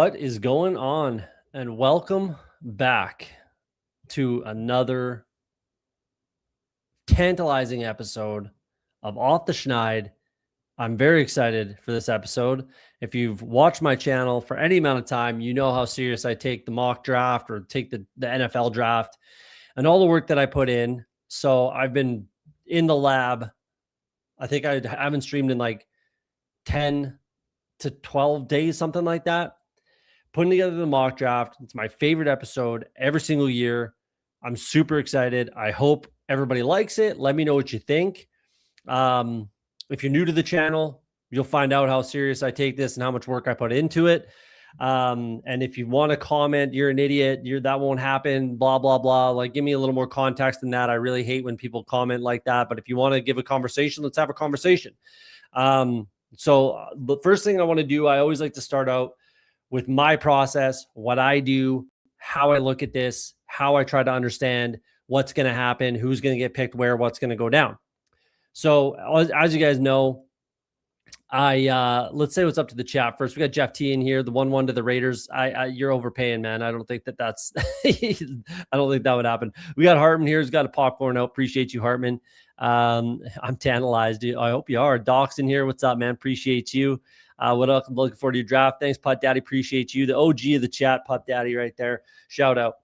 What is going on? And welcome back to another tantalizing episode of Off the Schneid. I'm very excited for this episode. If you've watched my channel for any amount of time, you know how serious I take the mock draft or take the NFL draft and all the work that I put in. So I've been in the lab. I think I haven't streamed in like 10 to 12 days, something like that. Putting together the mock draft. It's my favorite episode every single year. I'm super excited. I hope everybody likes it. Let me know what you think. If you're new to the channel, you'll find out how serious I take this and how much work I put into it. And if you want to comment, you're an idiot, that won't happen, blah, blah, blah. Like, give me a little more context than that. I really hate when people comment like that. But if you want to give a conversation, let's have a conversation. So the first thing I want to do, I always like to start out with my process, what I do, how I look at this, how I try to understand what's going to happen, who's going to get picked where, what's going to go down. So as you guys know, let's say what's up to the chat first. We got Jeff T in here, the 1-1 to the Raiders. You're overpaying, man. I don't think that's, I don't think that would happen. We got Hartman here. He's got a popcorn out. Appreciate you, Hartman. I'm tantalized. I hope you are. Doc's in here. What's up, man? Appreciate you. What else? I'm looking forward to your draft. Thanks, Putt Daddy. Appreciate you. The OG of the chat, Putt Daddy, right there. Shout out.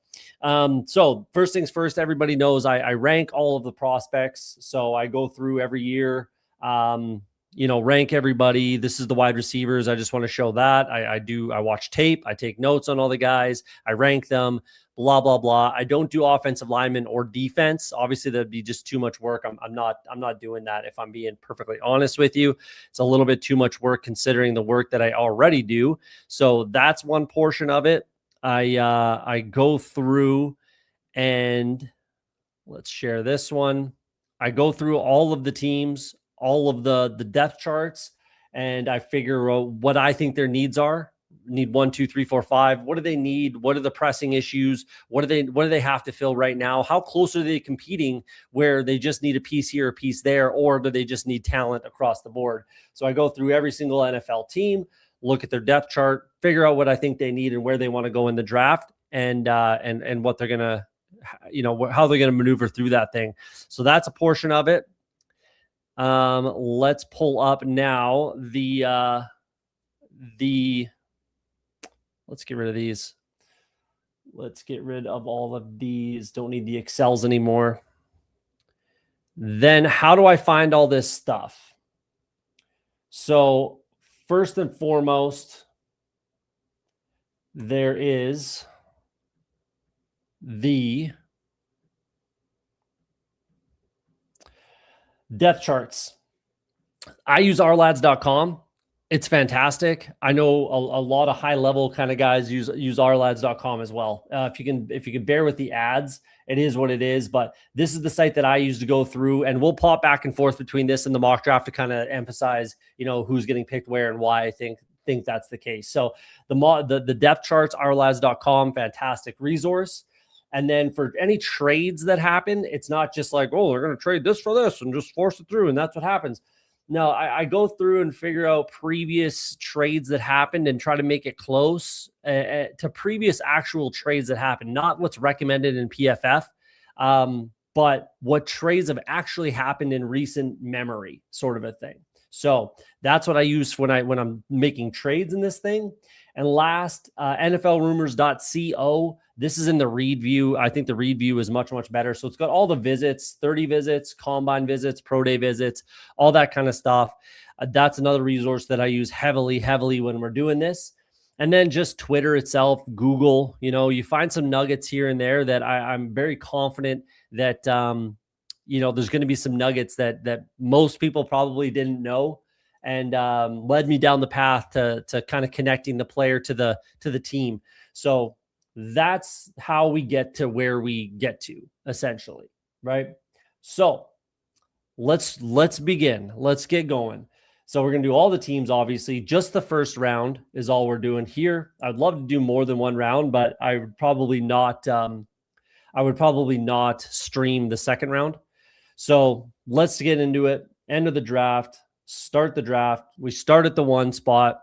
So first things first, everybody knows I rank all of the prospects. So I go through every year, rank everybody. This is the wide receivers. I just want to show that I watch tape. I take notes on all the guys. I rank them, blah, blah, blah. I don't do offensive linemen or defense. Obviously that'd be just too much work. I'm not doing that. If I'm being perfectly honest with you, it's a little bit too much work considering the work that I already do. So that's one portion of it. I go through and let's share this one. I go through all of the teams, all of the depth charts, and I figure out what I think their needs are. Need 1, 2, 3, 4, 5. What do they need? What are the pressing issues? What do they have to fill right now? How close are they competing where they just need a piece here, a piece there, or do they just need talent across the board? So I go through every single NFL team, look at their depth chart, figure out what I think they need and where they want to go in the draft, and what they're gonna, how they're gonna maneuver through that thing. So that's a portion of it. Let's pull up now let's get rid of these. Let's get rid of all of these. Don't need the Excels anymore. Then how do I find all this stuff? So first and foremost, there is the depth charts. I use ourlads.com. It's fantastic. I know a lot of high level kind of guys use ourlads.com as well. If you can bear with the ads, it is what it is. But this is the site that I use to go through, and we'll pop back and forth between this and the mock draft to kind of emphasize, who's getting picked where and why I think that's the case. So the depth charts, ourlads.com, fantastic resource. And then for any trades that happen, it's not just like, oh, they're going to trade this for this and just force it through, and that's what happens. No, I go through and figure out previous trades that happened and try to make it close to previous actual trades that happened, not what's recommended in PFF, but what trades have actually happened in recent memory, sort of a thing. So that's what I use when I'm making trades in this thing. And last, NFLrumors.co. This is in the read view. I think the read view is much, much better. So it's got all the visits, 30 visits, combine visits, pro day visits, all that kind of stuff. That's another resource that I use heavily when we're doing this. And then just Twitter itself, Google, you find some nuggets here and there that I'm very confident that, there's going to be some nuggets that most people probably didn't know, and led me down the path to kind of connecting the player to the team. So that's how we get to where we get to, essentially, right? So let's begin. Let's get going. So we're going to do all the teams, obviously. Just the first round is all we're doing here. I'd love to do more than one round, but I would probably not stream the second round. So let's get into it. End of the draft. Start the draft. We start at the 1 spot.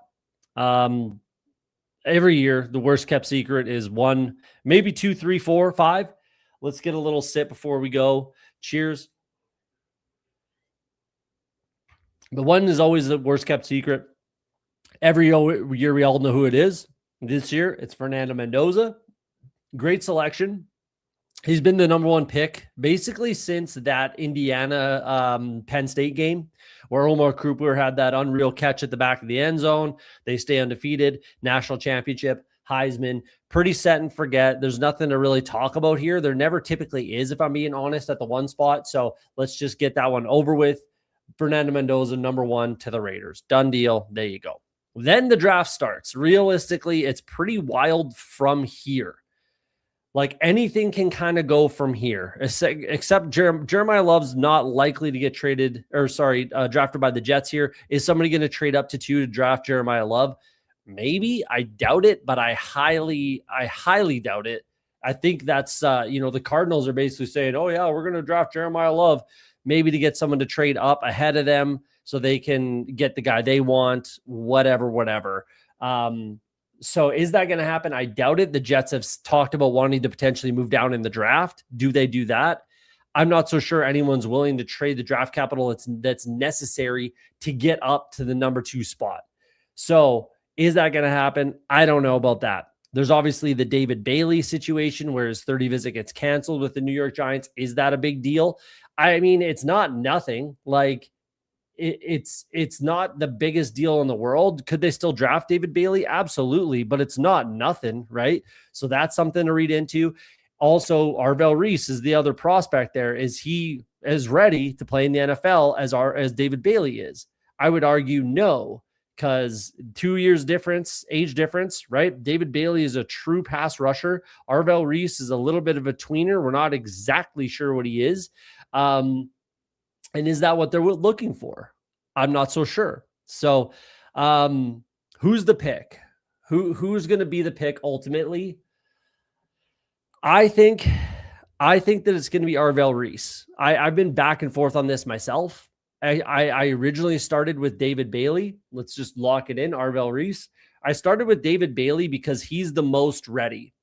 every year, the worst kept secret is 1, maybe 2, 3, 4, 5. Let's get a little sip before we go. Cheers. The 1 is always the worst kept secret. Every year, we all know who it is. This year, it's Fernando Mendoza. Great selection. He's been the number 1 pick basically since that Indiana Penn State game where Omar Cooper had that unreal catch at the back of the end zone. They stay undefeated, national championship, Heisman, pretty set and forget. There's nothing to really talk about here. There never typically is, if I'm being honest, at the 1 spot. So let's just get that one over with. Fernando Mendoza, number 1 to the Raiders. Done deal. There you go. Then the draft starts. Realistically, it's pretty wild from here. Like anything can kind of go from here, except Jeremiah Love's not likely to get drafted by the Jets here. Is somebody going to trade up to 2 to draft Jeremiah Love? Maybe. I doubt it, but I highly doubt it. I think that's, the Cardinals are basically saying, oh yeah, we're going to draft Jeremiah Love, maybe to get someone to trade up ahead of them so they can get the guy they want, whatever. So is that going to happen? I doubt it. The Jets have talked about wanting to potentially move down in the draft. Do they do that? I'm not so sure anyone's willing to trade the draft capital that's necessary to get up to the number 2 spot. So is that going to happen? I don't know about that. There's obviously the David Bailey situation where his 30 visit gets canceled with the New York Giants. Is that a big deal? I mean, it's not nothing. Like, it's not the biggest deal in the world. Could they still draft David Bailey? Absolutely, but it's not nothing, right? So that's something to read into. Also, Arvell Reese is the other prospect there. Is he as ready to play in the NFL as David Bailey is? I would argue no, because 2 years difference, age difference, right? David Bailey is a true pass rusher. Arvell Reese is a little bit of a tweener. We're not exactly sure what he is. And is that what they're looking for? I'm not so sure. So who's the pick? Who's going to be the pick ultimately? I think that it's going to be Arvell Reese. I've been back and forth on this myself. I originally started with David Bailey. Let's just lock it in, Arvell Reese. I started with David Bailey because he's the most ready.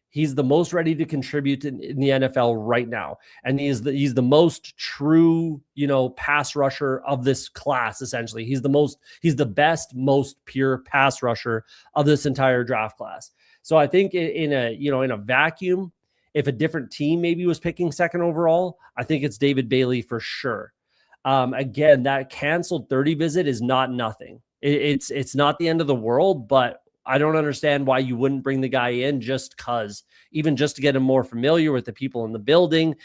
He's the most ready to contribute in the NFL right now. And he's the most true, pass rusher of this class, essentially. He's the best, most pure pass rusher of this entire draft class. So I think in a vacuum, if a different team maybe was picking 2nd overall, I think it's David Bailey for sure. Again, that canceled 30 visit is not nothing. It's not the end of the world, but I don't understand why you wouldn't bring the guy in just to get him more familiar with the people in the building,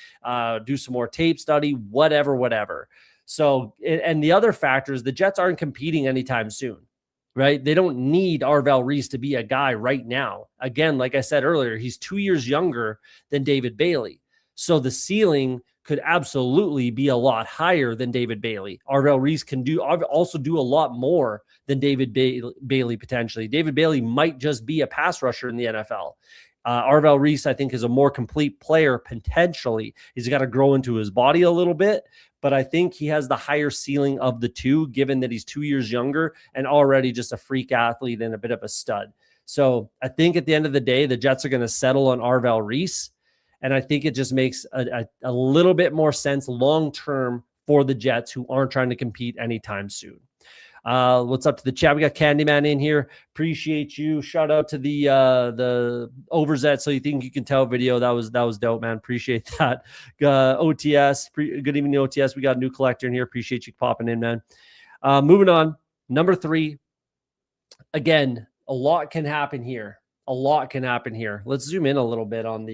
do some more tape study, whatever. So, and the other factor is the Jets aren't competing anytime soon, right? They don't need Arvell Reese to be a guy right now. Again, like I said earlier, he's 2 years younger than David Bailey. So the ceiling could absolutely be a lot higher than David Bailey. Arvell Reese can also do a lot more than David Bailey potentially. David Bailey might just be a pass rusher in the NFL. Arvell Reese, I think, is a more complete player potentially. He's got to grow into his body a little bit, but I think he has the higher ceiling of the two, given that he's 2 years younger and already just a freak athlete and a bit of a stud. So I think at the end of the day, the Jets are going to settle on Arvell Reese. And I think it just makes a little bit more sense long-term for the Jets, who aren't trying to compete anytime soon. What's up to the chat? We got Candyman in here. Appreciate you. Shout out to the Overzet So You Think You Can Tell video. That was dope, man. Appreciate that. OTS. Good evening, OTS. We got a new collector in here. Appreciate you popping in, man. Moving on. Number 3. Again, a lot can happen here. Let's zoom in a little bit on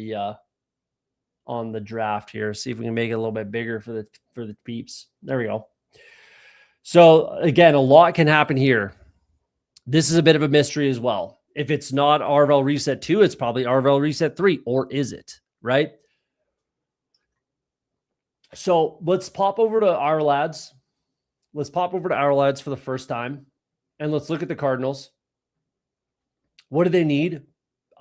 the draft here. See if we can make it a little bit bigger for the peeps. There we go. So again, a lot can happen here. This is a bit of a mystery as well. If it's not Arvell Reese at 2, it's probably Arvell Reese at 3, or is it, right? So let's pop over to our lads. Let's pop over to our lads for the first time, and let's look at the Cardinals. What do they need?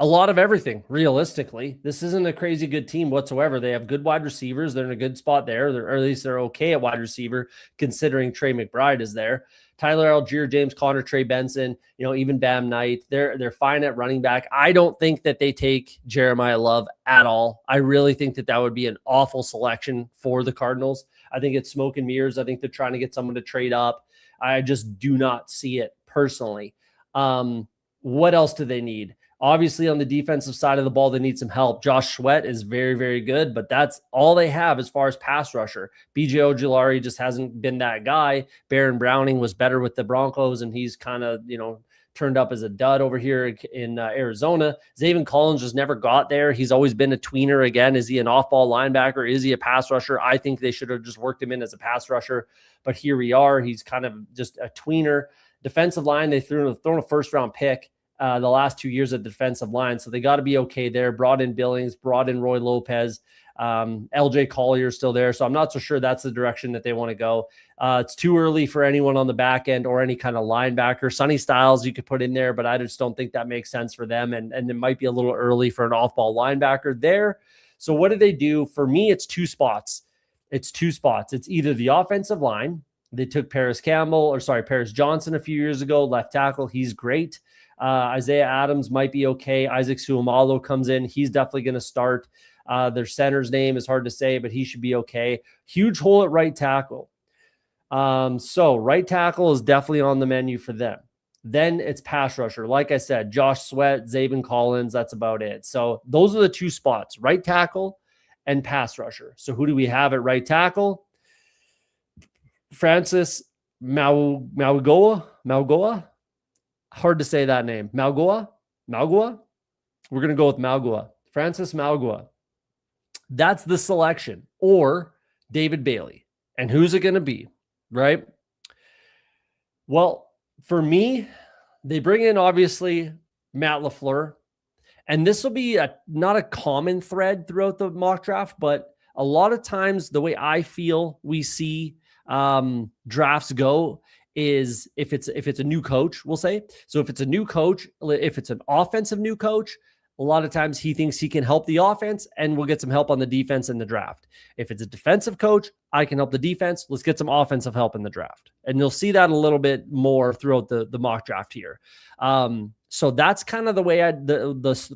a lot of everything, realistically. This isn't a crazy good team whatsoever. They have good wide receivers. They're in a good spot there. Or at least they're okay at wide receiver, considering Trey McBride is there. Tyler Algier, James Conner, Trey Benson, even Bam Knight. They're fine at running back. I don't think that they take Jeremiah Love at all. I really think that would be an awful selection for the Cardinals. I think it's smoke and mirrors. I think they're trying to get someone to trade up. I just do not see it personally. What else do they need? Obviously, on the defensive side of the ball, they need some help. Josh Sweat is very, very good, but that's all they have as far as pass rusher. B.J. Ojulari just hasn't been that guy. Baron Browning was better with the Broncos, and he's kind of, turned up as a dud over here in Arizona. Zaven Collins just never got there. He's always been a tweener. Again, is he an off-ball linebacker? Is he a pass rusher? I think they should have just worked him in as a pass rusher, but here we are. He's kind of just a tweener. Defensive line, they thrown a first-round pick the last 2 years at the defensive line, so they got to be okay there. Brought in Billings, brought in Roy Lopez. LJ Collier is still there, so I'm not so sure that's the direction that they want to go. It's too early for anyone on the back end or any kind of linebacker. Sonny Styles you could put in there, but I just don't think that makes sense for them, and it might be a little early for an off-ball linebacker there. So what do they do? For me, it's two spots. It's either the offensive line. They took Paris Johnson a few years ago, left tackle. He's great. Isaiah Adams might be okay. Isaac Suomalo comes in. He's definitely going to start. Their center's name is hard to say, but he should be okay. Huge hole at right tackle. So right tackle is definitely on the menu for them. Then it's pass rusher. Like I said, Josh Sweat, Zaven Collins, that's about it. So those are the two spots, right tackle and pass rusher. So who do we have at right tackle? Francis Mauigoa. Hard to say that name. Mauigoa. We're going to go with Mauigoa. Francis Mauigoa. That's the selection. Or David Bailey. And who's it going to be? Right? Well, for me, they bring in, obviously, Matt LaFleur. And this will be not a common thread throughout the mock draft, but a lot of times the way I feel we see drafts go is if it's a new coach, we'll say. So if it's a new coach, if it's an offensive new coach, a lot of times he thinks he can help the offense and we'll get some help on the defense in the draft. If it's a defensive coach, I can help the defense. Let's get some offensive help in the draft. And you'll see that a little bit more throughout the mock draft here. So that's kind of the way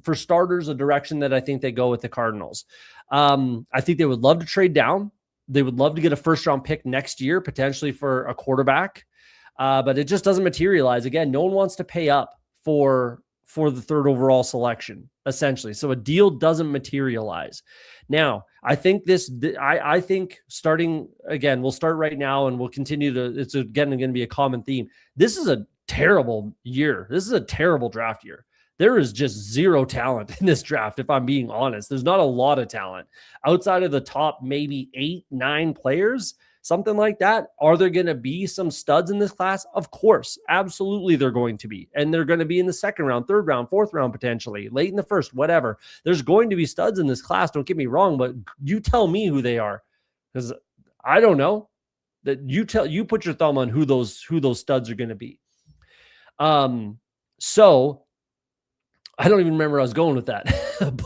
for starters, the direction that I think they go with the Cardinals. I think they would love to trade down. They would love to get a first-round pick next year, potentially for a quarterback. But it just doesn't materialize. Again, no one wants to pay up for the third overall selection, essentially. So a deal doesn't materialize. Now, I think I think starting, again, we'll start right now and we'll continue it's again going to be a common theme. This is a terrible year. This is a terrible draft year. There is just zero talent in this draft, if I'm being honest. There's not a lot of talent. Outside of the top maybe 8-9 players, something like that. Are there going to be some studs in this class? Of course. Absolutely they're going to be. And they're going to be in the second round, third round, fourth round, potentially, late in the first, whatever. There's going to be studs in this class. Don't get me wrong, but you tell me who they are, because I don't know. That you put your thumb on who those studs are going to be. So I don't even remember where I was going with that,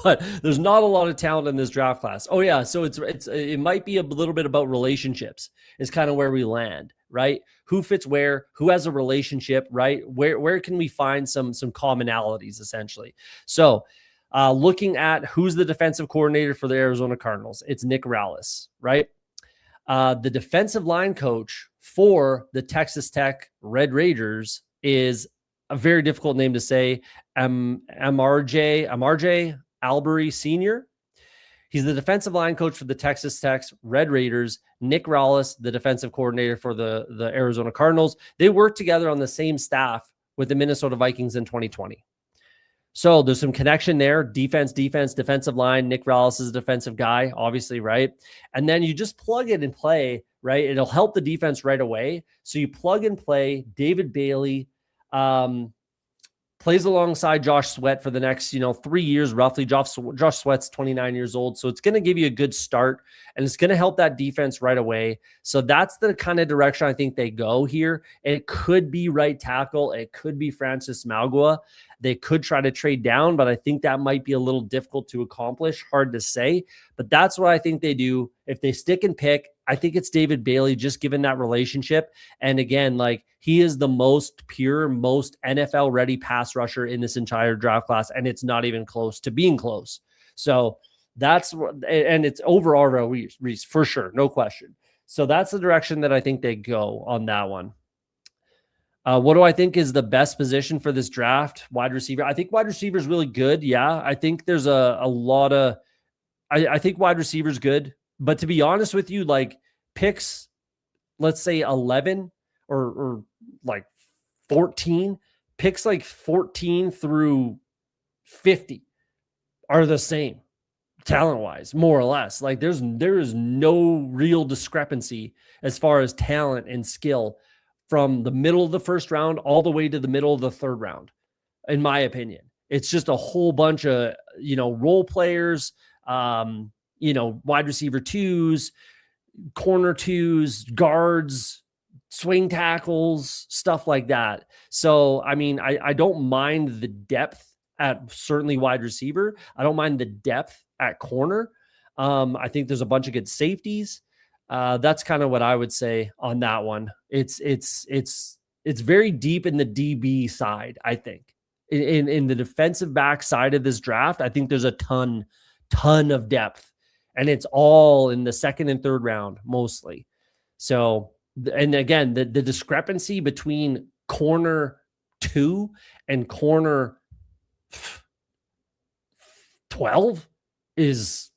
but there's not a lot of talent in this draft class. Oh yeah. So it might be a little bit about relationships is kind of where we land, right? Who fits where, who has a relationship, right? Where can we find some commonalities essentially? So looking at who's the defensive coordinator for the Arizona Cardinals, it's Nick Rallis, right? The defensive line coach for the Texas Tech Red Raiders is a very difficult name to say. MRJ Albury Sr. He's the defensive line coach for the Texas Tech Red Raiders. Nick Rallis, the defensive coordinator for the Arizona Cardinals. They worked together on the same staff with the Minnesota Vikings in 2020. So there's some connection there. Defense, defensive line. Nick Rallis is a defensive guy, obviously, right? And then you just plug it and play, right? It'll help the defense right away. So you plug and play David Bailey, plays alongside Josh Sweat for the next, 3 years roughly. Josh Sweat's 29 years old. So it's going to give you a good start, and it's going to help that defense right away. So that's the kind of direction I think they go here. It could be right tackle. It could be Francis Mauigoa. They could try to trade down, but I think that might be a little difficult to accomplish. Hard to say, but that's what I think they do. If they stick and pick, I think it's David Bailey, just given that relationship. And again, like, he is the most pure, most NFL ready pass rusher in this entire draft class. And it's not even close to being close. So that's, and it's over Reese for sure. No question. So that's the direction that I think they go on that one. What do I think is the best position for this draft? Wide receiver. I think wide receiver is really good. Yeah. I think there's a lot of, I think wide receiver is good, but to be honest with you, like, picks, let's say 11 or like 14, picks like 14 through 50 are the same talent-wise, more or less. Like, there is no real discrepancy as far as talent and skill from the middle of the first round all the way to the middle of the third round, in my opinion. It's just a whole bunch of, role players, wide receiver twos, corner twos, guards, swing tackles, stuff like that. So, I mean, I don't mind the depth at certainly wide receiver. I don't mind the depth at corner. I think there's a bunch of good safeties. That's kind of what I would say on that one. It's very deep in the DB side, I think. In the defensive back side of this draft, I think there's a ton of depth. And it's all in the second and third round, mostly. So, and again, the discrepancy between corner 2 and corner 12 is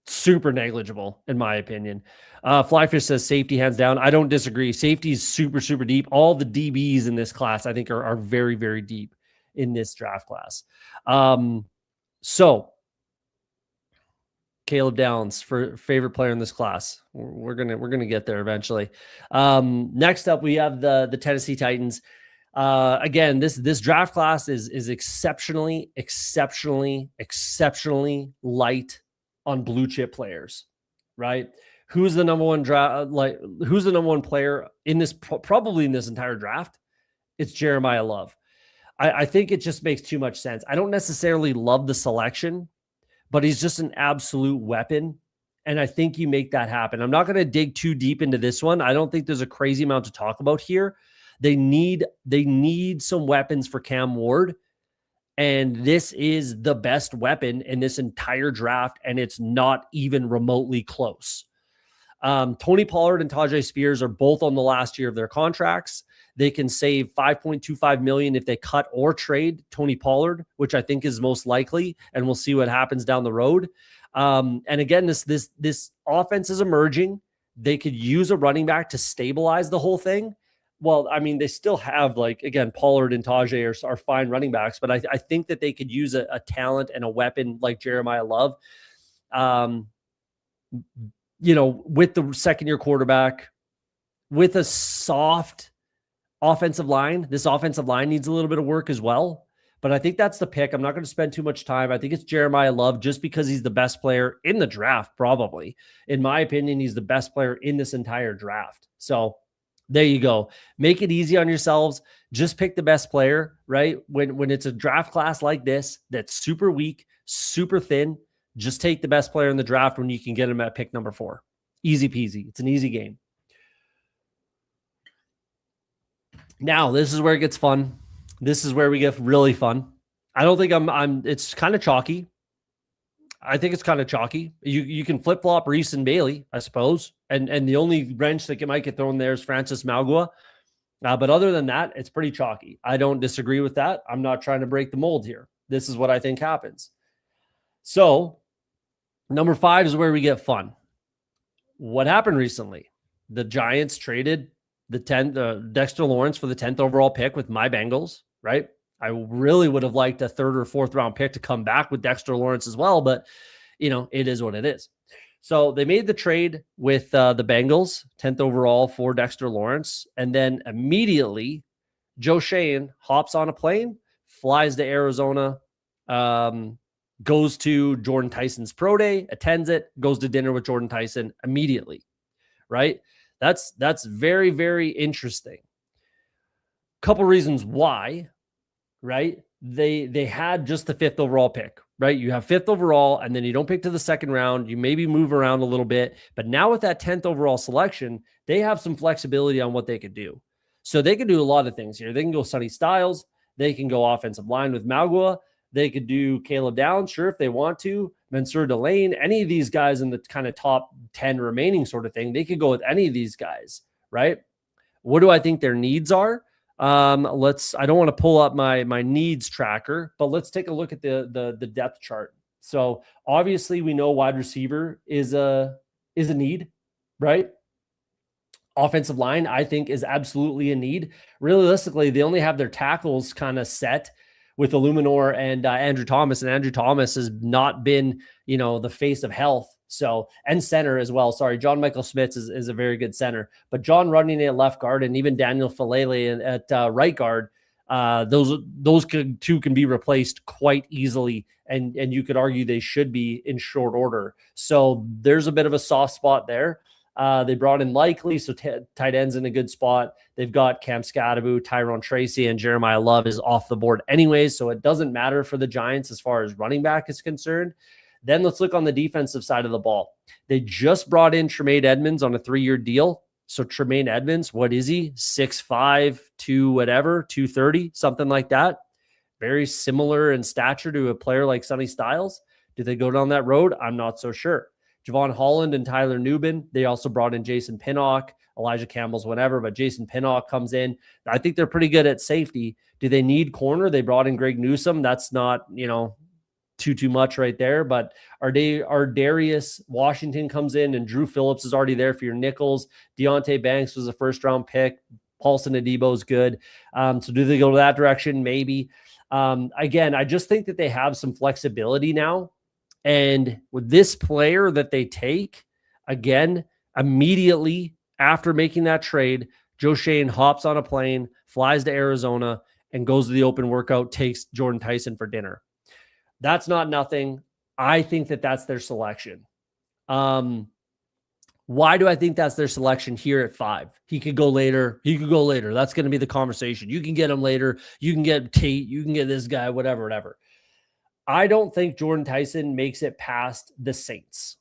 super negligible, in my opinion. Flyfish says safety hands down. I don't disagree. Safety is super, super deep. All the DBs in this class, I think, are very, very deep in this draft class. So, Caleb Downs for favorite player in this class. We're gonna get there eventually. Next up, we have the Tennessee Titans. Again, this draft class is exceptionally light on blue chip players, right? Who's the number one who's the number one player in this, probably in this entire draft? It's Jeremiah Love. I think it just makes too much sense. I don't necessarily love the selection, but he's just an absolute weapon. And I think you make that happen. I'm not going to dig too deep into this one. I don't think there's a crazy amount to talk about here. They need some weapons for Cam Ward. And this is the best weapon in this entire draft. And it's not even remotely close. Tony Pollard and Tajay Spears are both on the last year of their contracts. They can save $5.25 million if they cut or trade Tony Pollard, which I think is most likely, and we'll see what happens down the road. And again, this offense is emerging. They could use a running back to stabilize the whole thing. Well, I mean, they still have, like, again, Pollard and Tajay are fine running backs, but I think that they could use a talent and a weapon like Jeremiah Love. With the second-year quarterback, with a soft offensive line. This offensive line needs a little bit of work as well, but I think that's the pick. I'm not going to spend too much time. I think it's Jeremiah Love just because he's the best player in the draft, probably. In my opinion, he's the best player in this entire draft. So there you go. Make it easy on yourselves. Just pick the best player, right? When it's a draft class like this, that's super weak, super thin, just take the best player in the draft when you can get him at pick number 4. Easy peasy. It's an easy game. Now, this is where it gets fun. This is where we get really fun. I don't think it's kind of chalky. I think it's kind of chalky. You can flip-flop Reese and Bailey, I suppose. And the only wrench that might get thrown there is Francis Mauigoa. But other than that, it's pretty chalky. I don't disagree with that. I'm not trying to break the mold here. This is what I think happens. So, number 5 is where we get fun. What happened recently? The Giants traded Dexter Lawrence for the 10th overall pick with my Bengals, right? I really would have liked a 3rd or 4th round pick to come back with Dexter Lawrence as well, but it is what it is. So they made the trade with the Bengals, 10th overall for Dexter Lawrence, and then immediately Joe Schoen hops on a plane, flies to Arizona, goes to Jordan Tyson's pro day, attends it, goes to dinner with Jordan Tyson immediately, right? That's very, very interesting. Couple reasons why, right? They had just the 5th overall pick, right? You have 5th overall, and then you don't pick to the 2nd round. You maybe move around a little bit, but now with that 10th overall selection, they have some flexibility on what they could do. So they can do a lot of things here. They can go Sonny Styles. They can go offensive line with Magua. They could do Caleb Downs, sure, if they want to. Mansour Delane, any of these guys in the kind of top 10 remaining sort of thing. They could go with any of these guys, right? What do I think their needs are? I don't want to pull up my needs tracker, but let's take a look at the depth chart. So obviously we know wide receiver is a need, right? Offensive line, I think, is absolutely a need. Realistically, they only have their tackles kind of set with Illuminor and Andrew Thomas, and Andrew Thomas has not been, the face of health. So, and center as well. Sorry, John Michael Schmitz is a very good center, but John Running at left guard and even Daniel Falele at right guard, those two can be replaced quite easily, and you could argue they should be in short order. So there's a bit of a soft spot there. They brought in Likely, so tight end's in a good spot. They've got Cam Scadaboo, Tyrone Tracy, and Jeremiah Love is off the board anyways, so it doesn't matter for the Giants as far as running back is concerned. Then let's look on the defensive side of the ball. They just brought in Tremaine Edmonds on a 3-year deal. So Tremaine Edmonds, what is he? 6'5", 230, something like that. Very similar in stature to a player like Sonny Styles. Do they go down that road? I'm not so sure. Javon Holland and Tyler Nubin. They also brought in Jason Pinnock, Elijah Campbell's whatever, but Jason Pinnock comes in. I think they're pretty good at safety. Do they need corner? They brought in Greg Newsome. That's not, too much right there. But Darius Washington comes in, and Drew Phillips is already there for your nickels. Deontay Banks was a 1st-round pick. Paulson Adebo is good. So do they go to that direction? Maybe. Again, I just think that they have some flexibility now. And with this player that they take, again, immediately after making that trade, Joe Shane hops on a plane, flies to Arizona, and goes to the open workout, takes Jordan Tyson for dinner. That's not nothing. I think that that's their selection. Why do I think that's their selection here at 5? He could go later. That's going to be the conversation. You can get him later. You can get Tate. You can get this guy, whatever. I don't think Jordan Tyson makes it past the Saints.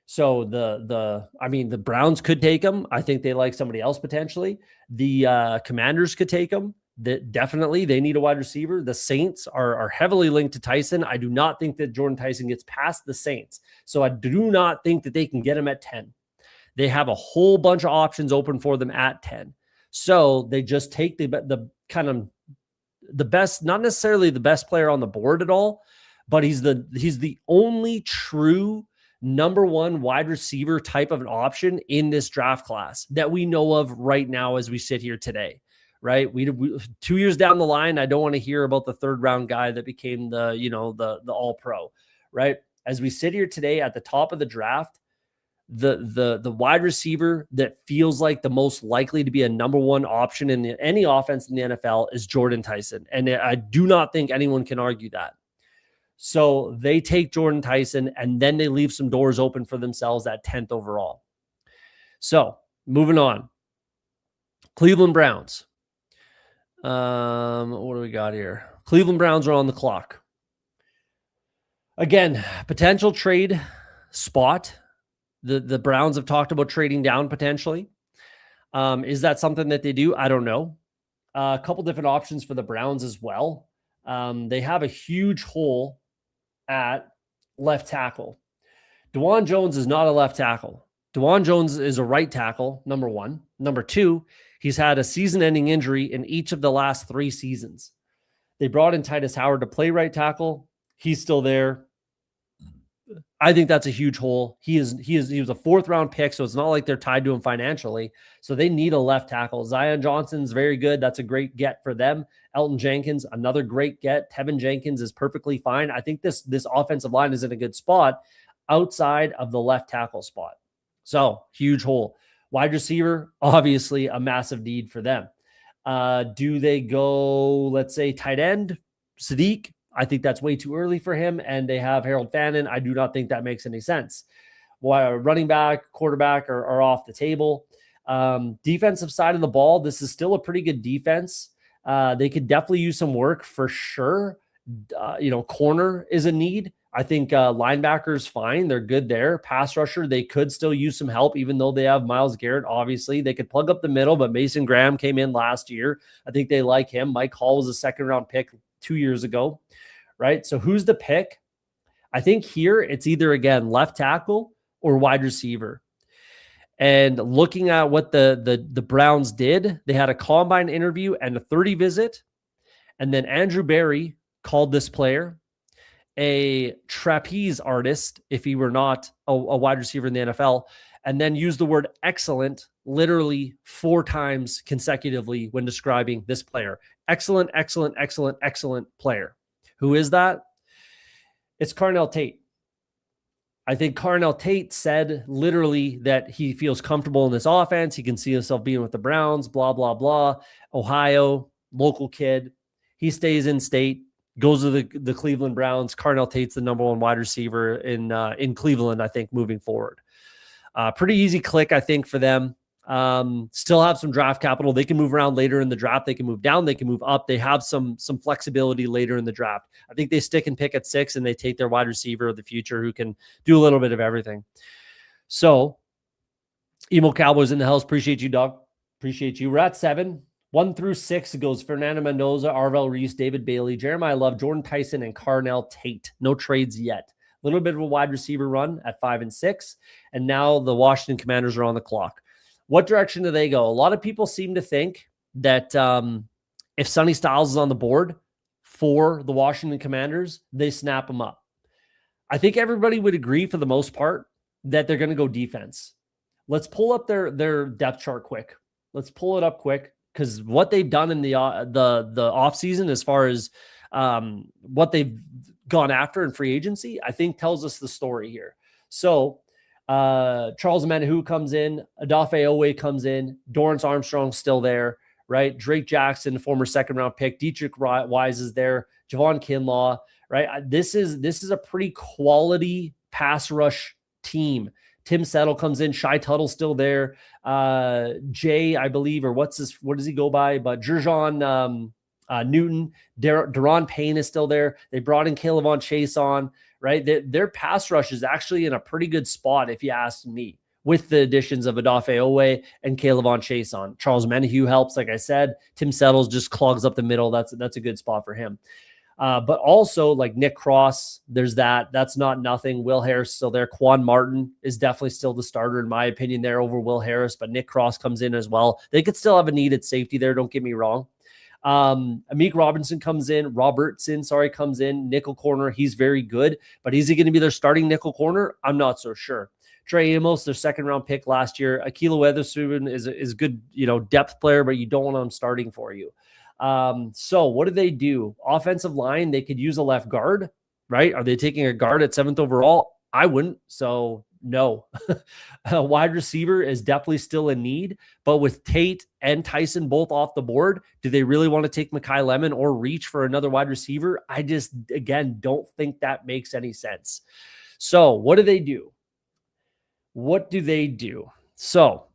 So the Browns could take him. I think they like somebody else potentially. The Commanders could take him. Definitely, they need a wide receiver. The Saints are heavily linked to Tyson. I do not think that Jordan Tyson gets past the Saints. So I do not think that they can get him at 10. They have a whole bunch of options open for them at 10. So they just take the kind of the best, not necessarily the best player on the board at all, but he's the only true number 1 wide receiver type of an option in this draft class that we know of right now as we sit here today. Right. We 2 years down the line, I don't want to hear about the 3rd-round guy that became the all pro, right? As we sit here today at the top of the draft, the wide receiver that feels like the most likely to be a number 1 option in any offense in the NFL is Jordan Tyson. And I do not think anyone can argue that. So they take Jordan Tyson, and then they leave some doors open for themselves at 10th overall. So moving on. Cleveland Browns. What do we got here? Cleveland Browns are on the clock. Again, potential trade spot. The Browns have talked about trading down potentially. Is that something that they do? I don't know. A couple different options for the Browns as well. They have a huge hole at left tackle. DeJuan Jones is not a left tackle. DeJuan Jones is a right tackle, number 1. Number 2, he's had a season-ending injury in each of the last 3 seasons. They brought in Titus Howard to play right tackle. He's still there. I think that's a huge hole. He was a 4th-round pick, so it's not like they're tied to him financially. So they need a left tackle. Zion Johnson's very good. That's a great get for them. Elton Jenkins, another great get. Tevin Jenkins is perfectly fine. I think this offensive line is in a good spot outside of the left tackle spot. So huge hole. Wide receiver, obviously a massive need for them. Do they go, let's say, tight end? Sadiq, I think that's way too early for him. And they have Harold Fannin. I do not think that makes any sense. Why running back, quarterback are off the table. Defensive side of the ball, this is still a pretty good defense. They could definitely use some work for sure. Corner is a need. I think linebacker's fine. They're good there. Pass rusher, they could still use some help, even though they have Myles Garrett. Obviously, they could plug up the middle, but Mason Graham came in last year. I think they like him. Mike Hall was a second-round pick 2 years ago, right? So who's the pick? I think here it's either, again, left tackle or wide receiver. And looking at what the Browns did, they had a combine interview and a 30 visit. And then Andrew Berry called this player a trapeze artist if he were not a wide receiver in the NFL, and then used the word excellent literally 4 times consecutively when describing this player. Excellent, excellent, excellent, excellent player. Who is that? It's Carnell Tate. I think Carnell Tate said literally that he feels comfortable in this offense. He can see himself being with the Browns, blah, blah, blah. Ohio, local kid. He stays in state, goes to the Cleveland Browns. Carnell Tate's the number 1 wide receiver in Cleveland, I think, moving forward. Pretty easy click, I think, for them. Still have some draft capital. They can move around later in the draft. They can move down. They can move up. They have some flexibility later in the draft. I think they stick and pick at 6, and they take their wide receiver of the future who can do a little bit of everything. So, Emo Cowboys in the house. Appreciate you, dog. Appreciate you. We're at 7. 1 through 6 goes Fernando Mendoza, Arvell Reese, David Bailey, Jeremiah Love, Jordan Tyson, and Carnell Tate. No trades yet. A little bit of a wide receiver run at 5 and 6. And now the Washington Commanders are on the clock. What direction do they go? A lot of people seem to think that if Sonny Styles is on the board for the Washington Commanders, they snap him up. I think everybody would agree for the most part that they're going to go defense. Let's pull up their depth chart quick. Let's pull it up quick, because what they've done in the offseason as far as what they've gone after in free agency, I think tells us the story here. So Charles Omenihu comes in, Odafe Owe comes in, Dorrance Armstrong's still there, right? Drake Jackson, former second-round pick, Dietrich Wise is there, Javon Kinlaw, right? This is a pretty quality pass rush team. Tim Settle comes in, Shai Tuttle's still there, Jay, I believe, or what does he go by? But Jerjon Newton, Deron Payne is still there. They brought in Kayvon Chase on, right? Their pass rush is actually in a pretty good spot, if you ask me, with the additions of Odafe Owe and Kayvon Chase on. Charles Omenihu helps, like I said. Tim Settles just clogs up the middle. That's a good spot for him. But also like Nick Cross, there's that's not nothing. Will Harris still there. Quan Martin is definitely still the starter, in my opinion, there over Will Harris, but Nick Cross comes in as well. They could still have a needed safety there. Don't get me wrong. Amik Robertson comes in, nickel corner. He's very good, but is he going to be their starting nickel corner? I'm not so sure. Trey Amos, their second round pick last year. Akila Weatherspoon is a good, depth player, but you don't want him starting for you. So what do? Offensive line, they could use a left guard, right? Are they taking a guard at 7th overall? I wouldn't. So no. A wide receiver is definitely still a need, but with Tate and Tyson both off the board, do they really want to take Mekhi Lemon or reach for another wide receiver? I just, again, don't think that makes any sense. So what do? What do they do? So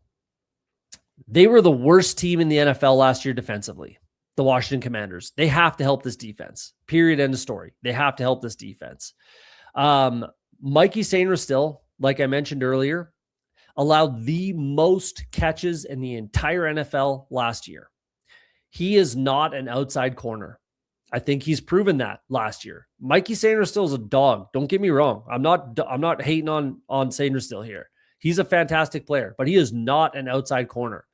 they were the worst team in the NFL last year defensively. The Washington Commanders. They have to help this defense. Period. End of story. They have to help this defense. Mikey Sainristil, like I mentioned earlier, allowed the most catches in the entire NFL last year. He is not an outside corner. I think he's proven that last year. Mikey Sainristil is a dog. Don't get me wrong. I'm not hating on Sainristil here. He's a fantastic player, but he is not an outside corner.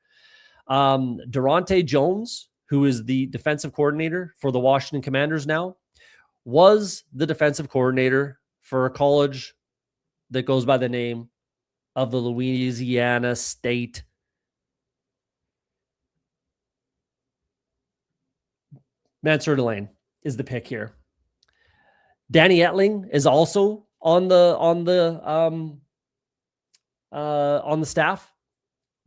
Durante Jones, who is the defensive coordinator for the Washington Commanders now, was the defensive coordinator for a college that goes by the name of the Louisiana State Mansour Delane is the pick here. Danny Etling is also on the staff.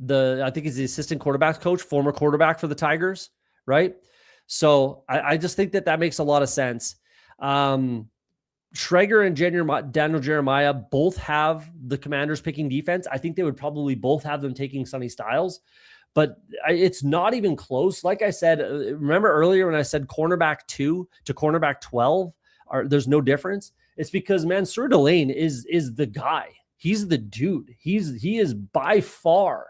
I think he's the assistant quarterbacks coach, former quarterback for the Tigers, right? So I just think that makes a lot of sense. Schrager and Daniel Jeremiah both have the Commanders picking defense. I think they would probably both have them taking Sonny Styles, but it's not even close. Like I said, remember earlier when I said cornerback 2 to cornerback 12, there's no difference. It's because Mansour Delane is the guy. He's the dude. He is by far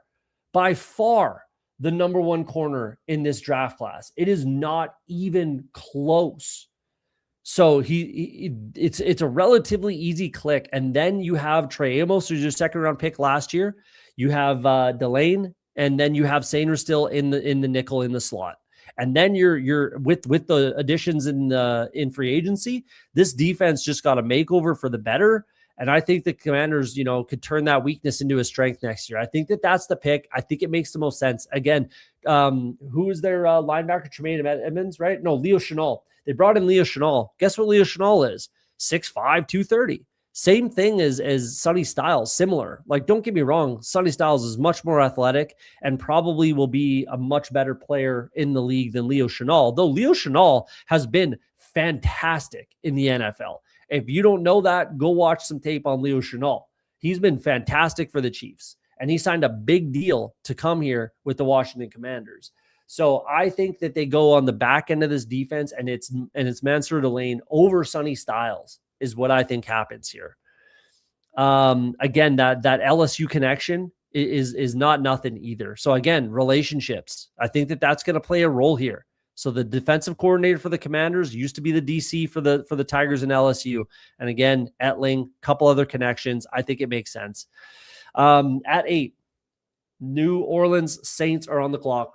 the number one corner in this draft class. It is not even close. So it's a relatively easy click. And then you have Trey Amos, who's your second round pick last year. You have Delane, and then you have Sainer still in the nickel in the slot. And then you're with the additions in free agency, this defense just got a makeover for the better. And I think the Commanders, could turn that weakness into a strength next year. I think that's the pick. I think it makes the most sense. Again, who is their linebacker? Tremaine Edmonds, right? No, Leo Chenal. They brought in Leo Chenal. Guess what Leo Chenal is? 6'5", 230. Same thing as Sonny Styles, similar. Like, don't get me wrong, Sonny Styles is much more athletic and probably will be a much better player in the league than Leo Chenal, though Leo Chenal has been fantastic in the NFL. If you don't know that, go watch some tape on Leo Chenal. He's been fantastic for the Chiefs, and he signed a big deal to come here with the Washington Commanders. So I think that they go on the back end of this defense, and it's Mansour Delane over Sonny Styles is what I think happens here. Again, that LSU connection is not nothing either. So again, relationships. I think that's going to play a role here. So the defensive coordinator for the Commanders used to be the DC for the Tigers and LSU. And again, Etling, couple other connections. I think it makes sense. At 8, New Orleans Saints are on the clock.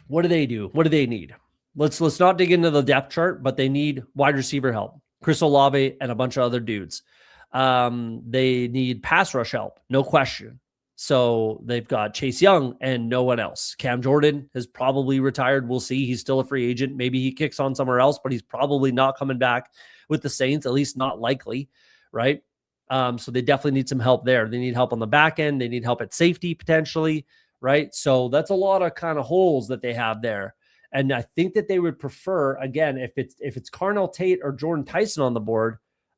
What do they do? What do they need? Let's not dig into the depth chart, but they need wide receiver help. Chris Olave and a bunch of other dudes. They need pass rush help, no question. So they've got Chase Young and no one else. Cam Jordan has probably retired. We'll see. He's still a free agent. Maybe he kicks on somewhere else, but he's probably not coming back with the Saints, at least not likely, right? So they definitely need some help there. They need help on the back end. They need help at safety potentially, right? So that's a lot of kind of holes that they have there. And I think that they would prefer, again, if it's Carnell Tate or Jordan Tyson on the board,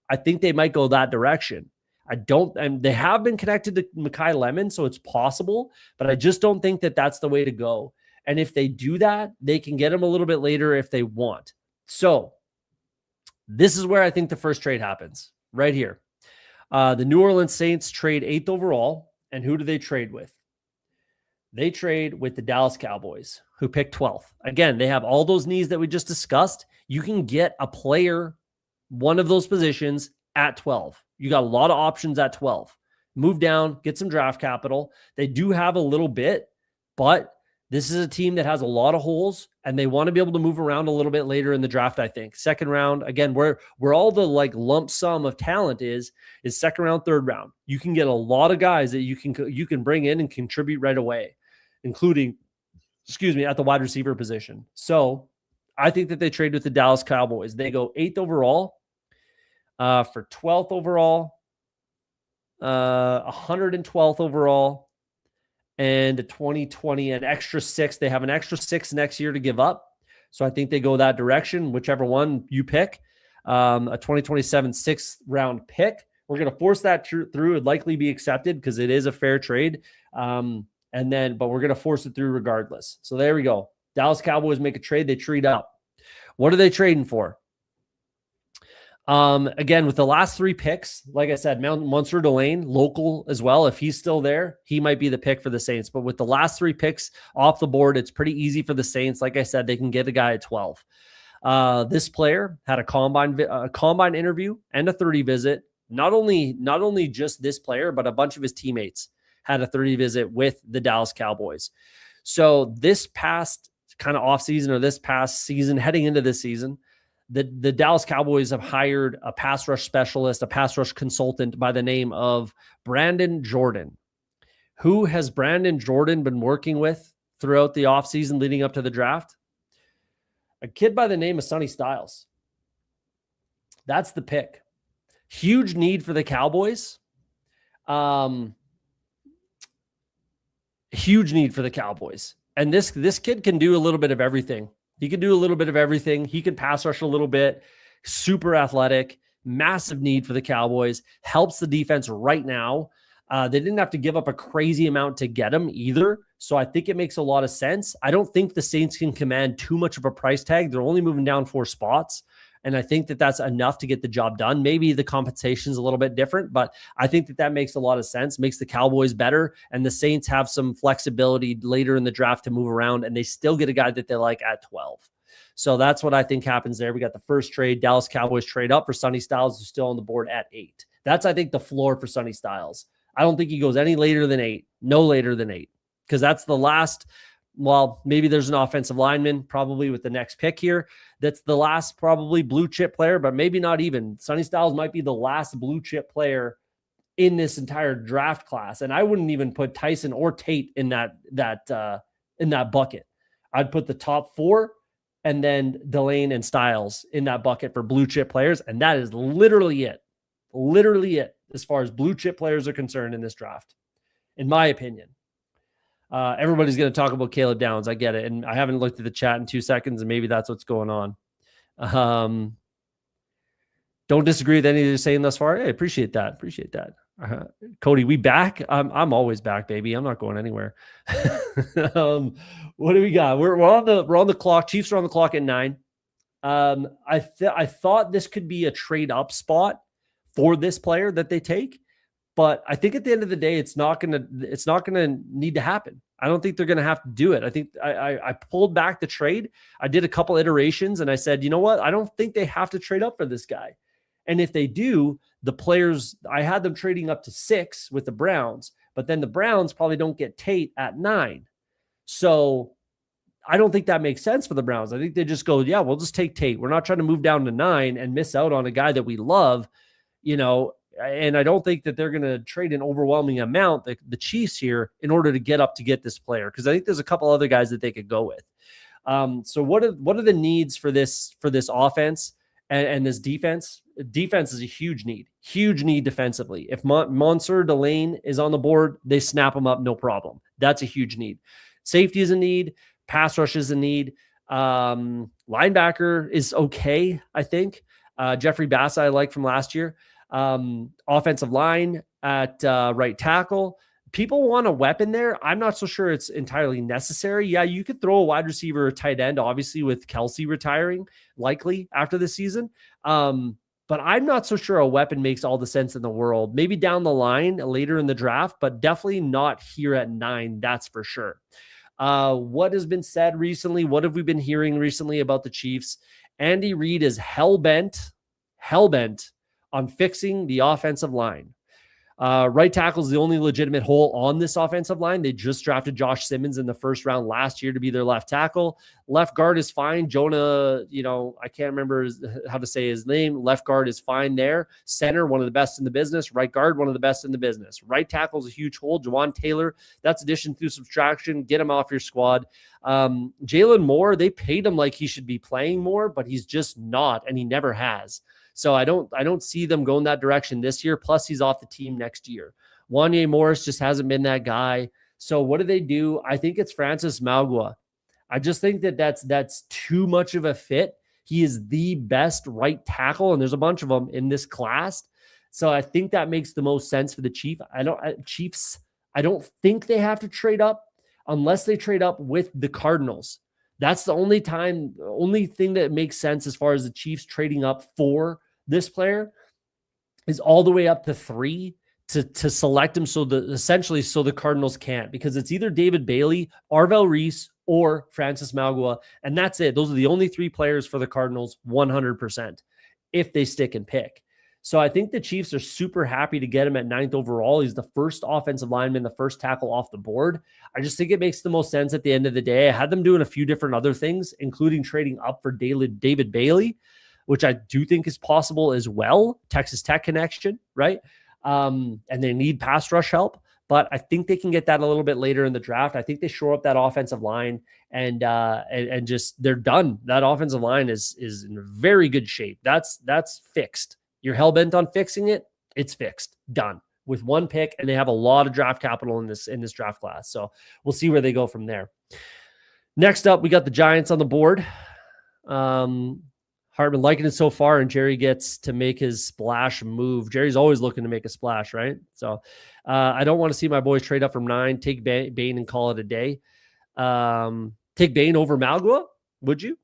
I think they might go that direction. And they have been connected to Mekhi Lemon, so it's possible, but I just don't think that that's the way to go. And if they do that, they can get him a little bit later if they want. So this is where I think the first trade happens, right here. The New Orleans Saints trade 8th overall, and who do they trade with? They trade with the Dallas Cowboys, who picked 12th. Again, they have all those needs that we just discussed. You can get a player, one of those positions, at 12. You got a lot of options at 12. Move down, get some draft capital. They do have a little bit, but this is a team that has a lot of holes, and they want to be able to move around a little bit later in the draft, I think. Second round, again, where all the lump sum of talent is second round, third round. You can get a lot of guys that you can bring in and contribute right away, including, at the wide receiver position. So I think that they trade with the Dallas Cowboys. They go 8th overall. For 12th overall, 112th overall, and a 2020, an extra 6. They have an extra 6 next year to give up. So I think they go that direction, whichever one you pick. A 2027 6th round pick. We're going to force that through. It'd likely be accepted because it is a fair trade. But we're going to force it through regardless. So there we go. Dallas Cowboys make a trade. They trade up. What are they trading for? Again, with the last 3 picks, like I said, Mansour Delane, local as well. If he's still there, he might be the pick for the Saints. But with the last 3 picks off the board, it's pretty easy for the Saints. Like I said, they can get a guy at 12. This player had a combine interview and a 30 visit. Not only just this player, but a bunch of his teammates had a 30 visit with the Dallas Cowboys. So this past kind of offseason, or this past season, heading into this season, the Dallas Cowboys have hired a pass rush specialist, a pass rush consultant by the name of Brandon Jordan. Who has Brandon Jordan been working with throughout the offseason leading up to the draft? A kid by the name of Sonny Styles. That's the pick. Huge need for the Cowboys. Huge need for the Cowboys. And this kid can do a little bit of everything. He can do a little bit of everything. He can pass rush a little bit, super athletic, massive need for the Cowboys, helps the defense right now. They didn't have to give up a crazy amount to get him either. So I think it makes a lot of sense. I don't think the Saints can command too much of a price tag. They're only moving down 4 spots. And I think that that's enough to get the job done. Maybe the compensation is a little bit different, but I think that that makes a lot of sense, makes the Cowboys better. And the Saints have some flexibility later in the draft to move around, and they still get a guy that they like at 12. So that's what I think happens there. We got the first trade. Dallas Cowboys trade up for Sonny Styles, who's still on the board at 8. That's, I think, the floor for Sonny Styles. I don't think he goes any later than 8, no later than 8, because that's the last. Well, maybe there's an offensive lineman probably with the next pick here. That's the last probably blue chip player, but maybe not even. Sonny Styles might be the last blue chip player in this entire draft class. And I wouldn't even put Tyson or Tate in that bucket. I'd put the top 4 and then Delane and Styles in that bucket for blue chip players. And that is literally it. Literally it as far as blue chip players are concerned in this draft, in my opinion. Everybody's going to talk about Caleb Downs. I get it. And I haven't looked at the chat in 2 seconds, and maybe that's what's going on. Don't disagree with anything you're saying thus far. Hey, appreciate that. Appreciate that. Cody, we back? I'm always back, baby. I'm not going anywhere. What do we got? We're on the clock. Chiefs are on the clock at 9. I thought this could be a trade up spot for this player that they take. But I think at the end of the day, it's not gonna need to happen. I don't think they're gonna have to do it. I think I pulled back the trade. I did a couple iterations and I said, you know what? I don't think they have to trade up for this guy. And if they do, the players, I had them trading up to 6 with the Browns, but then the Browns probably don't get Tate at 9. So I don't think that makes sense for the Browns. I think they just go, yeah, we'll just take Tate. We're not trying to move down to 9 and miss out on a guy that we love, and I don't think that they're going to trade an overwhelming amount, the Chiefs here, in order to get this player, because I think there's a couple other guys that they could go with. So what are the needs for this offense and this defense? Defense is a huge need defensively. If Monsieur Delane is on the board, they snap him up, no problem. That's a huge need. Safety is a need. Pass rush is a need. Linebacker is okay, I think. Jeffrey Bass I like from last year. Offensive line at right tackle. People want a weapon there. I'm not so sure it's entirely necessary. Yeah, you could throw a wide receiver or tight end, obviously, with Kelsey retiring likely after the season. But I'm not so sure a weapon makes all the sense in the world. Maybe down the line later in the draft, but definitely not here at 9. That's for sure. What has been said recently? What have we been hearing recently about the Chiefs? Andy Reid is hell-bent on fixing the offensive line. Right tackle is the only legitimate hole on this offensive line. They just drafted Josh Simmons in the first round last year to be their left tackle. Left guard is fine. Jonah, I can't remember how to say his name. Left guard is fine there. Center, one of the best in the business. Right guard, one of the best in the business. Right tackle is a huge hole. Jawan Taylor, that's addition through subtraction. Get him off your squad. Jalen Moore, they paid him like he should be playing more, but he's just not, and he never has. So I don't see them going that direction this year. Plus, he's off the team next year. Wanye Morris just hasn't been that guy. So what do? I think it's Francis Magua. I just think that's too much of a fit. He is the best right tackle, and there's a bunch of them in this class. So I think that makes the most sense for the Chiefs. I don't think they have to trade up unless they trade up with the Cardinals. That's the only thing that makes sense as far as the Chiefs trading up for this player is all the way up to 3 to select him. So the Cardinals can't, because it's either David Bailey, Arvell Reese, or Francis Magua. And that's it. Those are the only 3 players for the Cardinals 100% if they stick and pick. So I think the Chiefs are super happy to get him at 9th overall. He's the first offensive lineman, the first tackle off the board. I just think it makes the most sense at the end of the day. I had them doing a few different other things, including trading up for David Bailey, which I do think is possible as well. Texas Tech connection, right? And they need pass rush help, but I think they can get that a little bit later in the draft. I think they shore up that offensive line and just they're done. That offensive line is in very good shape. That's fixed. You're hell-bent on fixing it, it's fixed. Done. With 1 pick, and they have a lot of draft capital in this draft class. So we'll see where they go from there. Next up, we got the Giants on the board. Hartman liking it so far, and Jerry gets to make his splash move. Jerry's always looking to make a splash, right? So I don't want to see my boys trade up from 9, take Bain and call it a day. Take Bain over Malgua, would you?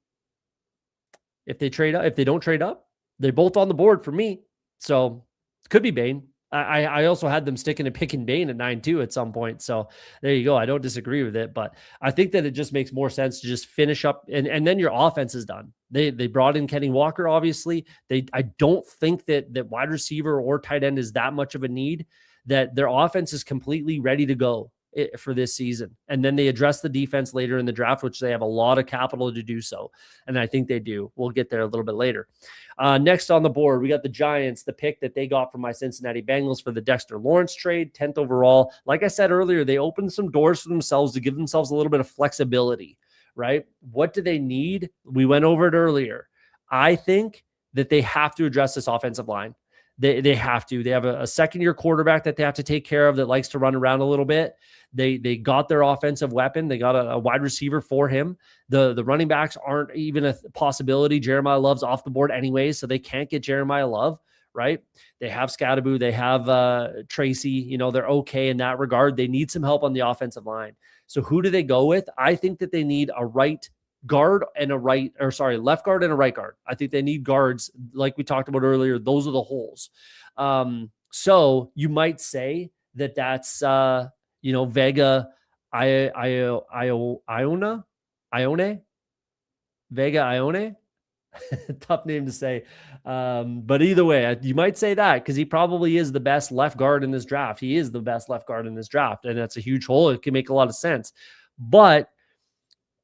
If they trade up, if they don't trade up, they're both on the board for me. So it could be Bain. I also had them sticking and picking Bain at 9-2 at some point. So there you go. I don't disagree with it, but I think that it just makes more sense to just finish up and then your offense is done. They brought in Kenny Walker, obviously. I don't think that wide receiver or tight end is that much of a need, that their offense is completely ready to go for this season. And then they address the defense later in the draft, which they have a lot of capital to do so. And I think they do. We'll get there a little bit later. Next on the board, we got the Giants, the pick that they got from my Cincinnati Bengals for the Dexter Lawrence trade, 10th overall. Like I said earlier, they opened some doors for themselves to give themselves a little bit of flexibility, right? What do they need? We went over it earlier. I think that they have to address this offensive line. They have to. They have a second-year quarterback that they have to take care of that likes to run around a little bit. They got their offensive weapon. They got a wide receiver for him. The running backs aren't even a possibility. Jeremiah Love's off the board anyway, so they can't get Jeremiah Love, right? They have Scadaboo. They have Tracy. You know, they're okay in that regard. They need some help on the offensive line. So who do they go with? I think that they need a right guard and left guard and a right guard. I think they need guards like we talked about earlier. Those are the holes. So you might say that that's, Vega, Vega Ione. Tough name to say. But either way, you might say that because he probably is the best left guard in this draft. He is the best left guard in this draft. And that's a huge hole. It can make a lot of sense. But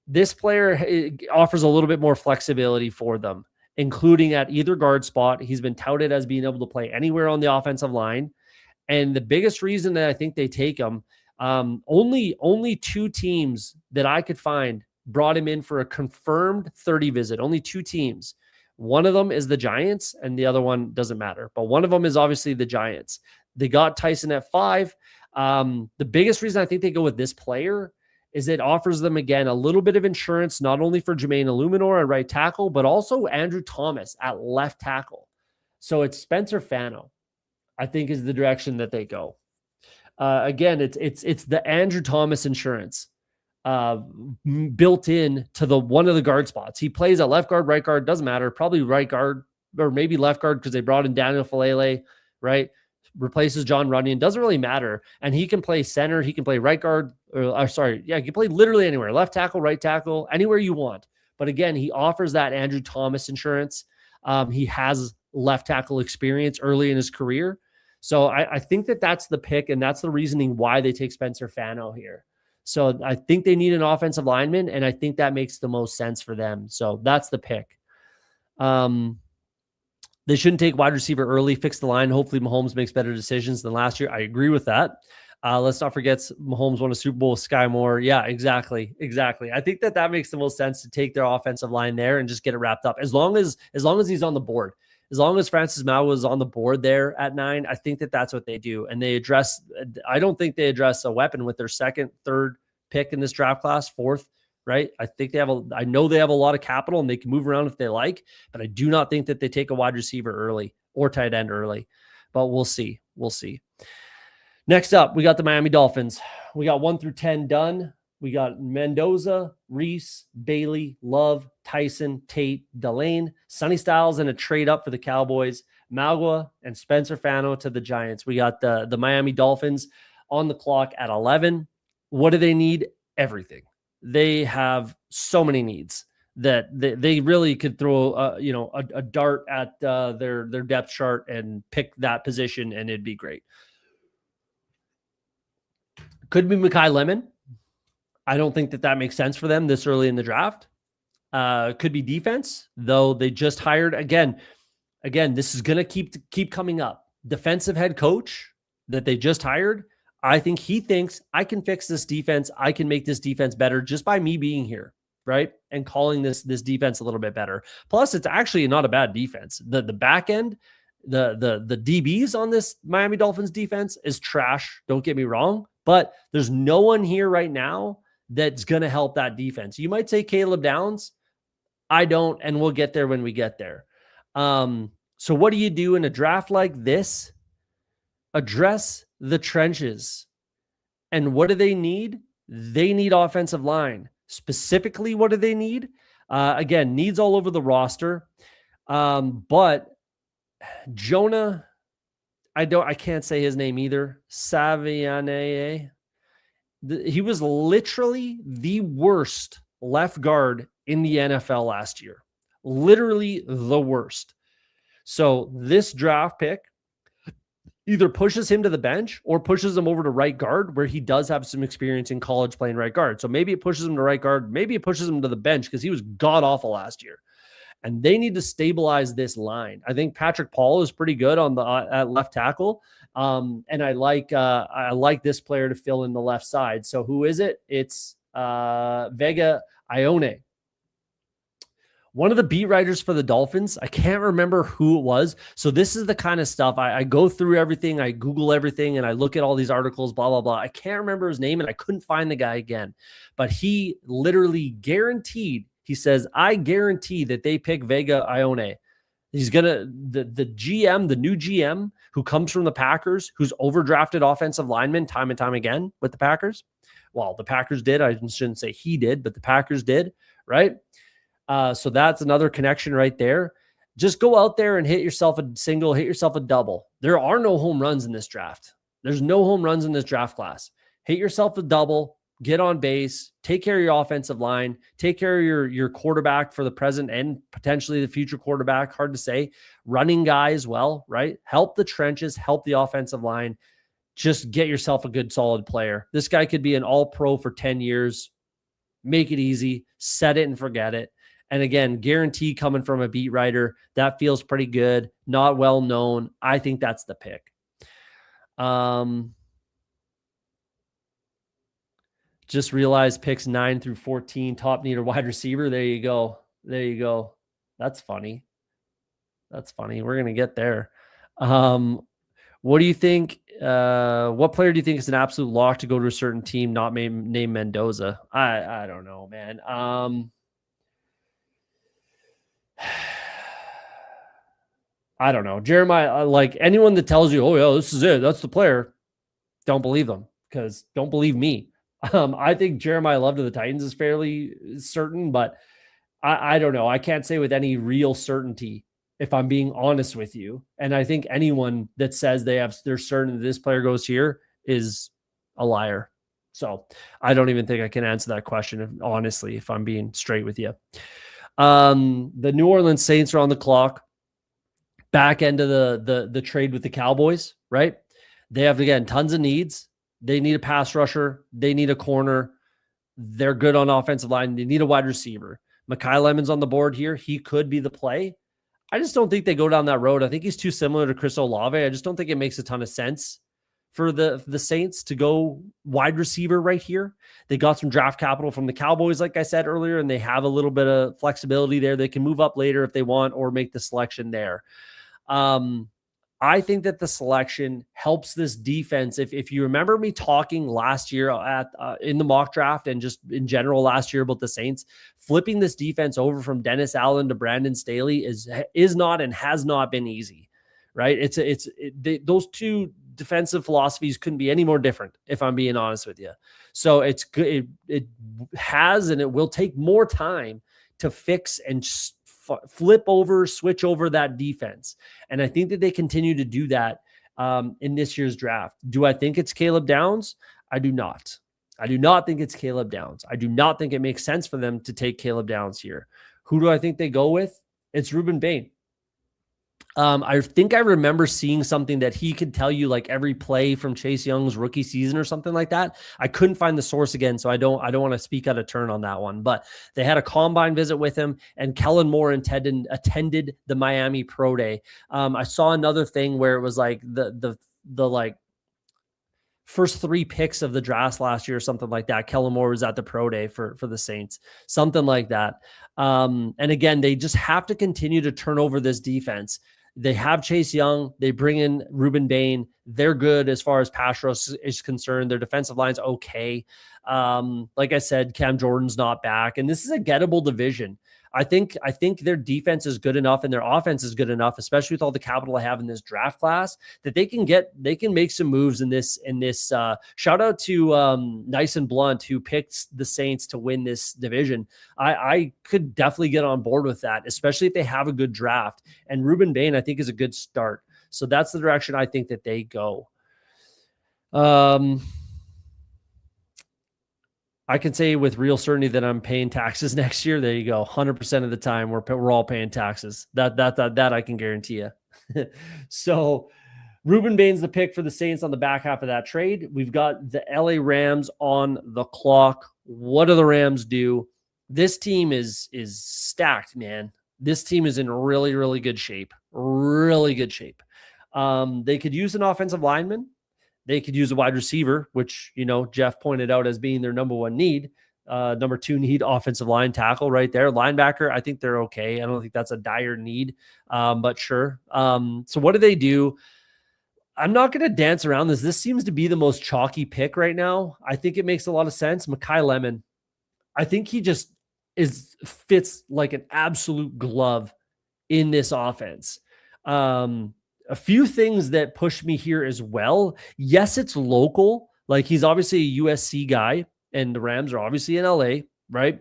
this player offers a little bit more flexibility for them, including at either guard spot. He's been touted as being able to play anywhere on the offensive line. And the biggest reason that I think they take him, only 2 teams that I could find brought him in for a confirmed 30 visit. Only 2 teams. One of them is the Giants, and the other one doesn't matter. But one of them is obviously the Giants. They got Tyson at 5. The biggest reason I think they go with this player is it offers them, again, a little bit of insurance, not only for Jermaine Illuminor at right tackle, but also Andrew Thomas at left tackle. So it's Spencer Fano, I think, is the direction that they go. Again, it's the Andrew Thomas insurance built in to one of the guard spots. He plays at left guard, right guard, doesn't matter. Probably right guard or maybe left guard because they brought in Daniel Falele, right? Replaces John Runyon. Doesn't really matter. And he can play center. He can play right guard. He can play literally anywhere. Left tackle, right tackle, anywhere you want. But again, he offers that Andrew Thomas insurance. He has left tackle experience early in his career. So I think that that's the pick, and that's the reasoning why they take Spencer Fano here. So I think they need an offensive lineman, and I think that makes the most sense for them. So that's the pick. They shouldn't take wide receiver early, fix the line. Hopefully Mahomes makes better decisions than last year. I agree with that. Let's not forget Mahomes won a Super Bowl with Sky Moore. Yeah, exactly. I think that makes the most sense to take their offensive line there and just get it wrapped up. As long as he's on the board, as long as Francis Mauigoa is on the board there at 9, I think that's what they do. And I don't think they address a weapon with their second, third pick in this draft class, 4th. Right. I know they have a lot of capital and they can move around if they like, but I do not think that they take a wide receiver early or tight end early, but we'll see. Next up, we got the Miami Dolphins. We got 1 through 10 done. We got Mendoza, Reese, Bailey, Love, Tyson, Tate, Delane, Sonny Styles, and a trade up for the Cowboys, Mauigoa and Spencer Fano to the Giants. We got the Miami Dolphins on the clock at 11. What do they need? Everything. They have so many needs that they really could throw a dart at their depth chart and pick that position, and it'd be great. Could be Mekhi Lemon. I don't think that makes sense for them this early in the draft. Could be defense, though they just hired again. This is going to keep coming up. Defensive head coach that they just hired. I think he thinks I can fix this defense. I can make this defense better just by me being here, right? And calling this defense a little bit better. Plus, it's actually not a bad defense. The back end, the DBs on this Miami Dolphins defense is trash. Don't get me wrong, but there's no one here right now that's going to help that defense. You might say Caleb Downs. I don't, and we'll get there when we get there. So what do you do in a draft like this? Address the trenches. And what do they need? They need offensive line. Specifically, what do they need? Again, needs all over the roster. But Jonah, I can't say his name either. Saviane. He was literally the worst left guard in the NFL last year. Literally the worst. So this draft pick either pushes him to the bench or pushes him over to right guard, where he does have some experience in college playing right guard. So maybe it pushes him to right guard. Maybe it pushes him to the bench because he was god awful last year. And they need to stabilize this line. I think Patrick Paul is pretty good on the at left tackle. And I like this player to fill in the left side. So who is it? It's Vega Ione. One of the beat writers for the Dolphins, I can't remember who it was. So this is the kind of stuff I go through everything. I Google everything and I look at all these articles, blah, blah, blah. I can't remember his name and I couldn't find the guy again, but he literally guaranteed, he says, I guarantee that they pick Vega Ione. He's going to, the GM, the new GM who comes from the Packers, who's overdrafted offensive linemen time and time again with the Packers. Well, the Packers did. I shouldn't say he did, but the Packers did, right? So that's another connection right there. Just go out there and hit yourself a single, hit yourself a double. There are no home runs in this draft. There's no home runs in this draft class. Hit yourself a double, get on base, take care of your offensive line, take care of your quarterback for the present and potentially the future quarterback. Hard to say. Running guy as well, right? Help the trenches, help the offensive line. Just get yourself a good, solid player. This guy could be an all-pro for 10 years. Make it easy. Set it and forget it. And again, guarantee coming from a beat writer. That feels pretty good. Not well known. I think that's the pick. Just realized picks 9 through 14, top need a wide receiver. There you go. There you go. That's funny. That's funny. We're going to get there. What do you think? What player do you think is an absolute lock to go to a certain team, not named Mendoza? I don't know, man. I don't know. Jeremiah, like anyone that tells you, oh, yeah, this is it, that's the player, don't believe them, because don't believe me. I think Jeremiah Love to the Titans is fairly certain, but I don't know. I can't say with any real certainty if I'm being honest with you. And I think anyone that says they're certain that this player goes here is a liar. So I don't even think I can answer that question, honestly, if I'm being straight with you. The New Orleans Saints are on the clock. Back end of the trade with the Cowboys, right? They have, again, tons of needs. They need a pass rusher. They need a corner. They're good on offensive line. They need a wide receiver. Mekhi Lemon's on the board here. He could be the play. I just don't think they go down that road. I think he's too similar to Chris Olave. I just don't think it makes a ton of sense for the Saints to go wide receiver right here. They got some draft capital from the Cowboys, like I said earlier, and they have a little bit of flexibility there. They can move up later if they want or make the selection there. I think that the selection helps this defense. If you remember me talking last year in the mock draft and just in general last year about the Saints, flipping this defense over from Dennis Allen to Brandon Staley is not and has not been easy, right? Those two defensive philosophies couldn't be any more different, if I'm being honest with you. So it's good. It has and it will take more time to fix and switch over that defense. And I think that they continue to do that in this year's draft. Do I think it's Caleb Downs? I do not. I do not think it's Caleb Downs. I do not think it makes sense for them to take Caleb Downs here. Who do I think they go with? It's Ruben Bain. I think I remember seeing something that he could tell you like every play from Chase Young's rookie season or something like that. I couldn't find the source again, so I don't want to speak out of turn on that one. But they had a combine visit with him, and Kellen Moore attended the Miami Pro Day. I saw another thing where it was like the like first 3 picks of the draft last year or something like that. Kellen Moore was at the Pro Day for the Saints, something like that. And again, they just have to continue to turn over this defense. They have Chase Young. They bring in Ruben Bain. They're good as far as pass rush is concerned. Their defensive line's okay. Like I said, Cam Jordan's not back, and this is a gettable division. I think their defense is good enough and their offense is good enough, especially with all the capital I have in this draft class, that they can make some moves in this. Shout out to Nice and Blunt, who picked the Saints to win this division. I could definitely get on board with that, especially if they have a good draft. And Ruben Bain, I think, is a good start. So that's the direction I think that they go. I can say with real certainty that I'm paying taxes next year. There you go. 100% of the time we're all paying taxes. That I can guarantee you. So Ruben Bain's the pick for the Saints on the back half of that trade. We've got the LA Rams on the clock. What do the Rams do? This team is stacked, man. This team is in really, really good shape. Really good shape. They could use an offensive lineman. They could use a wide receiver, which, Jeff pointed out as being their number one need. Number two need, offensive line tackle right there. Linebacker, I think they're okay. I don't think that's a dire need, but sure. So what do they do? I'm not going to dance around this. This seems to be the most chalky pick right now. I think it makes a lot of sense. Mekhi Lemon. I think he just fits like an absolute glove in this offense. A few things that push me here as well. Yes, it's local. Like, he's obviously a USC guy, and the Rams are obviously in LA, right?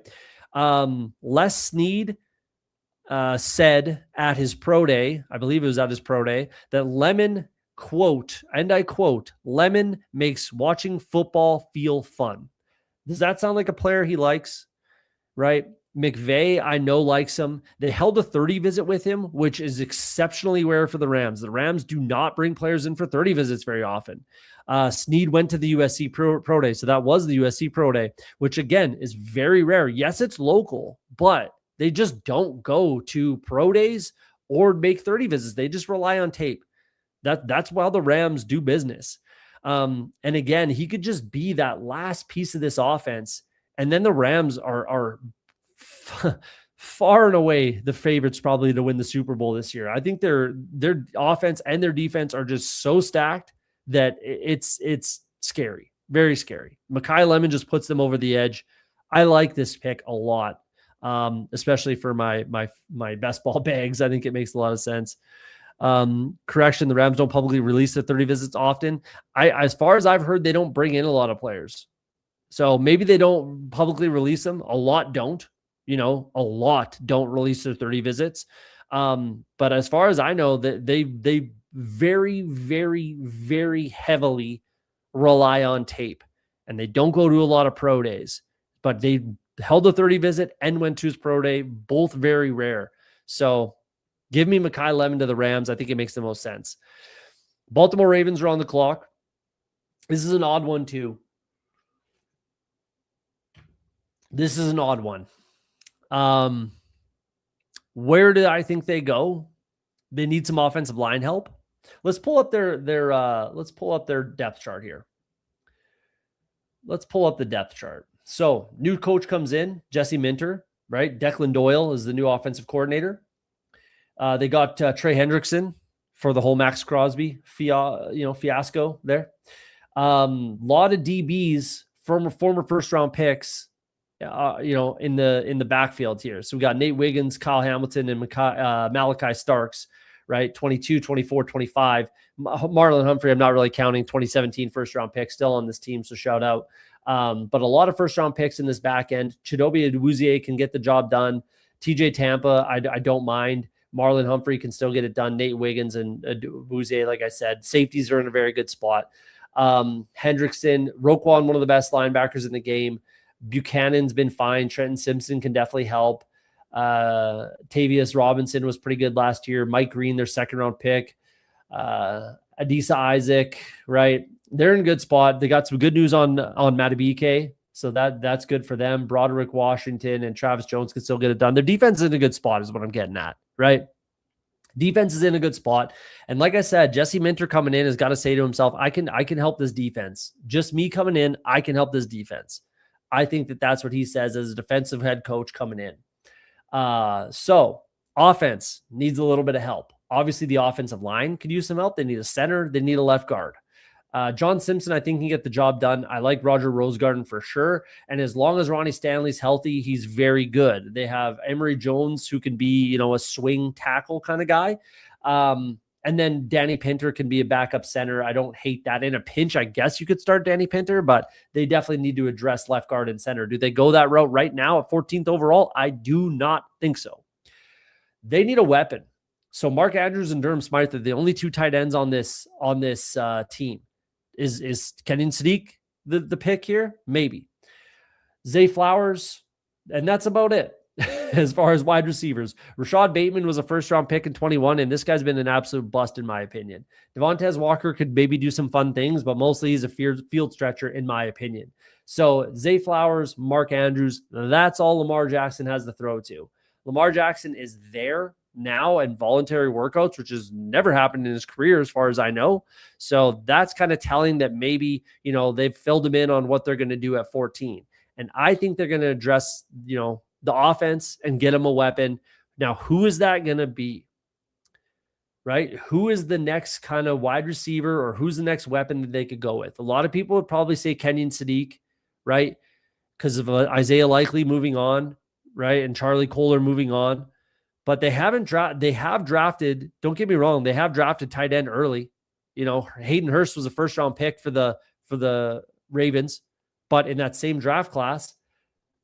Les Snead said at his pro day, I believe it was at his pro day, that Lemon, quote, and I quote, Lemon makes watching football feel fun. Does that sound like a player he likes? Right? McVay, I know, likes him. They held a 30 visit with him, which is exceptionally rare for the Rams. The Rams do not bring players in for 30 visits very often. Snead went to the USC pro day, so that was the USC pro day, which again is very rare. Yes, it's local, but they just don't go to pro days or make 30 visits. They just rely on tape. That's why the Rams do business. And again, he could just be that last piece of this offense. And then the Rams are far and away the favorites probably to win the Super Bowl this year. I think their offense and their defense are just so stacked that it's scary, very scary. Mekhi Lemon just puts them over the edge. I like this pick a lot, especially for my best ball bags. I think it makes a lot of sense. Correction, the Rams don't publicly release their 30 visits often. As far as I've heard, they don't bring in a lot of players. So maybe they don't publicly release them. A lot don't. A lot don't release their 30 visits. But as far as I know, that they very, very, very heavily rely on tape, and they don't go to a lot of pro days, but they held a 30 visit and went to his pro day, both very rare. So give me Mekhi Lemon to the Rams. I think it makes the most sense. Baltimore Ravens are on the clock. This is an odd one too. This is an odd one. Where do I think they go? They need some offensive line help. Let's pull up their depth chart here. Let's pull up the depth chart. So, new coach comes in, Jesse Minter, right? Declan Doyle is the new offensive coordinator. They got Trey Hendrickson for the whole Max Crosby fiasco there. Lot of DBs, former first round picks, in the backfield here. So we got Nate Wiggins, Kyle Hamilton, and Malachi Starks, right? 22, 24, 25. Marlon Humphrey, I'm not really counting. 2017 first round pick, still on this team, so shout out. But a lot of first round picks in this back end. Chidobe Awuzie can get the job done. TJ Tampa, I don't mind. Marlon Humphrey can still get it done. Nate Wiggins and Awuzie, like I said. Safeties are in a very good spot. Hendrickson, Roquan, one of the best linebackers in the game. Buchanan's been fine. Trenton Simpson can definitely help. Tavius Robinson was pretty good last year. Mike Green, their second round pick. Adisa Isaac, right? They're in a good spot. They got some good news on Matabike, so that's good for them. Broderick Washington and Travis Jones can still get it done. Their defense is in a good spot is what I'm getting at, right? Defense is in a good spot. And like I said, Jesse Minter coming in has got to say to himself, I can help this defense. Just me coming in, I can help this defense. I think that's what he says as a defensive head coach coming in. So offense needs a little bit of help. Obviously, the offensive line could use some help. They need a center. They need a left guard. John Simpson, I think, can get the job done. I like Roger Rosegarden for sure. And as long as Ronnie Stanley's healthy, he's very good. They have Emory Jones, who can be, a swing tackle kind of guy. And then Danny Pinter can be a backup center. I don't hate that. In a pinch, I guess you could start Danny Pinter, but they definitely need to address left guard and center. Do they go that route right now at 14th overall? I do not think so. They need a weapon. So Mark Andrews and Durham Smythe are the only two tight ends on this team. Is Kenyon Sadiq the pick here? Maybe. Zay Flowers, and that's about it as far as wide receivers. Rashad Bateman was a first-round pick in 21, and this guy's been an absolute bust in my opinion. Devontae Walker could maybe do some fun things, but mostly he's a field stretcher in my opinion. So Zay Flowers, Mark Andrews, that's all Lamar Jackson has to throw to. Lamar Jackson is there now and voluntary workouts, which has never happened in his career as far as I know. So that's kind of telling that maybe, they've filled him in on what they're going to do at 14. And I think they're going to address, the offense and get him a weapon. Now, who is that going to be? Right? Who is the next kind of wide receiver, or who's the next weapon that they could go with? A lot of people would probably say Kenyon Sadiq, right? Because of Isaiah Likely moving on, right? And Charlie Kohler moving on. But they have drafted, don't get me wrong, they have drafted tight end early. Hayden Hurst was a first round pick for the Ravens, but in that same draft class,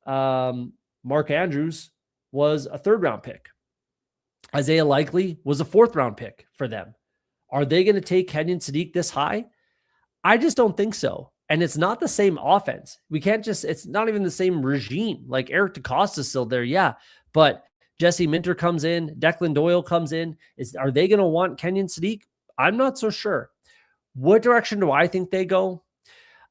Mark Andrews was a third round pick. Isaiah Likely was a fourth round pick for them. Are they going to take Kenyon Sadiq this high? I just don't think so. And it's not the same offense. It's not even the same regime. Like Eric DeCosta's still there. Yeah. But Jesse Minter comes in, Declan Doyle comes in. Are they going to want Kenyon Sadiq? I'm not so sure. What direction do I think they go?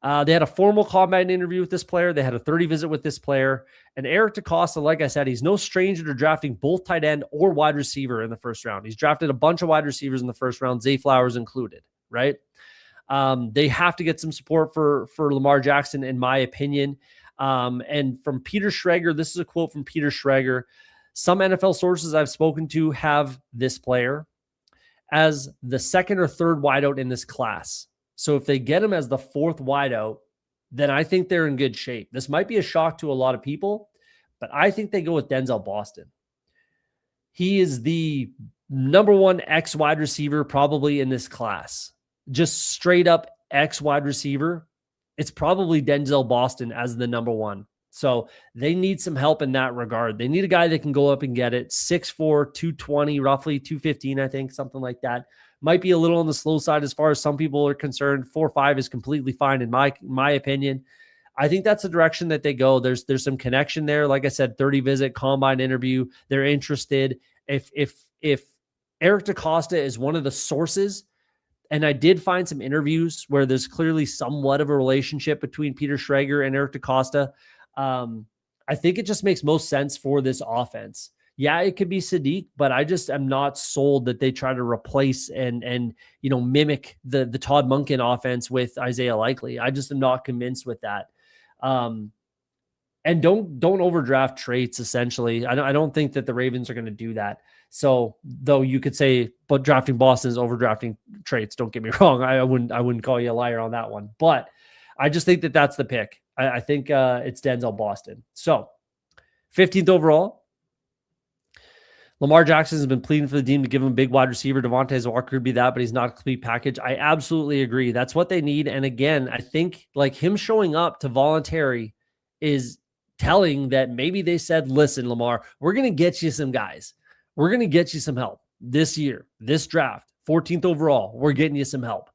They had a formal combine interview with this player. They had a 30 visit with this player. And Eric DeCosta, like I said, he's no stranger to drafting both tight end or wide receiver in the first round. He's drafted a bunch of wide receivers in the first round, Zay Flowers included, right? They have to get some support for Lamar Jackson, in my opinion. And from Peter Schrager, this is a quote from Peter Schrager. Some NFL sources I've spoken to have this player as the second or third wideout in this class. So if they get him as the fourth wideout, then I think they're in good shape. This might be a shock to a lot of people, but I think they go with Denzel Boston. He is the number one X wide receiver probably in this class. Just straight up X wide receiver. It's probably Denzel Boston as the number one. So they need some help in that regard. They need a guy that can go up and get it. 6'4", 220, roughly 215, I think, something like that. Might be a little on the slow side as far as some people are concerned. 4.5 is completely fine in my opinion. I think that's the direction that they go. There's some connection there. Like I said, 30 visit, combine interview. They're interested. If Eric DeCosta is one of the sources, and I did find some interviews where there's clearly somewhat of a relationship between Peter Schrager and Eric DeCosta. I think it just makes most sense for this offense. Yeah, it could be Sadiq, but I just am not sold that they try to replace and mimic the Todd Monken offense with Isaiah Likely. I just am not convinced with that. And don't overdraft traits. Essentially, I don't think that the Ravens are going to do that. So though you could say, but drafting Boston is overdrafting traits. Don't get me wrong. I wouldn't call you a liar on that one, but I just think that that's the pick. I think it's Denzel Boston. So 15th overall. Lamar Jackson has been pleading for the team to give him a big wide receiver. Devontae Walker could be that, but he's not a complete package. I absolutely agree. That's what they need. And again, I think like him showing up to voluntary is telling that maybe they said, listen, Lamar, we're going to get you some guys. We're going to get you some help this year, this draft, 14th overall. We're getting you some help.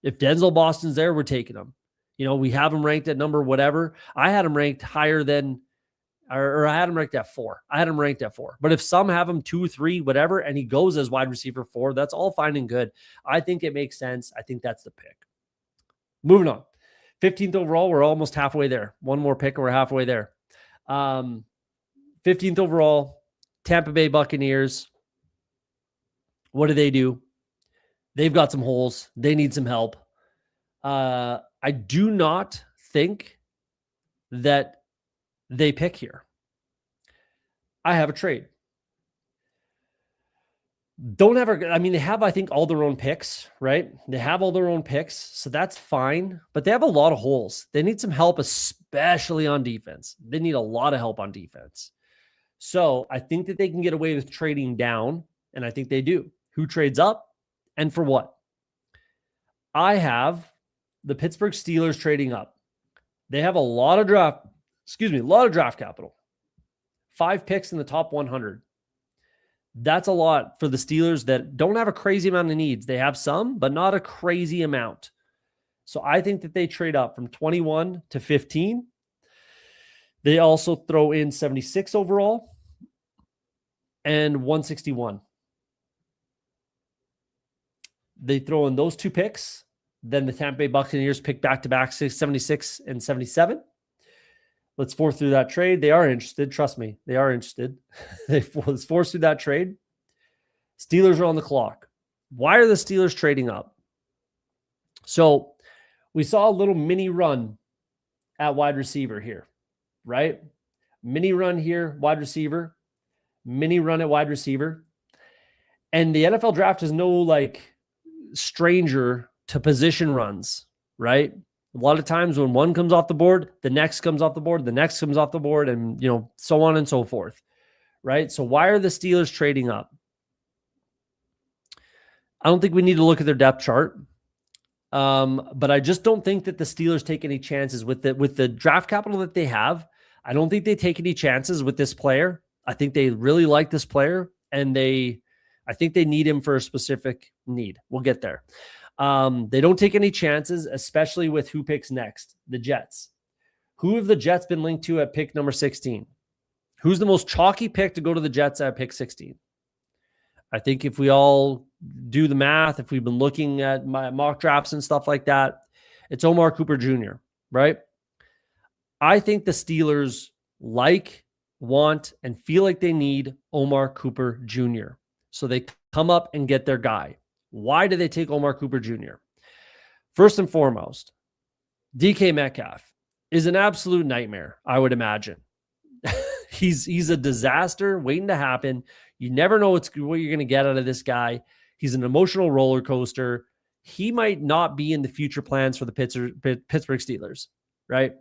If Denzel Boston's there, we're taking him. We have him ranked at number whatever. I had him ranked higher than, or I had him ranked at 4. But if some have him 2, 3, whatever, and he goes as wide receiver 4, that's all fine and good. I think it makes sense. I think that's the pick. Moving on. 15th overall, we're almost halfway there. One more pick and we're halfway there. 15th overall, Tampa Bay Buccaneers. What do? They've got some holes. They need some help. I do not think that they pick here. I have a trade. Don't ever, I mean, they have, I think, all their own picks, right? They have all their own picks, so that's fine, but they have a lot of holes. They need some help, especially on defense. They need a lot of help on defense. So I think that they can get away with trading down, and I think they do. Who trades up and for what? I have the Pittsburgh Steelers trading up. They have a lot of draft capital. 5 picks in the top 100. That's a lot for the Steelers that don't have a crazy amount of needs. They have some, but not a crazy amount. So I think that they trade up from 21 to 15. They also throw in 76 overall and 161. They throw in those 2 picks. Then the Tampa Bay Buccaneers pick back-to-back 76 and 77. Let's force through that trade. They are interested. Trust me, they are interested. Let's force through that trade. Steelers are on the clock. Why are the Steelers trading up? So we saw a little mini run at wide receiver here, right? Mini run here, wide receiver. Mini run at wide receiver. And the NFL draft is no like stranger to position runs, right? A lot of times when one comes off the board, the next comes off the board, the next comes off the board, and so on and so forth, right? So why are the Steelers trading up? I don't think we need to look at their depth chart, but I just don't think that the Steelers take any chances with the draft capital that they have. I don't think they take any chances with this player. I think they really like this player, and I think they need him for a specific need. We'll get there. They don't take any chances, especially with who picks next, the Jets. Who have the Jets been linked to at pick number 16? Who's the most chalky pick to go to the Jets at pick 16? I think if we all do the math, if we've been looking at my mock drafts and stuff like that, it's Omar Cooper Jr., right? I think the Steelers want, and feel like they need Omar Cooper Jr. So they come up and get their guy. Why do they take Omar Cooper Jr.? First and foremost, DK Metcalf is an absolute nightmare, I would imagine. He's a disaster waiting to happen. You never know what you're going to get out of this guy. He's an emotional roller coaster. He might not be in the future plans for the Pittsburgh Steelers, right?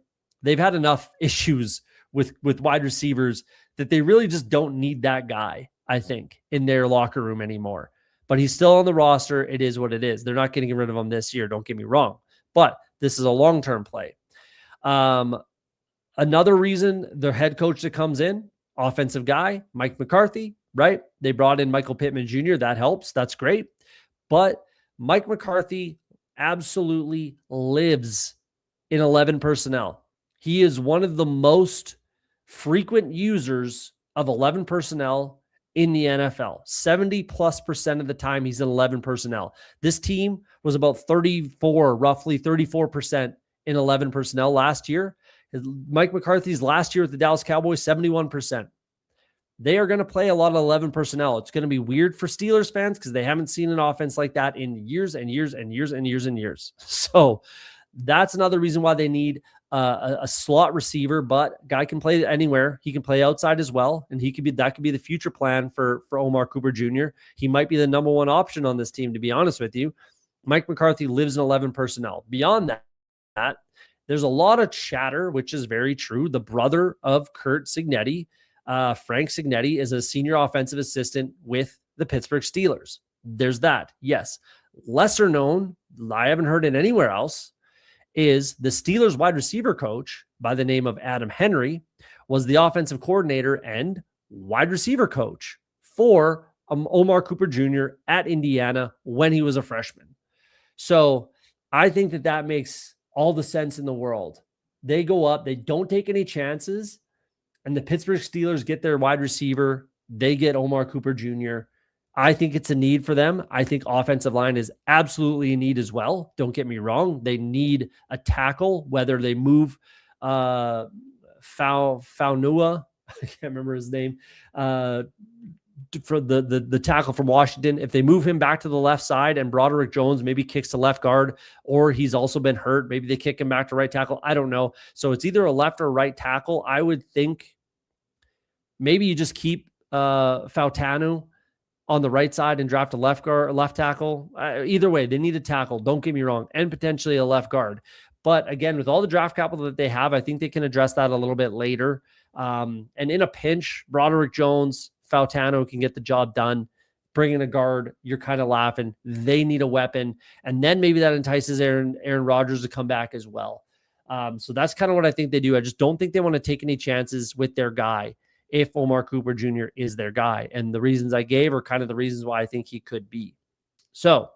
They've had enough issues with wide receivers that they really just don't need that guy, I think, in their locker room anymore. But he's still on the roster. It is what it is. They're not getting rid of him this year. Don't get me wrong. But this is a long-term play. Another reason, their head coach that comes in, offensive guy, Mike McCarthy, right? They brought in Michael Pittman Jr. That helps. That's great. But Mike McCarthy absolutely lives in 11 personnel. He is one of the most frequent users of 11 personnel in the NFL. 70+% of the time he's in 11 personnel. This team was about roughly 34% in 11 personnel last year. Mike McCarthy's last year with the Dallas Cowboys, 71%. They are going to play a lot of 11 personnel. It's going to be weird for Steelers fans because they haven't seen an offense like that in years and years and years and years and years. So that's another reason why they need a slot receiver, but guy can play anywhere. He can play outside as well, and that could be the future plan for Omar Cooper Jr. He might be the number one option on this team, to be honest with you. Mike McCarthy lives in 11 personnel. Beyond that, there's a lot of chatter, which is very true. The brother of Curt Cignetti, Frank Cignetti, is a senior offensive assistant with the Pittsburgh Steelers. There's that. Yes. Lesser known, I haven't heard it anywhere else, is the Steelers wide receiver coach by the name of Adam Henry was the offensive coordinator and wide receiver coach for Omar Cooper Jr. at Indiana when he was a freshman. So I think that makes all the sense in the world. They go up, they don't take any chances, and the Pittsburgh Steelers get their wide receiver. They get Omar Cooper Jr. I think it's a need for them. I think offensive line is absolutely a need as well. Don't get me wrong. They need a tackle, whether they move Faunua, I can't remember his name, for the tackle from Washington. If they move him back to the left side and Broderick Jones maybe kicks to left guard, or he's also been hurt, maybe they kick him back to right tackle. I don't know. So it's either a left or right tackle. I would think maybe you just keep Fautanu on the right side and draft a left tackle. Either way, they need a tackle. Don't get me wrong, and potentially a left guard. But again, with all the draft capital that they have, I think they can address that a little bit later. And in a pinch, Broderick Jones, Fautano can get the job done. Bring in a guard, you're kind of laughing. They need a weapon. And then maybe that entices Aaron Rodgers to come back as well. So that's kind of what I think they do. I just don't think they want to take any chances with their guy if Omar Cooper Jr. is their guy. And the reasons I gave are kind of the reasons why I think he could be. So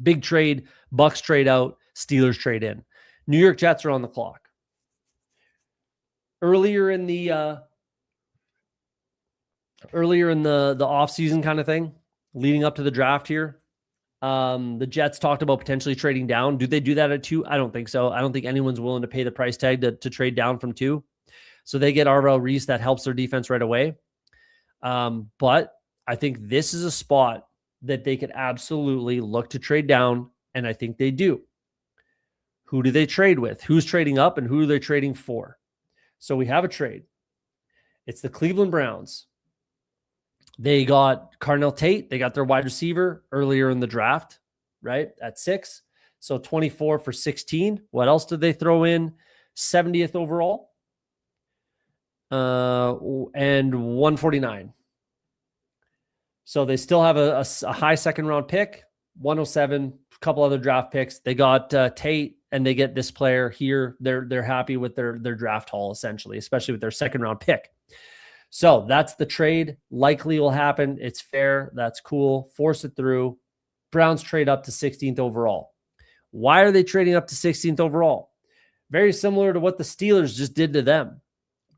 big trade, Bucks trade out, Steelers trade in. New York Jets are on the clock. Earlier in the offseason kind of thing, leading up to the draft here, the Jets talked about potentially trading down. Do they do that at 2? I don't think so. I don't think anyone's willing to pay the price tag to trade down from 2. So they get Arvell Reese. That helps their defense right away. But I think this is a spot that they could absolutely look to trade down, and I think they do. Who do they trade with? Who's trading up, and who are they trading for? So we have a trade. It's the Cleveland Browns. They got Carnell Tate. They got their wide receiver earlier in the draft, right, at 6. So 24 for 16. What else did they throw in? 70th overall. And 149. So they still have a high second-round pick, 107, a couple other draft picks. They got Tate, and they get this player here. They're happy with their draft haul, essentially, especially with their second-round pick. So that's the trade. Likely will happen. It's fair. That's cool. Force it through. Browns trade up to 16th overall. Why are they trading up to 16th overall? Very similar to what the Steelers just did to them,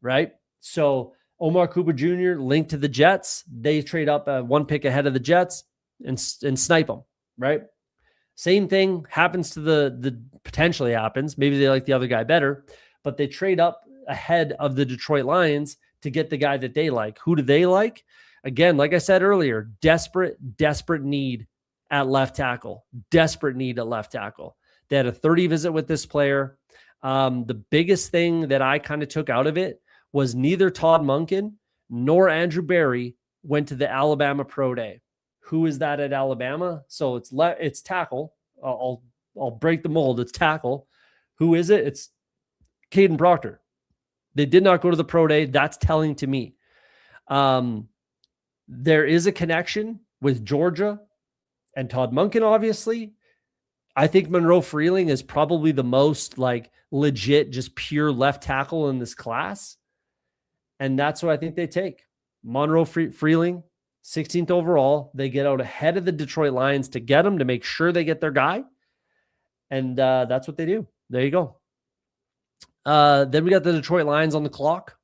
right? So Omar Cooper Jr. linked to the Jets. They trade up 1 pick ahead of the Jets and snipe them, right? Same thing happens to the potentially happens. Maybe they like the other guy better, but they trade up ahead of the Detroit Lions to get the guy that they like. Who do they like? Again, like I said earlier, desperate need at left tackle. Desperate need at left tackle. They had a 30 visit with this player. The biggest thing that I kind of took out of it was neither Todd Monken nor Andrew Berry went to the Alabama Pro Day. Who is that at Alabama? So it's tackle. I'll break the mold. It's tackle. Who is it? It's Caden Proctor. They did not go to the Pro Day. That's telling to me. There is a connection with Georgia and Todd Monken, obviously. I think Monroe Freeling is probably the most legit, just pure left tackle in this class. And that's what I think they take. Monroe Freeling, 16th overall. They get out ahead of the Detroit Lions to get him, to make sure they get their guy. And that's what they do. There you go. Then we got the Detroit Lions on the clock.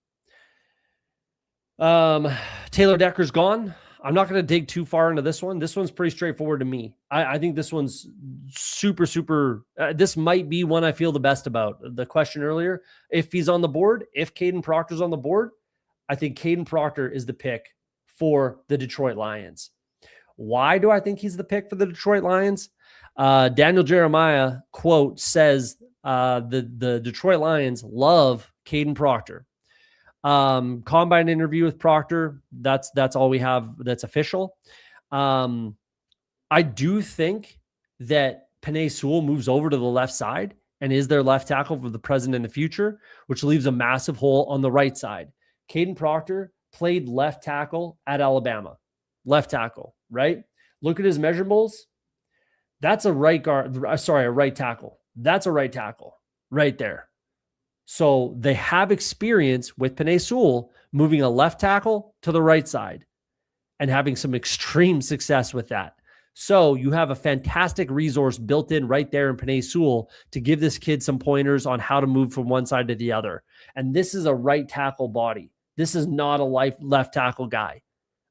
Taylor Decker's gone. I'm not going to dig too far into this one. This one's pretty straightforward to me. I think this one's super. This might be one I feel the best about. The question earlier, if he's on the board, if Caden Proctor's on the board, I think Caden Proctor is the pick for the Detroit Lions. Why do I think he's the pick for the Detroit Lions? Daniel Jeremiah, quote, says the Detroit Lions love Caden Proctor. Combine interview with Proctor. That's all we have that's official. I do think that Penei Sewell moves over to the left side and is their left tackle for the present and the future, which leaves a massive hole on the right side. Caden Proctor played left tackle at Alabama. Left tackle, right? Look at his measurables. That's a right tackle. That's a right tackle right there. So they have experience with Penei Sewell moving a left tackle to the right side and having some extreme success with that. So you have a fantastic resource built in right there in Penei Sewell to give this kid some pointers on how to move from one side to the other. And this is a right tackle body. This is not a left tackle guy,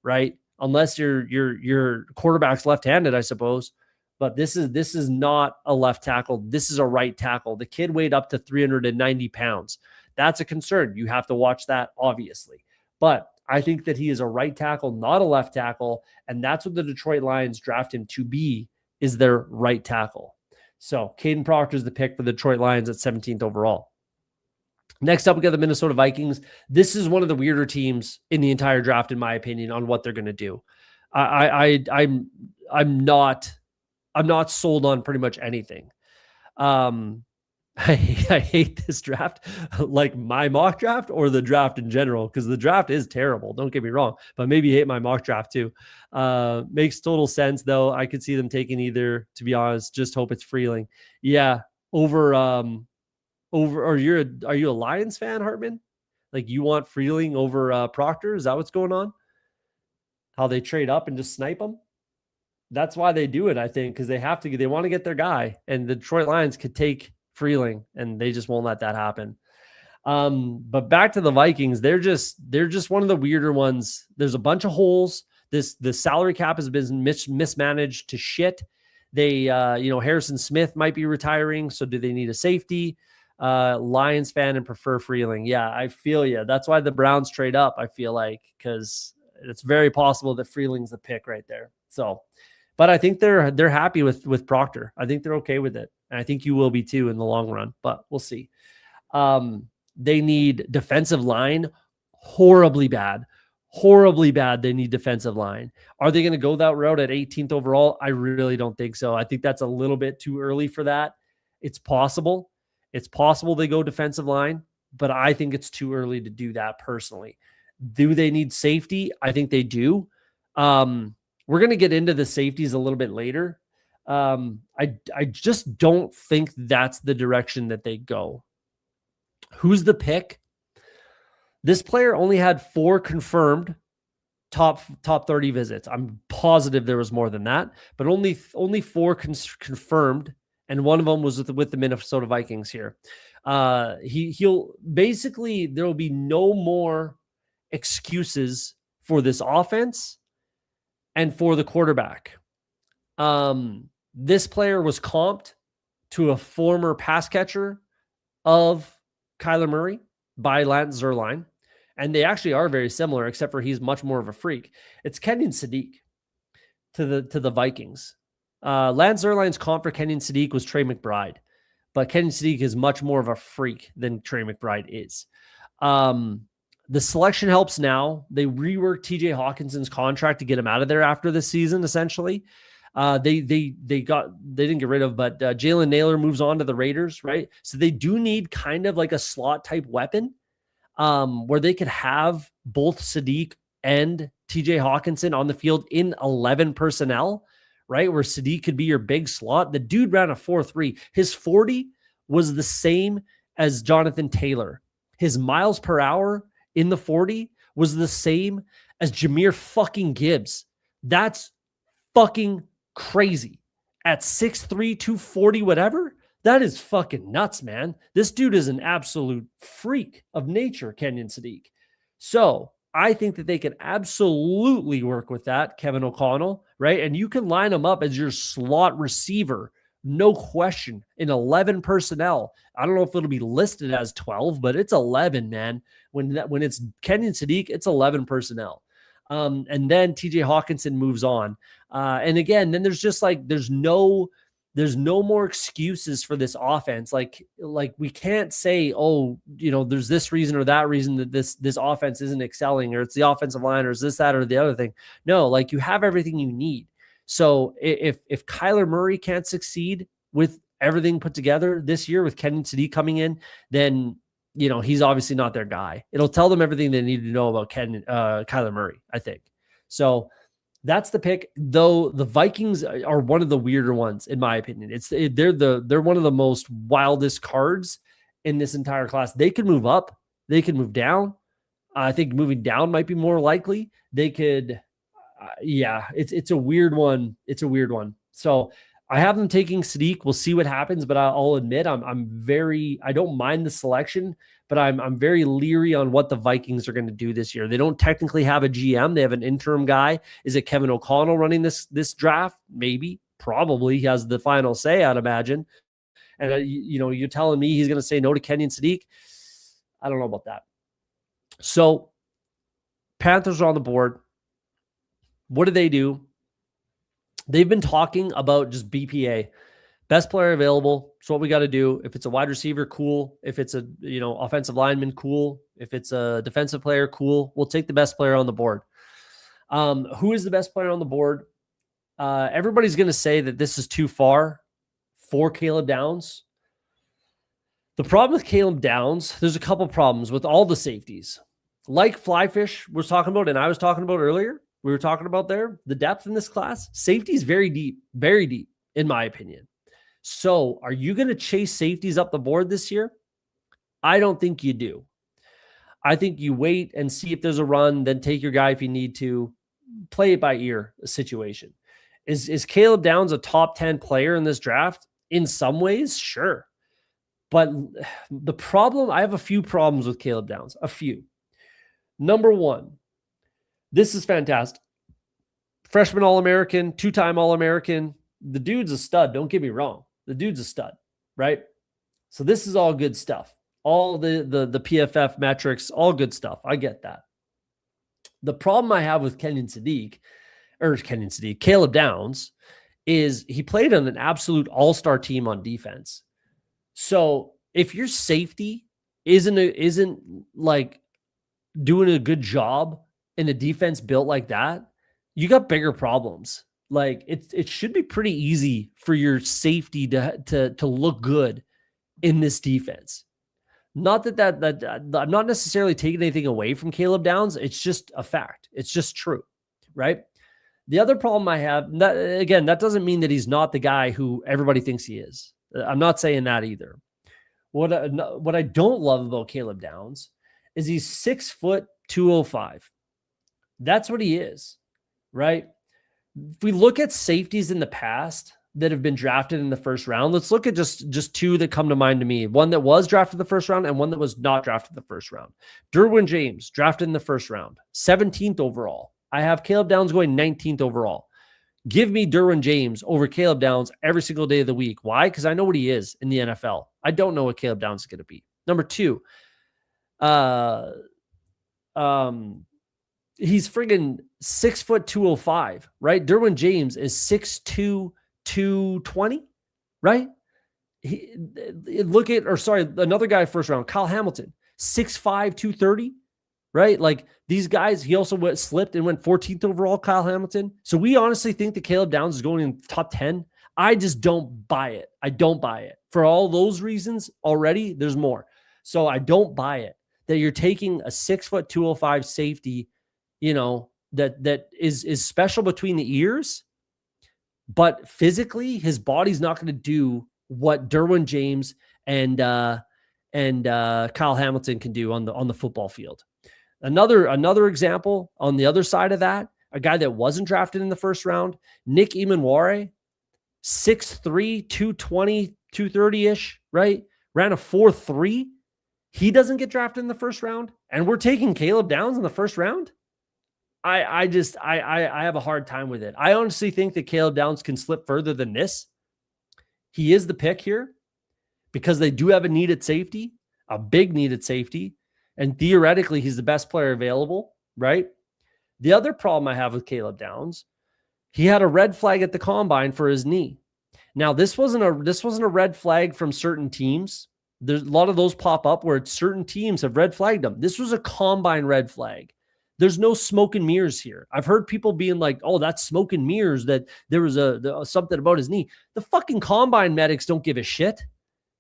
right? Unless your quarterback's left-handed, I suppose. But this is not a left tackle. This is a right tackle. The kid weighed up to 390 pounds. That's a concern. You have to watch that, obviously. But I think that he is a right tackle, not a left tackle. And that's what the Detroit Lions draft him to be, is their right tackle. So Caden Proctor is the pick for the Detroit Lions at 17th overall. Next up, we got the Minnesota Vikings. This is one of the weirder teams in the entire draft, in my opinion, on what they're going to do. I'm not sold on pretty much anything. I hate this draft, like my mock draft or the draft in general, because the draft is terrible. Don't get me wrong, but maybe you hate my mock draft too. Makes total sense though. I could see them taking either, to be honest. Just hope it's Freeling. Yeah, over. Or are you a Lions fan, Hartman? Like you want Freeling over Proctor? Is that what's going on? How they trade up and just snipe them? That's why they do it, I think, because they have to. They want to get their guy, and the Detroit Lions could take Freeling, and they just won't let that happen. But back to the Vikings, they're just one of the weirder ones. There's a bunch of holes. The salary cap has been mismanaged to shit. They, Harrison Smith might be retiring, so do they need a safety? Lions fan and prefer Freeling. Yeah, I feel you. That's why the Browns trade up, I feel like, because it's very possible that Freeling's the pick right there. So, but I think they're happy with Proctor. I think they're okay with it. And I think you will be too in the long run, but we'll see. They need defensive line horribly bad. They need defensive line. Are they going to go that route at 18th overall? I really don't think so. I think that's a little bit too early for that. It's possible. It's possible they go defensive line, but I think it's too early to do that personally. Do they need safety? I think they do. We're going to get into the safeties a little bit later. I just don't think that's the direction that they go. Who's the pick? This player only had 4 confirmed top 30 visits. I'm positive there was more than that, but only 4 confirmed, and one of them was with the Minnesota Vikings here. He'll basically, there will be no more excuses for this offense and for the quarterback. This player was comped to a former pass catcher of Kyler Murray by Lance Zierlein, and they actually are very similar, except for he's much more of a freak. It's Kenyon Sadiq to the Vikings. Lance Zierlein's comp for Kenyon Sadiq was Trey McBride, but Kenyon Sadiq is much more of a freak than Trey McBride is. The selection helps now. They reworked TJ Hawkinson's contract to get him out of there after this season, essentially. They didn't get rid of, but Jalen Naylor moves on to the Raiders, right? So they do need kind of like a slot type weapon, where they could have both Sadiq and TJ Hawkinson on the field in 11 personnel, right? Where Sadiq could be your big slot. The dude ran a 4.3. His 40 was the same as Jonathan Taylor. His miles per hour in the 40 was the same as Jahmyr fucking Gibbs. That's fucking crazy. At 6'3", 240, whatever, that is fucking nuts, man. This dude is an absolute freak of nature, Kenyon Sadiq. So I think that they can absolutely work with that, Kevin O'Connell, right? And you can line him up as your slot receiver, no question, in 11 personnel. I don't know if it'll be listed as 12, but it's 11, man. When it's Kenyon Sadiq, it's 11 personnel. And then TJ Hawkinson moves on. And again, then there's just like, there's no more excuses for this offense. Like we can't say, oh, there's this reason or that reason that this offense isn't excelling, or it's the offensive line, or is this, that, or the other thing. No, like you have everything you need. So if Kyler Murray can't succeed with everything put together this year with Kenyon Sadiq coming in, then he's obviously not their guy. It'll tell them everything they need to know about Kyler Murray, I think. So that's the pick. Though the Vikings are one of the weirder ones, in my opinion. They're one of the most wildest cards in this entire class. They could move up. They could move down. I think moving down might be more likely. They could, it's a weird one. It's a weird one. So I have them taking Sadiq. We'll see what happens, but I'll admit I don't mind the selection, but I'm very leery on what the Vikings are going to do this year. They don't technically have a GM. They have an interim guy. Is it Kevin O'Connell running this draft? Maybe, probably. He has the final say, I'd imagine. And you're telling me he's going to say no to Kenyon Sadiq? I don't know about that. So Panthers are on the board. What do? They've been talking about just BPA, best player available. It's what we got to do. If it's a wide receiver, cool. If it's a offensive lineman, cool. If it's a defensive player, cool. We'll take the best player on the board. Who is the best player on the board? Everybody's going to say that this is too far for Caleb Downs. The problem with Caleb Downs, there's a couple problems with all the safeties. Like Flyfish was talking about, and I was talking about earlier, we were talking about there, the depth in this class. Safety is very deep, in my opinion. So are you going to chase safeties up the board this year? I don't think you do. I think you wait and see if there's a run, then take your guy if you need to. Play it by ear situation. Is Caleb Downs a top 10 player in this draft? In some ways, sure. But the problem, I have a few problems with Caleb Downs. A few. Number one, this is fantastic. Freshman All-American, two-time All-American. The dude's a stud. Don't get me wrong. The dude's a stud, right? So this is all good stuff. All the PFF metrics, all good stuff. I get that. The problem I have with Caleb Downs is he played on an absolute all-star team on defense. So if your safety isn't like doing a good job in a defense built like that, you got bigger problems. Like it should be pretty easy for your safety to look good in this defense. Not that I'm not necessarily taking anything away from Caleb Downs. It's just a fact. It's just true, right? The other problem I have, that doesn't mean that he's not the guy who everybody thinks he is. I'm not saying that either. What I don't love about Caleb Downs is he's 6', 205. That's what he is, right? If we look at safeties in the past that have been drafted in the first round, let's look at just two that come to mind to me. One that was drafted in the first round and one that was not drafted in the first round. Derwin James, drafted in the first round, 17th overall. I have Caleb Downs going 19th overall. Give me Derwin James over Caleb Downs every single day of the week. Why? Because I know what he is in the NFL. I don't know what Caleb Downs is going to be. Number two, he's friggin' 6', 205, right? Derwin James is 6'2", 220, right? Another guy first round, Kyle Hamilton, 6'5", 230, right? Like these guys, he also slipped and went 14th overall, Kyle Hamilton. So we honestly think that Caleb Downs is going in top 10. I just don't buy it. I don't buy it. For all those reasons already, there's more. So I don't buy it that you're taking a 6', 205 safety, that is special between the ears, but physically his body's not going to do what Derwin James and Kyle Hamilton can do on the football field. Another example on the other side of that, a guy that wasn't drafted in the first round, Nick Emanware, 6'3", 220, 230-ish, right? Ran a 4.3. He doesn't get drafted in the first round, and we're taking Caleb Downs in the first round. I have a hard time with it. I honestly think that Caleb Downs can slip further than this. He is the pick here because they do have a needed safety, a big needed safety, and theoretically he's the best player available, right? The other problem I have with Caleb Downs, he had a red flag at the combine for his knee. Now, this wasn't a red flag from certain teams. There's a lot of those pop up where certain teams have red flagged them. This was a combine red flag. There's no smoke and mirrors here. I've heard people being like, oh, that's smoke and mirrors, that there was something about his knee. The fucking combine medics don't give a shit.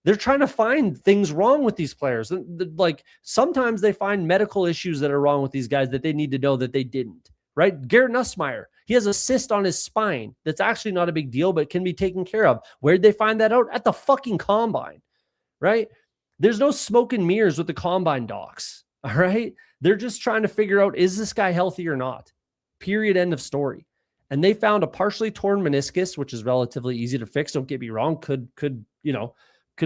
They're trying to find things wrong with these players. Like sometimes they find medical issues that are wrong with these guys that they need to know that they didn't, right? Garrett Nussmeier, he has a cyst on his spine. That's actually not a big deal, but can be taken care of. Where'd they find that out? At the fucking combine, right? There's no smoke and mirrors with the combine docs, all right? They're just trying to figure out, is this guy healthy or not? Period. End of story. And they found a partially torn meniscus, which is relatively easy to fix. Don't get me wrong. Could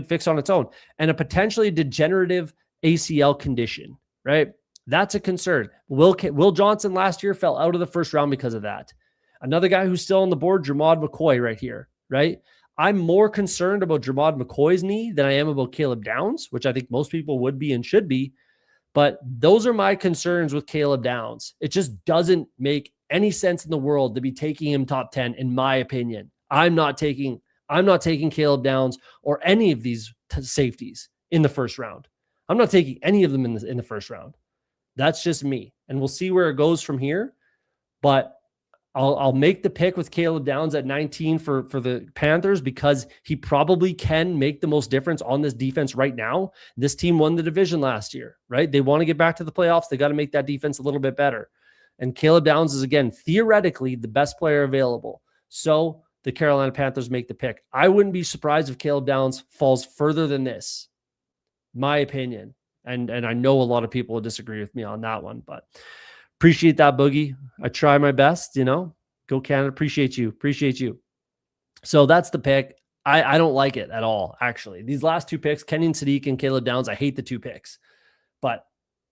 fix on its own. And a potentially degenerative ACL condition, right? That's a concern. Will Johnson last year fell out of the first round because of that. Another guy who's still on the board, Jermod McCoy right here, right? I'm more concerned about Jermod McCoy's knee than I am about Caleb Downs, which I think most people would be and should be. But those are my concerns with Caleb Downs. It just doesn't make any sense in the world to be taking him top 10, in my opinion. I'm not taking Caleb Downs or any of these safeties in the first round. I'm not taking any of them in the first round. That's just me. And we'll see where it goes from here. but I'll make the pick with Caleb Downs at 19 for the Panthers because he probably can make the most difference on this defense right now. This team won the division last year, right? They want to get back to the playoffs. They got to make that defense a little bit better. And Caleb Downs is, again, theoretically the best player available. So the Carolina Panthers make the pick. I wouldn't be surprised if Caleb Downs falls further than this, my opinion. And I know a lot of people will disagree with me on that one, but appreciate that, Boogie. I try my best, go Canada. Appreciate you. So that's the pick. I don't like it at all, actually. These last two picks, Kenyon Sadiq and Caleb Downs, I hate the two picks, but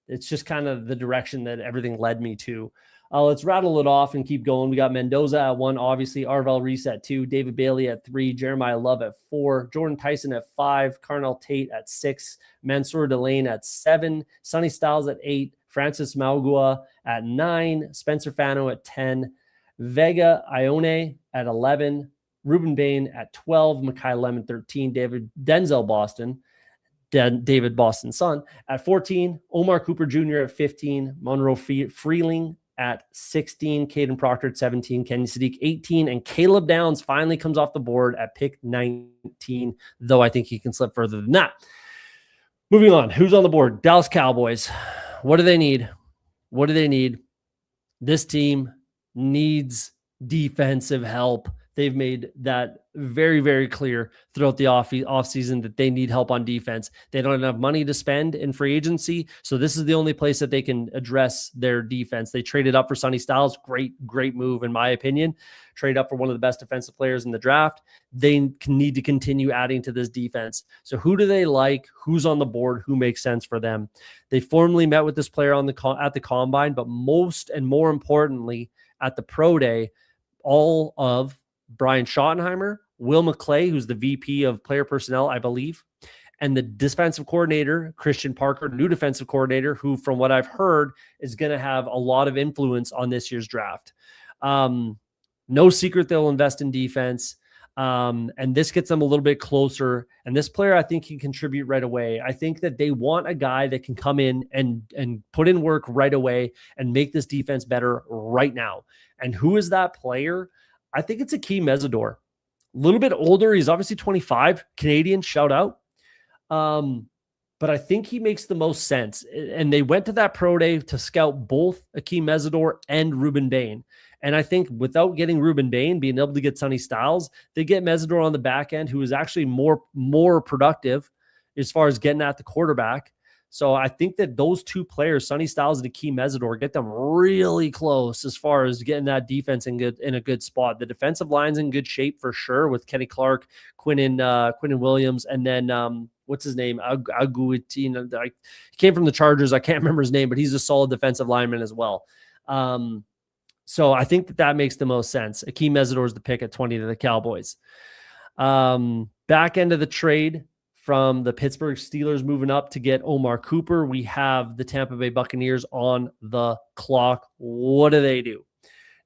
it's just kind of the direction that everything led me to. Let's rattle it off and keep going. We got Mendoza at 1, obviously. Arvel Reese at 2, David Bailey at 3, Jeremiah Love at 4, Jordan Tyson at 5, Carnell Tate at 6, Mansour Delane at 7, Sonny Styles at 8, Francis Maugua at 9, Spencer Fano at 10, Vega Ione at 11, Ruben Bain at 12, Mekhi Lemon 13, Denzel Boston, David Boston's son, at 14, Omar Cooper Jr. at 15, Monroe Freeling at 16, Caden Proctor at 17, Kenny Sadiq 18, and Caleb Downs finally comes off the board at pick 19, though I think he can slip further than that. Moving on, who's on the board? Dallas Cowboys. What do they need? This team needs defensive help. They've made that very, very clear throughout the offseason that they need help on defense. They don't have money to spend in free agency, so this is the only place that they can address their defense. They traded up for Sonny Styles. Great move, in my opinion. Trade up for one of the best defensive players in the draft. They need to continue adding to this defense. So who do they like? Who's on the board? Who makes sense for them? They formally met with this player at the combine, but most and more importantly, at the pro day, all of Brian Schottenheimer, Will McClay, who's the VP of player personnel, I believe, and the defensive coordinator, Christian Parker, new defensive coordinator, who, from what I've heard, is going to have a lot of influence on this year's draft. No secret they'll invest in defense, and this gets them a little bit closer. And this player, I think, can contribute right away. I think that they want a guy that can come in and put in work right away and make this defense better right now. And who is that player? I think it's Akeem Mesidor. A little bit older. He's obviously 25. Canadian, shout out. But I think he makes the most sense. And they went to that pro day to scout both Akeem Mesidor and Ruben Bain. And I think without getting Ruben Bain, being able to get Sonny Styles, they get Mesidor on the back end, who is actually more productive as far as getting at the quarterback. So I think that those two players, Sonny Styles and Akeem Mesidor, get them really close as far as getting that defense in a good spot. The defensive line's in good shape for sure with Kenny Clark, Quinnen Williams, and then what's his name? Aguitin. He came from the Chargers. I can't remember his name, but he's a solid defensive lineman as well. So I think that makes the most sense. Akeem Mesidor is the pick at 20 to the Cowboys. Back end of the trade, from the Pittsburgh Steelers moving up to get Omar Cooper, we have the Tampa Bay Buccaneers on the clock. What do?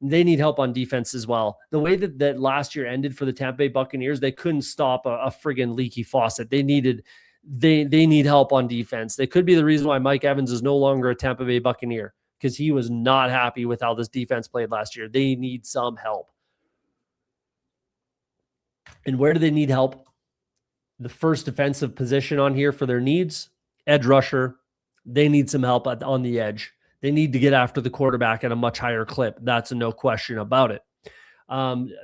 They need help on defense as well. The way that last year ended for the Tampa Bay Buccaneers, they couldn't stop a friggin' leaky faucet. They need help on defense. They could be the reason why Mike Evans is no longer a Tampa Bay Buccaneer, because he was not happy with how this defense played last year. They need some help. And where do they need help? The first defensive position on here for their needs, edge rusher. They need some help on the edge. They need to get after the quarterback at a much higher clip. That's no question about it.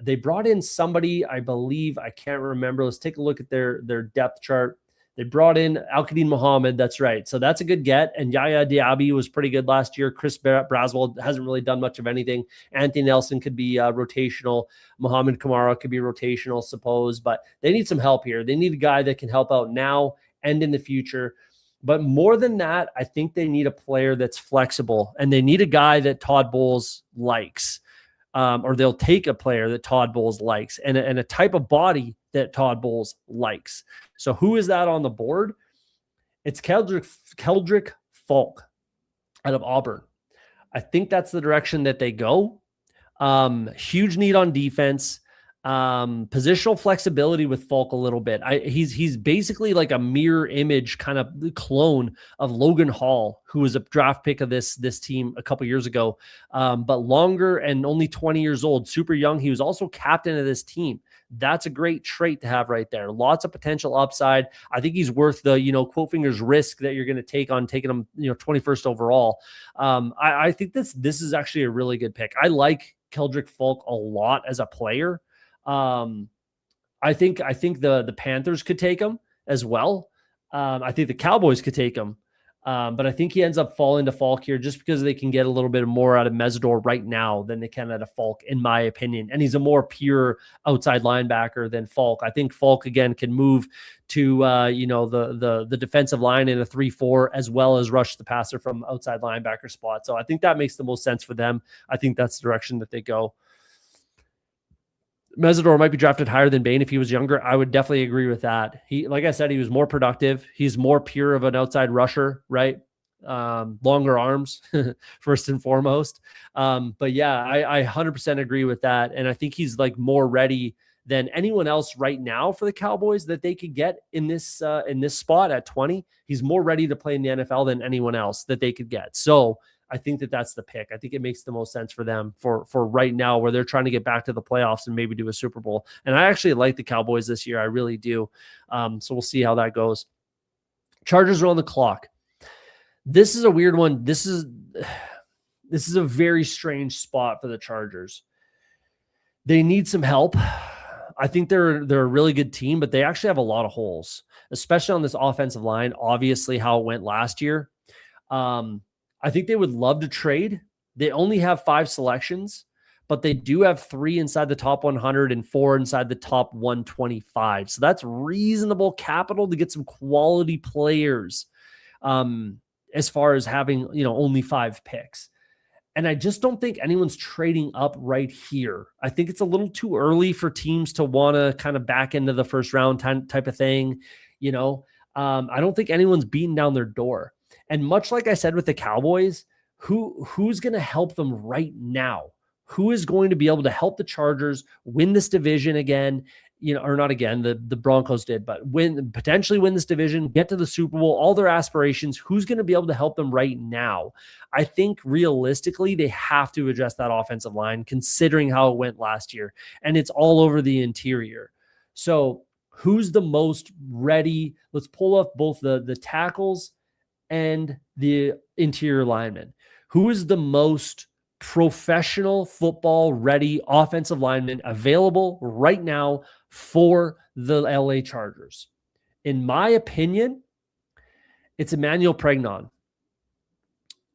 They brought in somebody, I believe, I can't remember. Let's take a look at their depth chart. They brought in Al-Qadim Muhammad. That's right. So that's a good get. And Yaya Diaby was pretty good last year. Chris Braswell hasn't really done much of anything. Anthony Nelson could be rotational. Muhammad Kamara could be rotational, suppose. But they need some help here. They need a guy that can help out now and in the future. But more than that, I think they need a player that's flexible. And they need a guy that Todd Bowles likes. Or they'll take a player that Todd Bowles likes and a type of body that Todd Bowles likes. So who is that on the board? It's Keldrick Falk out of Auburn. I think that's the direction that they go. Huge need on defense. Positional flexibility with Falk a little bit. He's basically like a mirror image kind of clone of Logan Hall, who was a draft pick of this team a couple years ago, but longer and only 20 years old, super young. He was also captain of this team. That's a great trait to have right there. Lots of potential upside. I think he's worth the, quote fingers risk that you're going to take on taking him, 21st overall. I think this is actually a really good pick. I like Keldrick Falk a lot as a player. I think the Panthers could take him as well. I think the Cowboys could take him. But I think he ends up falling to Falk here just because they can get a little bit more out of Mesidor right now than they can out of Falk, in my opinion. And he's a more pure outside linebacker than Falk. I think Falk, again, can move to, the defensive line in a 3-4, as well as rush the passer from outside linebacker spot. So I think that makes the most sense for them. I think that's the direction that they go. Mesidor might be drafted higher than Bane if he was younger. I would definitely agree with that. Like I said, he was more productive. He's more pure of an outside rusher, right? Longer arms, first and foremost. But yeah, I 100% agree with that. And I think he's like more ready than anyone else right now for the Cowboys that they could get in this spot at 20. He's more ready to play in the NFL than anyone else that they could get. So I think that's the pick. I think it makes the most sense for them for right now, where they're trying to get back to the playoffs and maybe do a Super Bowl. And I actually like the Cowboys this year. I really do. So we'll see how that goes. Chargers are on the clock. This is a weird one. This is a very strange spot for the Chargers. They need some help. I think they're a really good team, but they actually have a lot of holes, especially on this offensive line. Obviously, how it went last year. I think they would love to trade. They only have 5 selections, but they do have 3 inside the top 100 and 4 inside the top 125. So that's reasonable capital to get some quality players, as far as having, only 5 picks. And I just don't think anyone's trading up right here. I think it's a little too early for teams to want to kind of back into the first round type of thing. I don't think anyone's beating down their door. And much like I said with the Cowboys, who's going to help them right now? Who is going to be able to help the Chargers win this division again? Or not again, the Broncos did, but potentially win this division, get to the Super Bowl, all their aspirations. Who's going to be able to help them right now? I think realistically, they have to address that offensive line, considering how it went last year. And it's all over the interior. So who's the most ready? Let's pull up both the tackles and the interior lineman. Who is the most professional football ready offensive lineman available right now for the LA Chargers? In my opinion, it's Emmanuel Pregnon.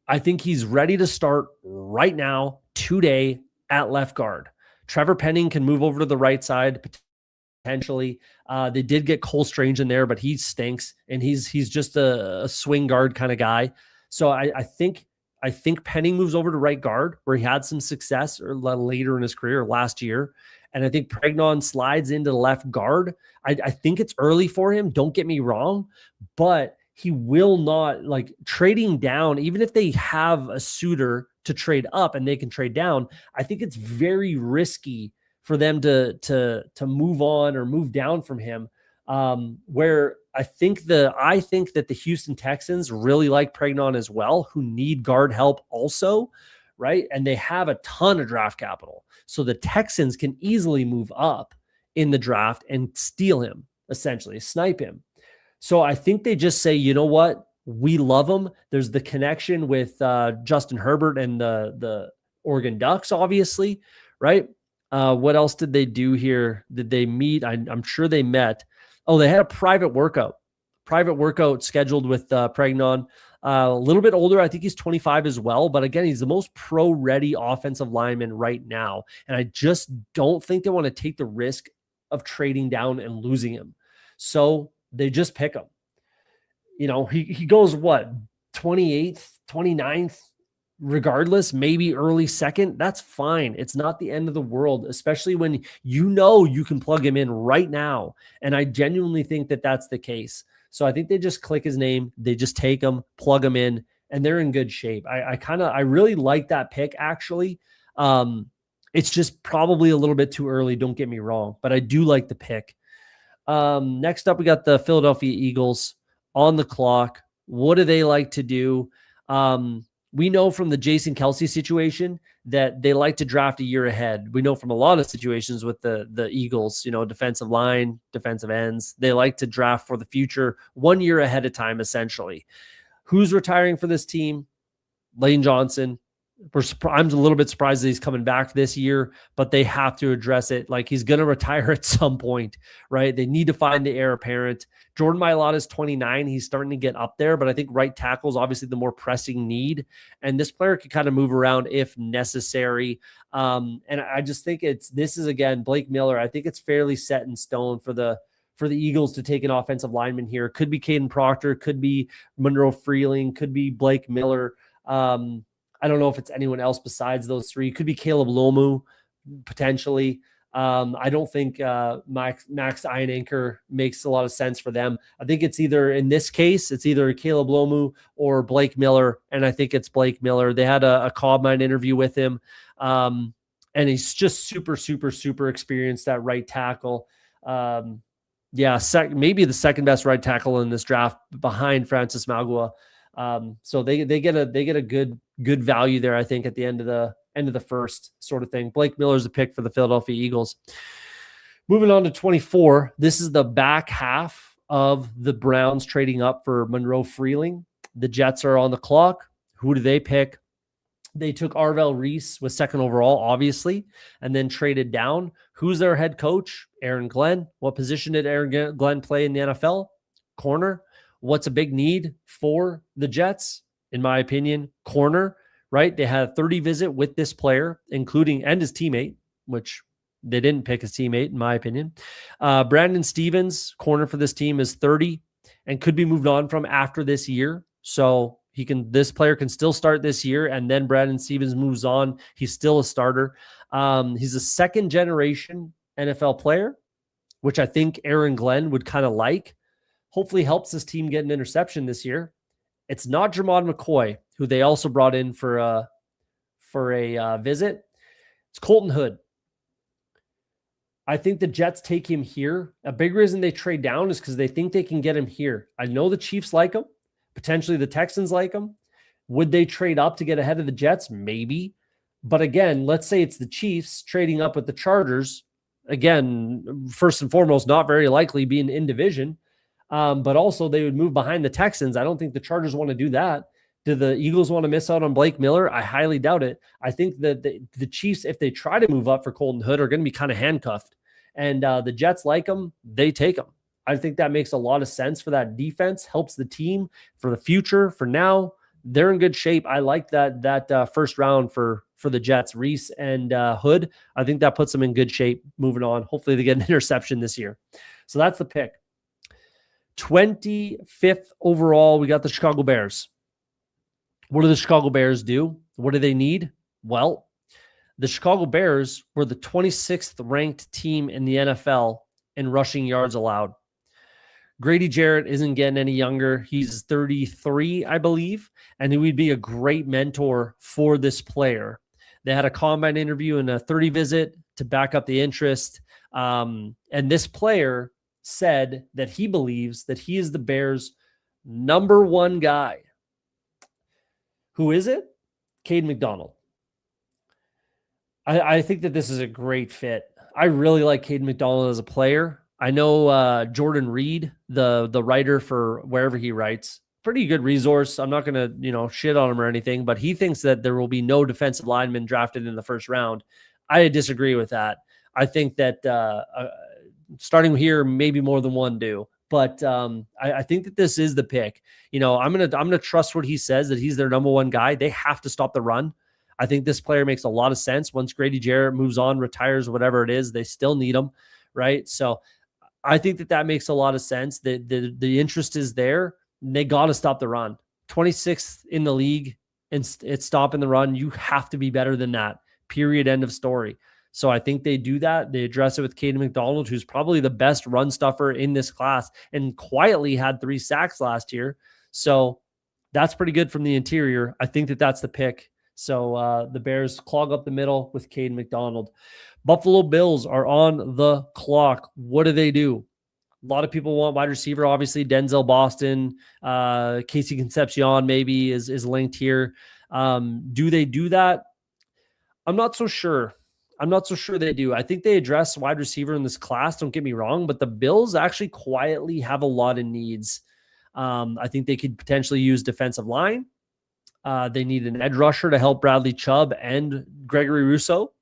I think he's ready to start right now, today, at left guard. Trevor Penning can move over to the right side potentially. They did get Cole Strange in there, but he stinks, and he's just a swing guard kind of guy. So I think Penning moves over to right guard, where he had some success or later in his career last year. And I think Pregnon slides into the left guard. I think it's early for him. Don't get me wrong, but he will not, like, trading down, even if they have a suitor to trade up and they can trade down. I think it's very risky for them to move on or move down from him. Where I think that the Houston Texans really like Pregnon as well, who need guard help also, right? And they have a ton of draft capital. So the Texans can easily move up in the draft and steal him, essentially, snipe him. So I think they just say, you know what? We love him. There's the connection with Justin Herbert and the Oregon Ducks, obviously, right? What else did they do here? Did they meet? I'm sure they met. Oh, they had a private workout scheduled with Pregnon. A little bit older. I think he's 25 as well. But again, he's the most pro-ready offensive lineman right now. And I just don't think they want to take the risk of trading down and losing him. So they just pick him. He goes, what, 28th, 29th? Regardless, maybe early second, that's fine. It's not the end of the world, especially when you can plug him in right now. And I genuinely think that that's the case. So I think they just click his name, they just take him, plug him in, and they're in good shape. I really like that pick, actually. It's just probably a little bit too early. Don't get me wrong, but I do like the pick. Next up, we got the Philadelphia Eagles on the clock. What do they like to do? We know from the Jason Kelce situation that they like to draft a year ahead. We know from a lot of situations with the Eagles, defensive line, defensive ends, they like to draft for the future 1 year ahead of time, essentially. Who's retiring for this team? Lane Johnson. I'm a little bit surprised that he's coming back this year, but they have to address it. Like, he's going to retire at some point, right? They need to find the heir apparent. Jordan Mailata is 29. He's starting to get up there, but I think right tackle is obviously the more pressing need. And this player can kind of move around if necessary. And I just think this is, again, Blake Miller. I think it's fairly set in stone for the Eagles to take an offensive lineman here. Could be Caden Proctor, could be Monroe Freeling, could be Blake Miller. I don't know if it's anyone else besides those three. It could be Caleb Lomu, potentially. I don't think Max Einanker makes a lot of sense for them. I think it's either, in this case, it's either Caleb Lomu or Blake Miller, and I think it's Blake Miller. They had a Combine interview with him, and he's just super, super, super experienced at right tackle. Maybe the second best right tackle in this draft behind Francis Magua. So they get a good value there, I think, at the end of the first sort of thing. Blake Miller's a pick for the Philadelphia Eagles. Moving on to 24. This is the back half of the Browns trading up for Monroe Freeling. The Jets are on the clock. Who do they pick? They took Arvell Reese with second overall, obviously, and then traded down. Who's their head coach? Aaron Glenn. What position did Aaron Glenn play in the NFL? Corner. What's a big need for the Jets? In my opinion, corner, right? They had a 30 visit with this player, including and his teammate, which they didn't pick his teammate, in my opinion. Brandon Stevens, corner for this team, is 30 and could be moved on from after this year. So this player can still start this year, and then Brandon Stevens moves on. He's still a starter. He's a second generation NFL player, which I think Aaron Glenn would kind of like. Hopefully helps this team get an interception this year. It's not Jermon McCoy, who they also brought in for a visit. It's Colton Hood. I think the Jets take him here. A big reason they trade down is because they think they can get him here. I know the Chiefs like him. Potentially the Texans like him. Would they trade up to get ahead of the Jets? Maybe. But again, let's say it's the Chiefs trading up with the Chargers. Again, first and foremost, not very likely being in division. But also they would move behind the Texans. I don't think the Chargers want to do that. Do the Eagles want to miss out on Blake Miller? I highly doubt it. I think that the Chiefs, if they try to move up for Colton Hood, are going to be kind of handcuffed. And the Jets like him. They take him. I think that makes a lot of sense for that defense, helps the team for the future. For now, they're in good shape. I like that first round for the Jets, Reese and Hood. I think that puts them in good shape moving on. Hopefully they get an interception this year. So that's the pick. 25th overall, we got the Chicago Bears. What do the Chicago Bears do? What do they need? Well, the Chicago Bears were the 26th ranked team in the NFL in rushing yards allowed. Grady Jarrett isn't getting any younger. He's 33, I believe, and he would be a great mentor for this player. They had a combine interview and a 30 visit to back up the interest. And this player said that he believes that he is the Bears' number one guy. Who is it? Cade McDonald. I think that this is a great fit. I really like Cade McDonald as a player. I know Jordan Reed, the writer for wherever he writes, pretty good resource. I'm not going to, shit on him or anything, but he thinks that there will be no defensive linemen drafted in the first round. I disagree with that. I think that starting here, maybe more than one do. But I think that this is the pick. I'm gonna trust what he says, that he's their number one guy. They have to stop the run. I think this player makes a lot of sense. Once Grady Jarrett moves on, retires, whatever it is, they still need him, right? So I think that makes a lot of sense. The interest is there. They got to stop the run. 26th in the league, and it's stopping the run. You have to be better than that. Period. End of story. So I think they do that. They address it with Caden McDonald, who's probably the best run stuffer in this class and quietly had 3 sacks last year. So that's pretty good from the interior. I think that that's the pick. So the Bears clog up the middle with Cade McDonald. Buffalo Bills are on the clock. What do? A lot of people want wide receiver, obviously. Denzel Boston, Casey Concepcion maybe is linked here. Do they do that? I'm not so sure. I'm not so sure they do. I think they address wide receiver in this class, don't get me wrong, but the Bills actually quietly have a lot of needs. I think they could potentially use defensive line. They need an edge rusher to help Bradley Chubb and Gregory Rousseau.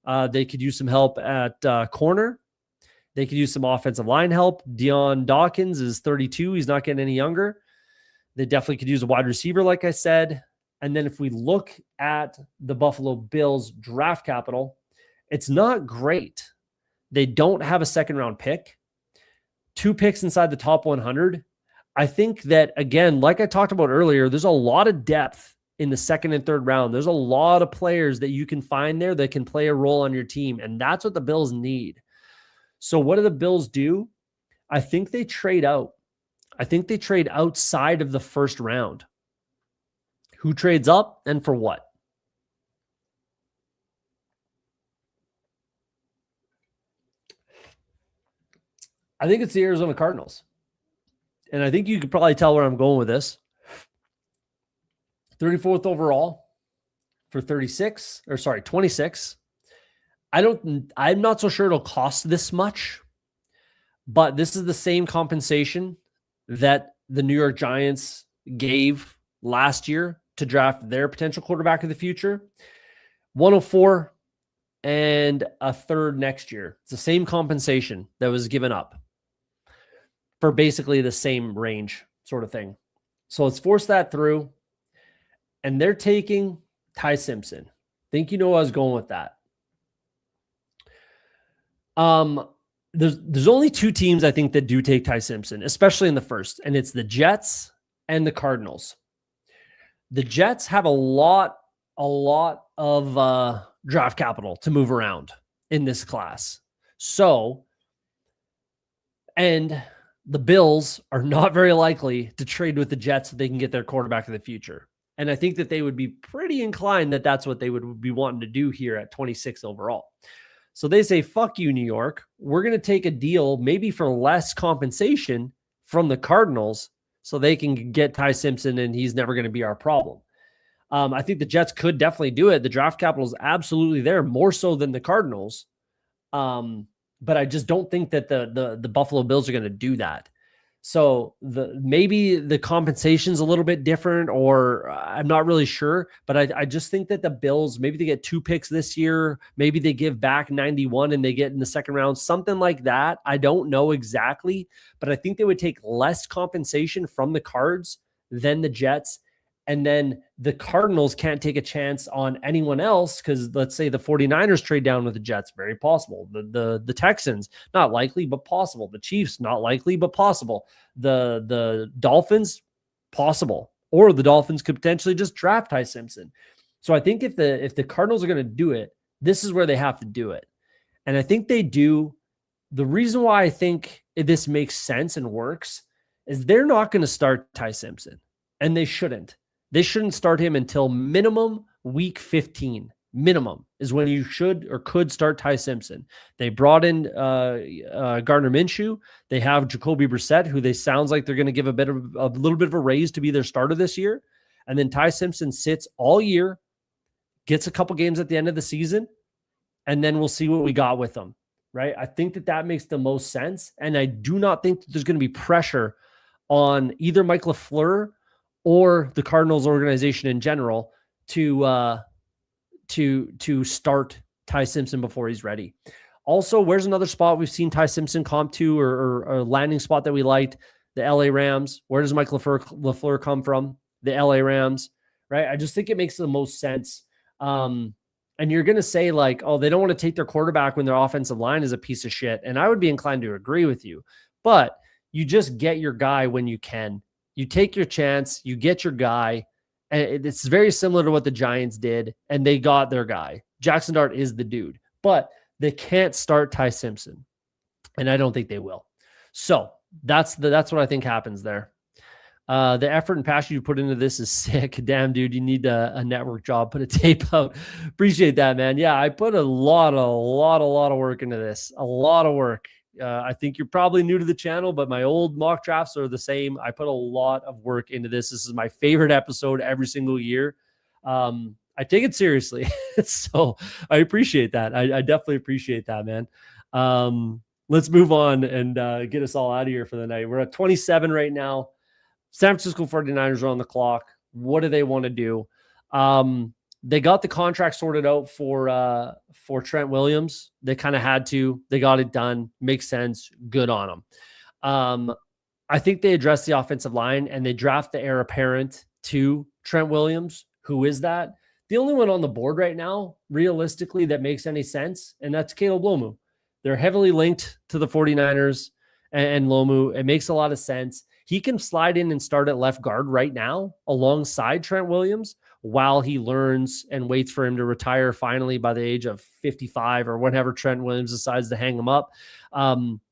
They could use some help at corner. They could use some offensive line help. Dion Dawkins is 32. He's not getting any younger. They definitely could use a wide receiver, like I said. And then if we look at the Buffalo Bills draft capital, it's not great. They don't have a second-round pick. 2 picks inside the top 100. I think that, again, like I talked about earlier, there's a lot of depth in the second and third round. There's a lot of players that you can find there that can play a role on your team, and that's what the Bills need. So what do the Bills do? I think they trade out. I think they trade outside of the first round. Who trades up and for what? I think it's the Arizona Cardinals. And I think you could probably tell where I'm going with this. 34th overall for 26. I'm not so sure it'll cost this much, but this is the same compensation that the New York Giants gave last year to draft their potential quarterback of the future. 104 and a third next year. It's the same compensation that was given up for basically the same range sort of thing. So let's force that through. And they're taking Ty Simpson. Think you know where I was going with that. There's only 2 teams I think that do take Ty Simpson, especially in the first, and it's the Jets and the Cardinals. The Jets have a lot of draft capital to move around in this class. So, and the Bills are not very likely to trade with the Jets so they can get their quarterback of the future. And I think that they would be pretty inclined that that's what they would be wanting to do here at 26 overall. So they say, fuck you, New York. We're going to take a deal maybe for less compensation from the Cardinals so they can get Ty Simpson and he's never going to be our problem. I think the Jets could definitely do it. The draft capital is absolutely there, more so than the Cardinals. But I just don't think that the Buffalo Bills are going to do that. So maybe the compensation's a little bit different, or I'm not really sure, but I just think that the Bills, maybe they get 2 picks this year. Maybe they give back 91 and they get in the second round, something like that. I don't know exactly, but I think they would take less compensation from the Cards than the Jets. And then the Cardinals can't take a chance on anyone else because let's say the 49ers trade down with the Jets, very possible. The Texans, not likely, but possible. The Chiefs, not likely, but possible. The Dolphins, possible. Or the Dolphins could potentially just draft Ty Simpson. So I think if the Cardinals are going to do it, this is where they have to do it. And I think they do. The reason why I think this makes sense and works is they're not going to start Ty Simpson, and they shouldn't. They shouldn't start him until minimum week 15. Minimum is when you should or could start Ty Simpson. They brought in Gardner Minshew. They have Jacoby Brissett, who they sounds like they're going to give a little bit of a raise to be their starter this year. And then Ty Simpson sits all year, gets a couple games at the end of the season, and then we'll see what we got with them, right? I think that makes the most sense. And I do not think that there's going to be pressure on either Mike LaFleur or the Cardinals organization in general to start Ty Simpson before he's ready. Also, where's another spot we've seen Ty Simpson comp to or a landing spot that we liked? The LA Rams. Where does Mike LaFleur come from? The LA Rams, right? I just think it makes the most sense. And you're going to say like, oh, they don't want to take their quarterback when their offensive line is a piece of shit. And I would be inclined to agree with you, but you just get your guy when you can. You take your chance, you get your guy, and it's very similar to what the Giants did, and they got their guy. Jackson Dart is the dude, but they can't start Ty Simpson, and I don't think they will. So that's what I think happens there. The effort and passion you put into this is sick. Damn, dude, you need a network job. Put a tape out. Appreciate that, man. Yeah, I put a lot of work into this. A lot of work. I think you're probably new to the channel, but my old mock drafts are the same. I put a lot of work into this. This is my favorite episode every single year. I take it seriously. So I appreciate that. I definitely appreciate that, man. Let's move on and get us all out of here for the night. We're at 27 right now. San Francisco 49ers are on the clock. What do they want to do? They got the contract sorted out for Trent Williams. They kind of had to. They got it done. Makes sense. Good on them. I think they address the offensive line and they draft the heir apparent to Trent Williams. Who is that? The only one on the board right now, realistically, that makes any sense, and that's Caleb Lomu. They're heavily linked to the 49ers and Lomu. It makes a lot of sense. He can slide in and start at left guard right now alongside Trent Williams while he learns and waits for him to retire finally by the age of 55 or whenever Trent Williams decides to hang him up.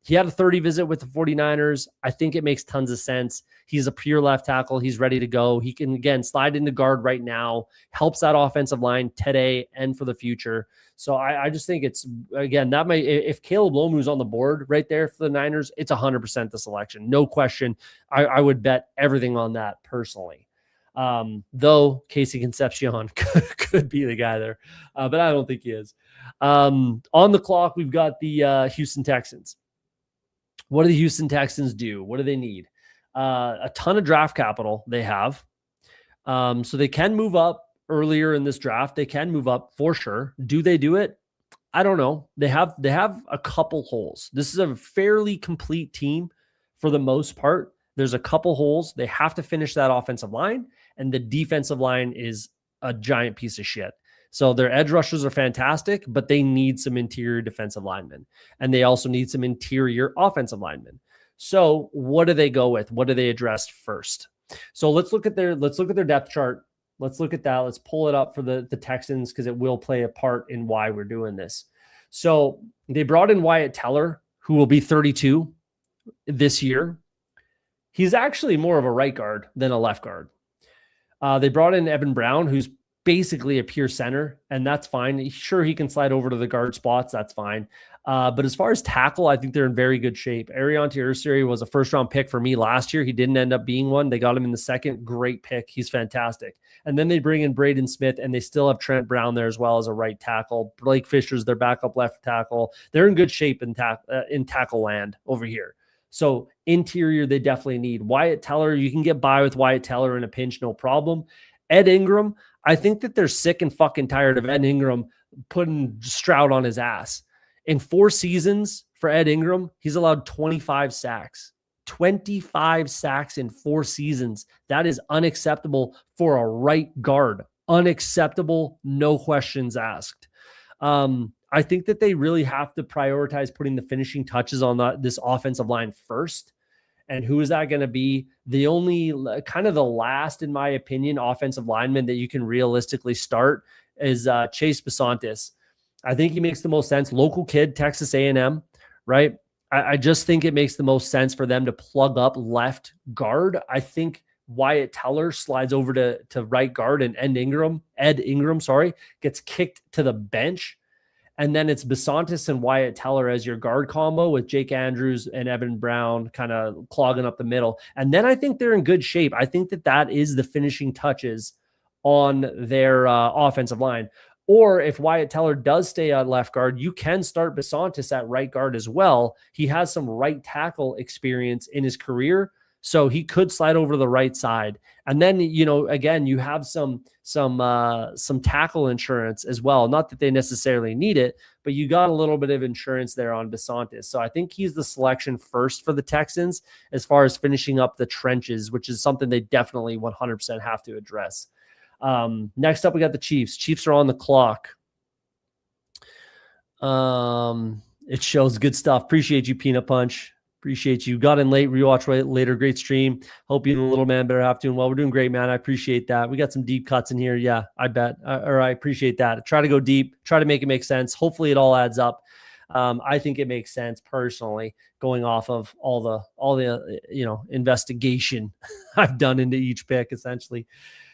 He had a 30 visit with the 49ers. I think it makes tons of sense. He's a pure left tackle. He's ready to go. He can, again, slide into guard right now, helps that offensive line today and for the future. So I just think it's, again, that might, if Caleb Lomu's on the board right there for the Niners, it's 100% the selection. No question. I would bet everything on that personally. Though Casey Concepcion could be the guy there, but I don't think he is. On the clock, we've got the Houston Texans. What do the Houston Texans do? What do they need? A ton of draft capital they have. So they can move up earlier in this draft. They can move up for sure. Do they do it? I don't know. They have a couple holes. This is a fairly complete team for the most part. There's a couple holes. They have to finish that offensive line, and the defensive line is a giant piece of shit. So their edge rushers are fantastic, but they need some interior defensive linemen, and they also need some interior offensive linemen. So what do they go with? What do they address first? So let's look at their depth chart. Let's look at that. Let's pull it up for the Texans because it will play a part in why we're doing this. So they brought in Wyatt Teller, who will be 32 this year. He's actually more of a right guard than a left guard. They brought in Evan Brown, who's basically a pure center, and that's fine. Sure, he can slide over to the guard spots. That's fine. But as far as tackle, I think they're in very good shape. Ariante Ursary was a first-round pick for me last year. He didn't end up being one. They got him in the second. Great pick. He's fantastic. And then they bring in Braden Smith, and they still have Trent Brown there as well as a right tackle. Blake Fisher's their backup left tackle. They're in good shape in tackle land over here. So interior, they definitely need. Wyatt Teller, you can get by with Wyatt Teller in a pinch, no problem. Ed Ingram, I think that they're sick and fucking tired of Ed Ingram putting Stroud on his ass. In 4 seasons for Ed Ingram, he's allowed 25 sacks. 25 sacks in 4 seasons. That is unacceptable for a right guard. Unacceptable, no questions asked. I think that they really have to prioritize putting the finishing touches on this offensive line first. And who is that going to be? The only kind of the last, in my opinion, offensive lineman that you can realistically start is Chase Besantis. I think he makes the most sense. Local kid, Texas A&M, right? I just think it makes the most sense for them to plug up left guard. I think Wyatt Teller slides over to right guard, and Ed Ingram, gets kicked to the bench. And then it's Besantis and Wyatt Teller as your guard combo with Jake Andrews and Evan Brown kind of clogging up the middle. And then I think they're in good shape. I think that is the finishing touches on their offensive line. Or if Wyatt Teller does stay at left guard, you can start Besantis at right guard as well. He has some right tackle experience in his career, so he could slide over to the right side. And then, again, you have some tackle insurance as well. Not that they necessarily need it, but you got a little bit of insurance there on Besantis. So I think he's the selection first for the Texans as far as finishing up the trenches, which is something they definitely 100% have to address. Next up, we got the Chiefs. Chiefs are on the clock. It shows good stuff. Appreciate you, Peanut Punch. Appreciate you. Got in late, rewatch later. Great stream. Hope you and the little man better have doing well. We're doing great, man. I appreciate that. We got some deep cuts in here. Yeah, I bet. Or I appreciate that. Try to go deep. Try to make it make sense. Hopefully it all adds up. I think it makes sense personally, going off of all the investigation I've done into each pick essentially.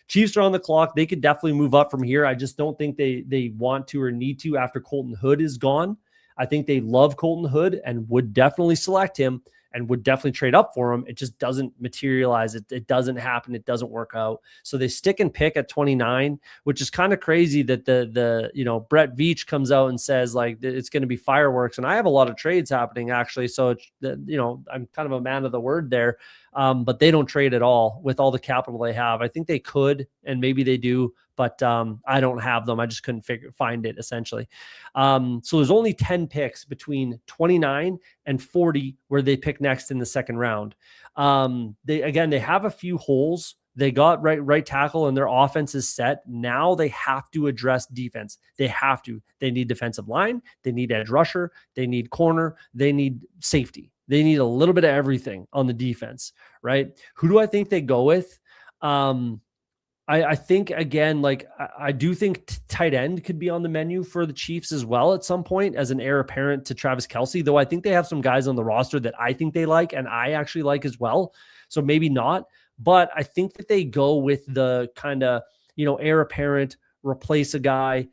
Chiefs are on the clock. They could definitely move up from here. I just don't think they want to or need to after Colton Hood is gone. I think they love Colton Hood and would definitely select him and would definitely trade up for him. It just doesn't materialize. It doesn't happen. It doesn't work out. So they stick and pick at 29, which is kind of crazy that the Brett Veach comes out and says like it's going to be fireworks. And I have a lot of trades happening actually. So I'm kind of a man of the word there. But they don't trade at all with all the capital they have. I think they could, and maybe they do, but I don't have them. I just couldn't find it essentially. So there's only 10 picks between 29 and 40 where they pick next in the second round. They have a few holes. They got right tackle and their offense is set. Now they have to address defense. They have to. They need defensive line. They need edge rusher. They need corner. They need safety. They need a little bit of everything on the defense, right? Who do I think they go with? I think, again, like I do think tight end could be on the menu for the Chiefs as well at some point as an heir apparent to Travis Kelce, though I think they have some guys on the roster that I think they like and I actually like as well. So maybe not, but I think that they go with the kind of, heir apparent, replace a guy,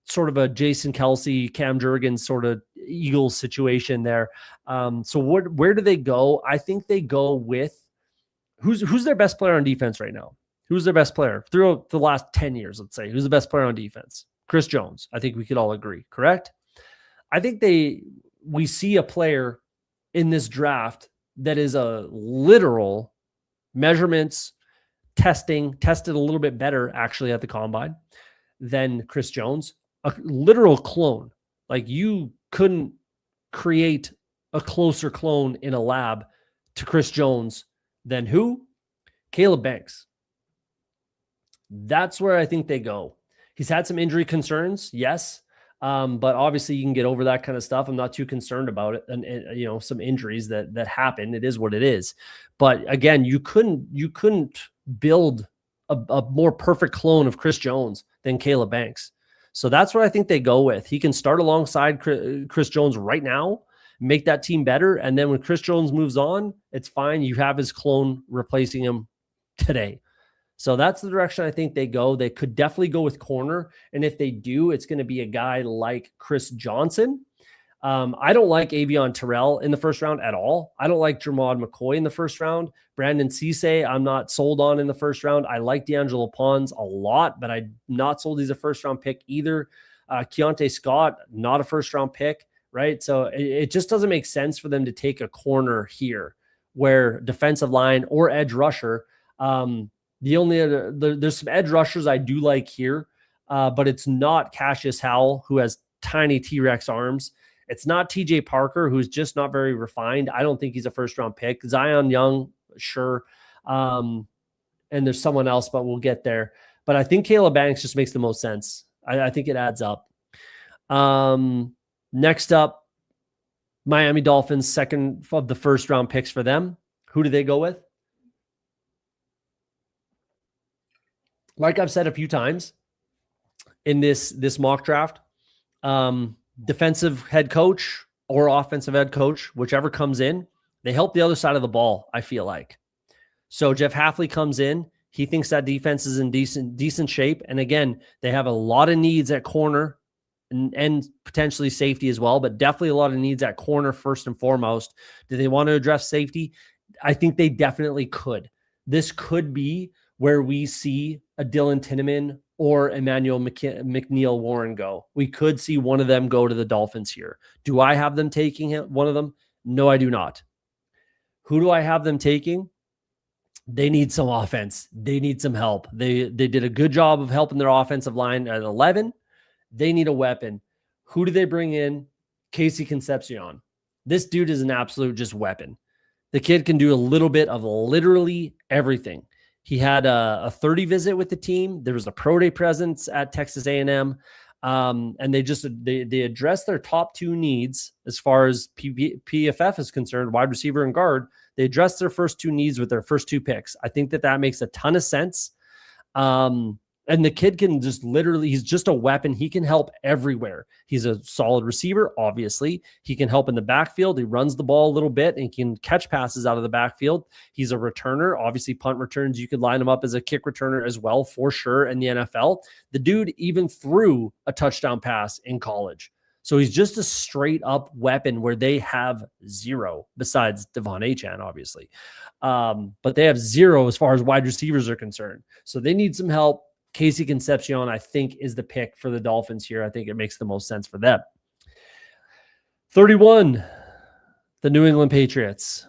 sort of a Jason Kelce, Cam Jurgens sort of Eagles situation there. So where do they go? I think they go with who's their best player on defense right now? Who's their best player throughout the last 10 years? Let's say who's the best player on defense? Chris Jones. I think we could all agree, correct? I think we see a player in this draft that is a literal measurements tested a little bit better actually at the combine than Chris Jones. A literal clone. Like you couldn't create a closer clone in a lab to Chris Jones than who? Caleb Banks. That's where I think they go. He's had some injury concerns, yes. But obviously you can get over that kind of stuff. I'm not too concerned about it. And some injuries that happen, it is what it is. But again, you couldn't build a more perfect clone of Chris Jones than Caleb Banks. So that's what I think they go with. He can start alongside Chris Jones right now, make that team better. And then when Chris Jones moves on, it's fine. You have his clone replacing him today. So that's the direction I think they go. They could definitely go with corner. And if they do, it's going to be a guy like Chris Johnson. I don't like Avion Terrell in the first round at all. I don't like Jermod McCoy in the first round. Brandon Cisse, I'm not sold on in the first round. I like D'Angelo Pons a lot, but I'm not sold he's a first round pick either. Keontae Scott, not a first round pick, right? So it just doesn't make sense for them to take a corner here where defensive line or edge rusher. There's some edge rushers I do like here, but it's not Cassius Howell, who has tiny T-Rex arms. It's not TJ Parker, who's just not very refined. I don't think he's a first round pick. Zion Young, sure. And there's someone else, but we'll get there. But I think Caleb Banks just makes the most sense. I think it adds up. Next up, Miami Dolphins, second of the first round picks for them. Who do they go with? Like I've said a few times in this mock draft, defensive head coach or offensive head coach, whichever comes in, they help the other side of the ball, I feel like. So Jeff Hafley comes in. He thinks that defense is in decent shape. And again, they have a lot of needs at corner and potentially safety as well, but definitely a lot of needs at corner first and foremost. Do they want to address safety? I think they definitely could. This could be where we see a Dylan Tinneman or Emmanuel McNeil Warren go. We could see one of them go to the Dolphins here. Do I have them taking one of them? No, I do not. Who do I have them taking? They need some offense. They need some help. They did a good job of helping their offensive line at 11. They need a weapon. Who do they bring in? Casey Concepcion. This dude is an absolute just weapon. The kid can do a little bit of literally everything. He had a 30 visit with the team. There was a pro day presence at Texas A&M. And they addressed their top two needs as far as PFF is concerned, wide receiver and guard. They addressed their first two needs with their first two picks. I think that makes a ton of sense. And And the kid can just literally, he's just a weapon. He can help everywhere. He's a solid receiver, obviously. He can help in the backfield. He runs the ball a little bit and can catch passes out of the backfield. He's a returner. Obviously, punt returns, you could line him up as a kick returner as well, for sure, in the NFL. The dude even threw a touchdown pass in college. So he's just a straight up weapon where they have zero, besides Devon Achane, obviously. But they have zero as far as wide receivers are concerned. So they need some help. Casey Concepcion, I think, is the pick for the Dolphins here. I think it makes the most sense for them. 31, the New England Patriots.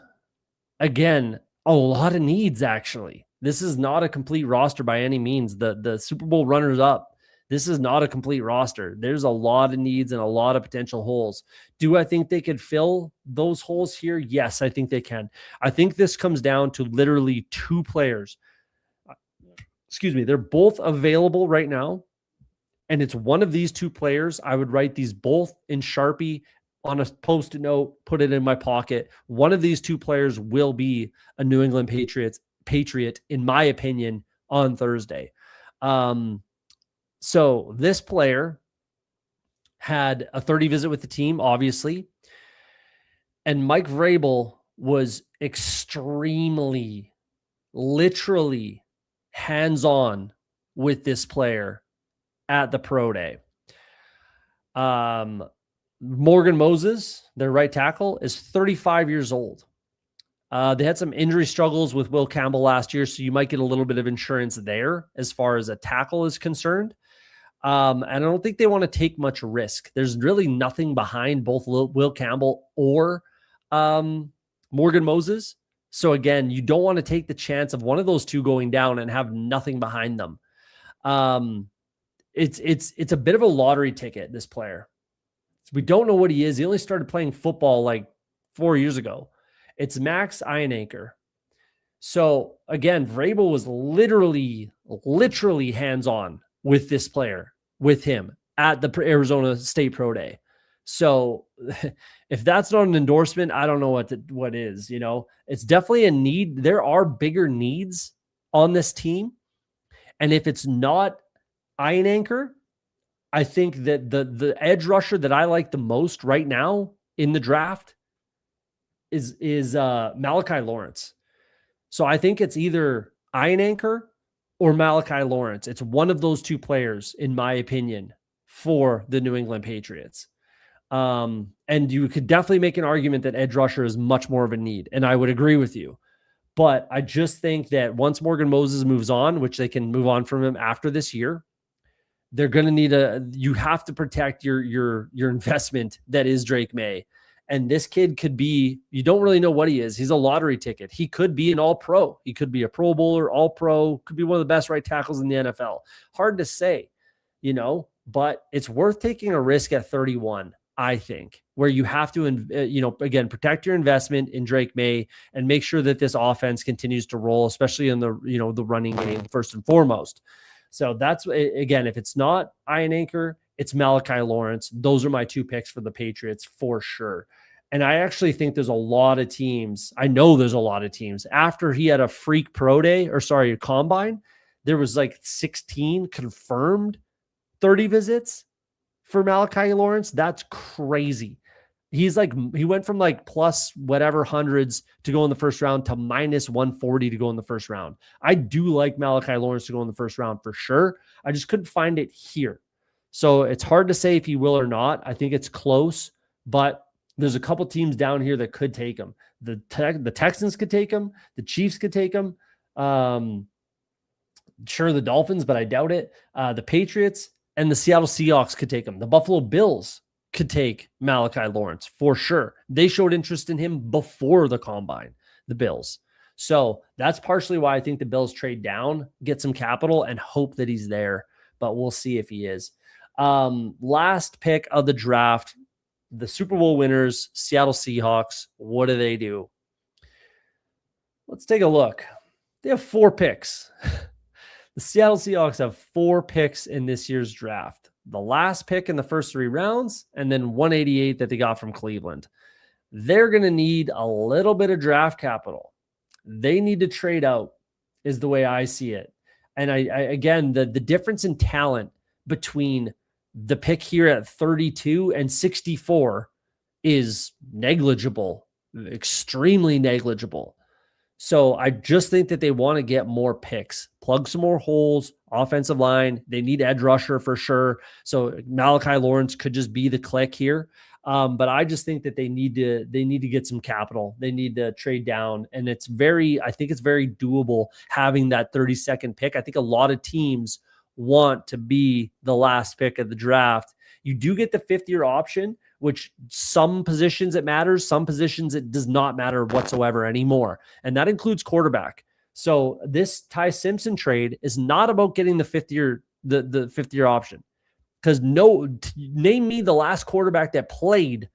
Again, a lot of needs, actually. This is not a complete roster by any means. The Super Bowl runners-up, this is not a complete roster. There's a lot of needs and a lot of potential holes. Do I think they could fill those holes here? Yes, I think they can. I think this comes down to literally two players. Excuse me, they're both available right now, and it's one of these two players. I would write these both in Sharpie on a Post-it note, put it in my pocket. One of these two players will be a New England Patriot, in my opinion, on Thursday. So this player had a 30 visit with the team, obviously, and Mike Vrabel was extremely, literally hands-on with this player at the pro day. Morgan Moses, their right tackle, is 35 years old. They had some injury struggles with Will Campbell last year, so you might get a little bit of insurance there as far as a tackle is concerned. And I don't think they want to take much risk. There's really nothing behind both Will Campbell or Morgan Moses. So again, you don't want to take the chance of one of those two going down and have nothing behind them. It's a bit of a lottery ticket, this player. We don't know what he is. He only started playing football like 4 years ago. It's Max Ironanker. So again, Vrabel was literally hands-on with this player, with him at the Arizona State Pro Day. So if that's not an endorsement, I don't know what is. You know, it's definitely a need. There are bigger needs on this team. And if it's not Ironanker, I think that the edge rusher that I like the most right now in the draft is Malachi Lawrence. So I think it's either Ironanker or Malachi Lawrence. It's one of those two players, in my opinion, for the New England Patriots. And you could definitely make an argument that edge rusher is much more of a need, and I would agree with you. But I just think that once Morgan Moses moves on, which they can move on from him after this year, they're going to need you have to protect your investment that is Drake May. And this kid could be, you don't really know what he is. He's a lottery ticket. He could be an all-pro. He could be a Pro Bowler, all-pro, could be one of the best right tackles in the NFL. Hard to say, but it's worth taking a risk at 31, I think, where you have to, again, protect your investment in Drake May and make sure that this offense continues to roll, especially in the running game first and foremost. So that's, again, if it's not Ironanker, it's Malachi Lawrence. Those are my two picks for the Patriots for sure. And I actually think there's a lot of teams. I know there's a lot of teams. After he had a freak pro day, combine, there was like 16 confirmed 30 visits for Malachi Lawrence. That's crazy. He went from like plus whatever hundreds to go in the first round to minus 140 to go in the first round. I do like Malachi Lawrence to go in the first round for sure. I just couldn't find it here. So it's hard to say if he will or not. I think it's close, but there's a couple teams down here that could take him. The Texans could take him. The Chiefs could take him. Sure, the Dolphins, but I doubt it. The Patriots and the Seattle Seahawks could take him. The Buffalo Bills could take Malachi Lawrence for sure. They showed interest in him before the combine, the Bills. So that's partially why I think the Bills trade down, get some capital, and hope that he's there. But we'll see if he is. Last pick of the draft, the Super Bowl winners, Seattle Seahawks. What do? Let's take a look. They have 4 picks. The Seattle Seahawks have 4 picks in this year's draft. The last pick in the first 3 rounds, and then 188 that they got from Cleveland. They're going to need a little bit of draft capital. They need to trade out, is the way I see it. And I again, the difference in talent between the pick here at 32 and 64 is negligible, extremely negligible. So I just think that they want to get more picks, plug some more holes, offensive line. They need edge rusher for sure. So Malachi Lawrence could just be the click here. But I just think that they need to get some capital. They need to trade down. And I think it's very doable having that 32nd pick. I think a lot of teams want to be the last pick of the draft. You do get the 5th-year option, which some positions it matters, some positions it does not matter whatsoever anymore. And that includes quarterback. So this Ty Simpson trade is not about getting the 5th-year option. Because name me the last quarterback that played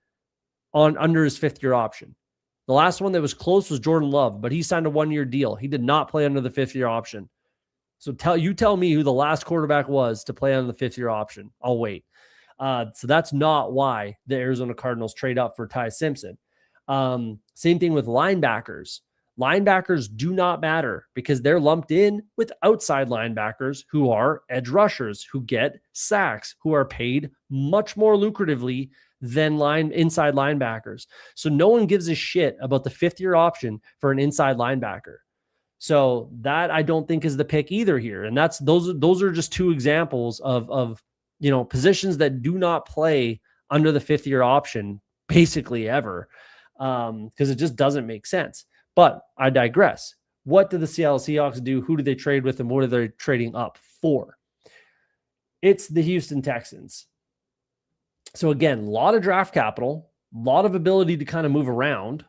under his 5th-year option. The last one that was close was Jordan Love, but he signed a 1-year deal. He did not play under the 5th-year option. So tell me who the last quarterback was to play under the 5th-year option. I'll wait. So that's not why the Arizona Cardinals trade up for Ty Simpson. Same thing with linebackers. Linebackers do not matter because they're lumped in with outside linebackers who are edge rushers, who get sacks, who are paid much more lucratively than inside linebackers. So no one gives a shit about the 5th-year option for an inside linebacker. So that I don't think is the pick either here. And those are just two examples of positions that do not play under the 5th-year option basically ever, because it just doesn't make sense. But I digress. What do the Seattle Seahawks do? Who do they trade with, and what are they trading up for? It's the Houston Texans. So again, a lot of draft capital, a lot of ability to kind of move around.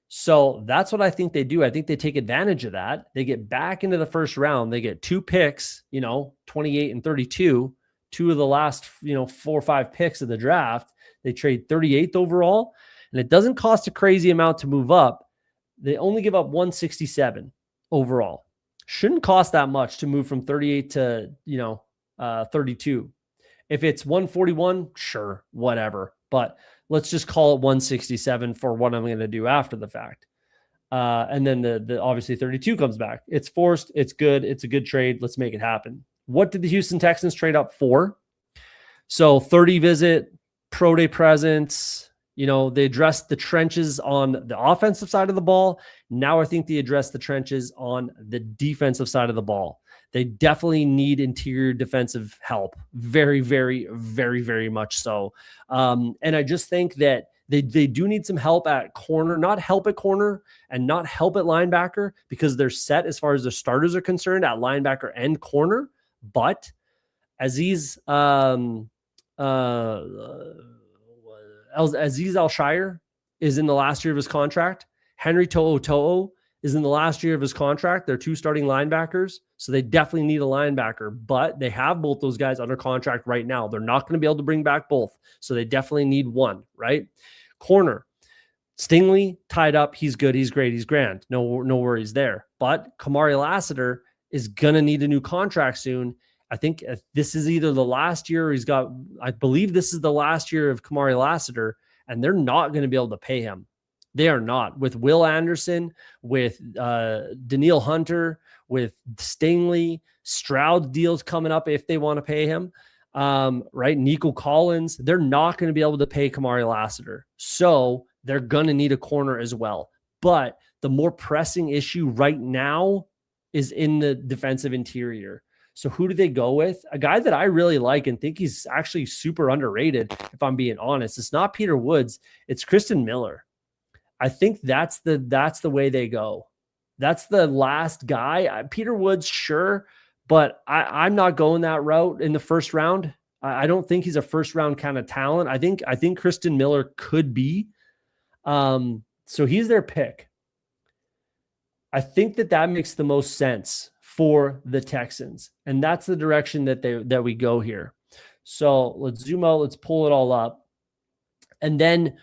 So that's what I think they do. I think they take advantage of that. They get back into the first round. They get 2 picks, 28 and 32, 2 of the last, 4 or 5 picks of the draft. They trade 38th overall, and it doesn't cost a crazy amount to move up. They only give up 167 overall. Shouldn't cost that much to move from 38 to, 32. If it's 141, sure, whatever. But let's just call it 167 for what I'm going to do after the fact. And then the obviously 32 comes back. It's forced. It's good. It's a good trade. Let's make it happen. What did the Houston Texans trade up for? So 30 visit, pro day presence. They addressed the trenches on the offensive side of the ball. Now I think they address the trenches on the defensive side of the ball. They definitely need interior defensive help. Very, very, very, very much so. And I just think that they do need some help at corner, not help at corner and not help at linebacker, because they're set as far as their starters are concerned at linebacker and corner. But Aziz Al-Shire is in the last year of his contract. Henry To'o is in the last year of his contract. They're 2 starting linebackers, so they definitely need a linebacker, but they have both those guys under contract right now. They're not going to be able to bring back both, so they definitely need one, right? Corner. Stingley tied up. He's good. He's great. He's grand. No worries there. But Kamari Lassiter is going to need a new contract soon. I think this is either the last year I believe this is the last year of Kamari Lassiter, and they're not going to be able to pay him. They are not. With Will Anderson, with Danielle Hunter, with Stingley, Stroud deals coming up if they want to pay him, right? Nico Collins, they're not going to be able to pay Kamari Lassiter. So they're going to need a corner as well. But the more pressing issue right now is in the defensive interior. So who do they go with? A guy that I really like and think he's actually super underrated, if I'm being honest. It's not Peter Woods. It's Kristen Miller. I think that's the way they go. That's the last guy. Peter Woods, sure, but I'm not going that route in the first round. I don't think he's a first round kind of talent. I think Kristen Miller could be. So he's their pick. I think that makes the most sense for the Texans. And that's the direction that we go here. So let's zoom out. Let's pull it all up. And then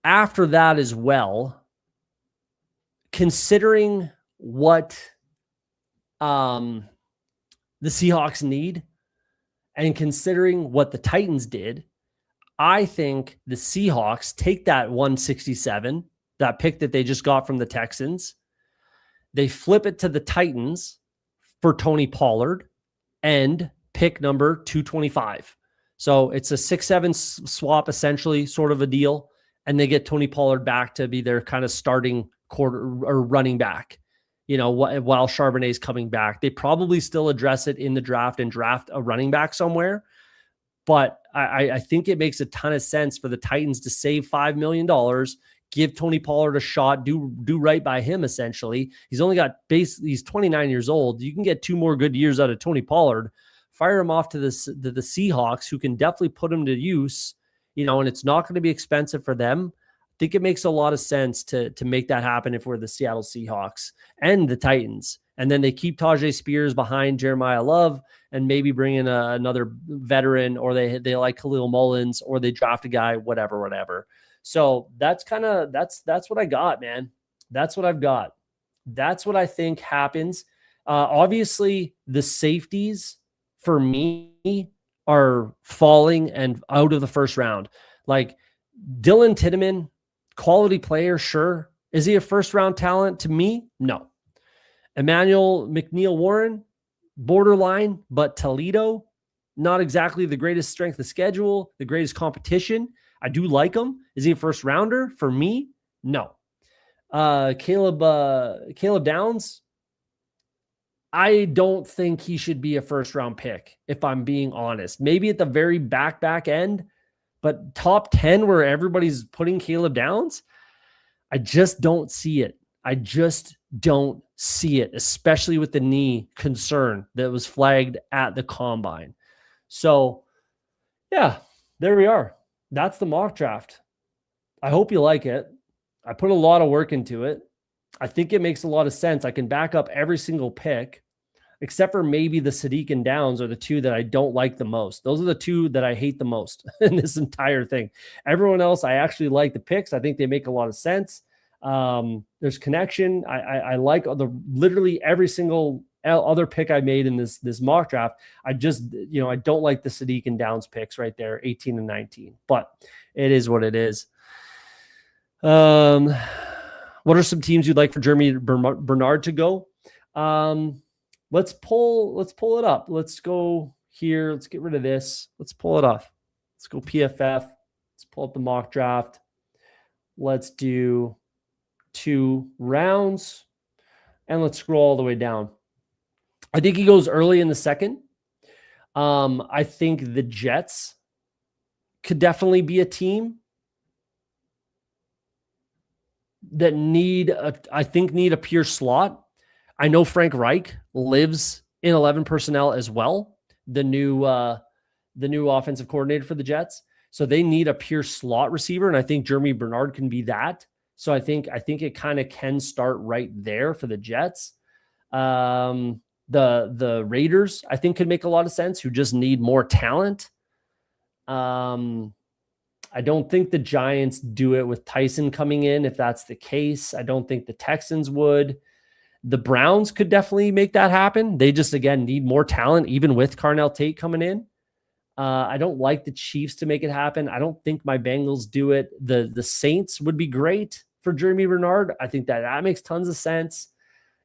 after that as well, considering what the Seahawks need and considering what the Titans did, I think the Seahawks take that 167, that pick that they just got from the Texans. They flip it to the Titans for Tony Pollard and pick number 225. So it's a 6-7 swap, essentially, sort of a deal. And they get Tony Pollard back to be their kind of starting quarter or running back, while Charbonnet's coming back. They probably still address it in the draft and draft a running back somewhere. But I think it makes a ton of sense for the Titans to save $5 million, give Tony Pollard a shot, do right by him, essentially. He's only got he's 29 years old. You can get 2 more good years out of Tony Pollard. Fire him off to the Seahawks, who can definitely put him to use, and it's not going to be expensive for them. I think it makes a lot of sense to make that happen if we're the Seattle Seahawks and the Titans. And then they keep Tajay Spears behind Jeremiah Love and maybe bring in another veteran, or they like Khalil Mullins, or they draft a guy, whatever. So that's what I got, man. That's what I've got. That's what I think happens. Obviously, the safeties for me are falling and out of the first round. Like Dylan Tiedemann, quality player, sure. Is he a first round talent to me? No. Emmanuel McNeil-Warren, borderline, but Toledo, not exactly the greatest strength of schedule, the greatest competition. I do like him. Is he a first rounder? For me, no. Caleb Downs, I don't think he should be a first round pick, if I'm being honest. Maybe at the very back end, but top 10 where everybody's putting Caleb Downs, I just don't see it. I just don't see it, especially with the knee concern that was flagged at the combine. So, yeah, there we are. That's the mock draft. I hope you like it. I put a lot of work into it. I think it makes a lot of sense. I can back up every single pick, except for maybe the Sadiq and Downs are the 2 that I don't like the most. Those are the 2 that I hate the most in this entire thing. Everyone else, I actually like the picks. I think they make a lot of sense. There's connection. I like literally every single other pick I made in this mock draft. I just, I don't like the Sadiq and Downs picks right there, 18 and 19, but it is what it is. What are some teams you'd like for Jeremy Bernard to go? Let's pull it up. Let's go here. Let's get rid of this. Let's pull it off. Let's go PFF. Let's pull up the mock draft. Let's do 2 rounds, and let's scroll all the way down. I think he goes early in the second. I think the Jets could definitely be a team that need a pure slot. I know Frank Reich lives in 11 personnel as well, the new offensive coordinator for the Jets. So they need a pure slot receiver, and I think Jeremy Bernard can be that. So I think it kind of can start right there for the Jets. The Raiders, I think, could make a lot of sense, who just need more talent. I don't think the Giants do it with Tyson coming in. If that's the case, I don't think the Texans would. The Browns could definitely make that happen. They just, again, need more talent, even with Carnell Tate coming in. I don't like the Chiefs to make it happen. I don't think my Bengals do it. The Saints would be great for Jeremy Bernard. I think that makes tons of sense.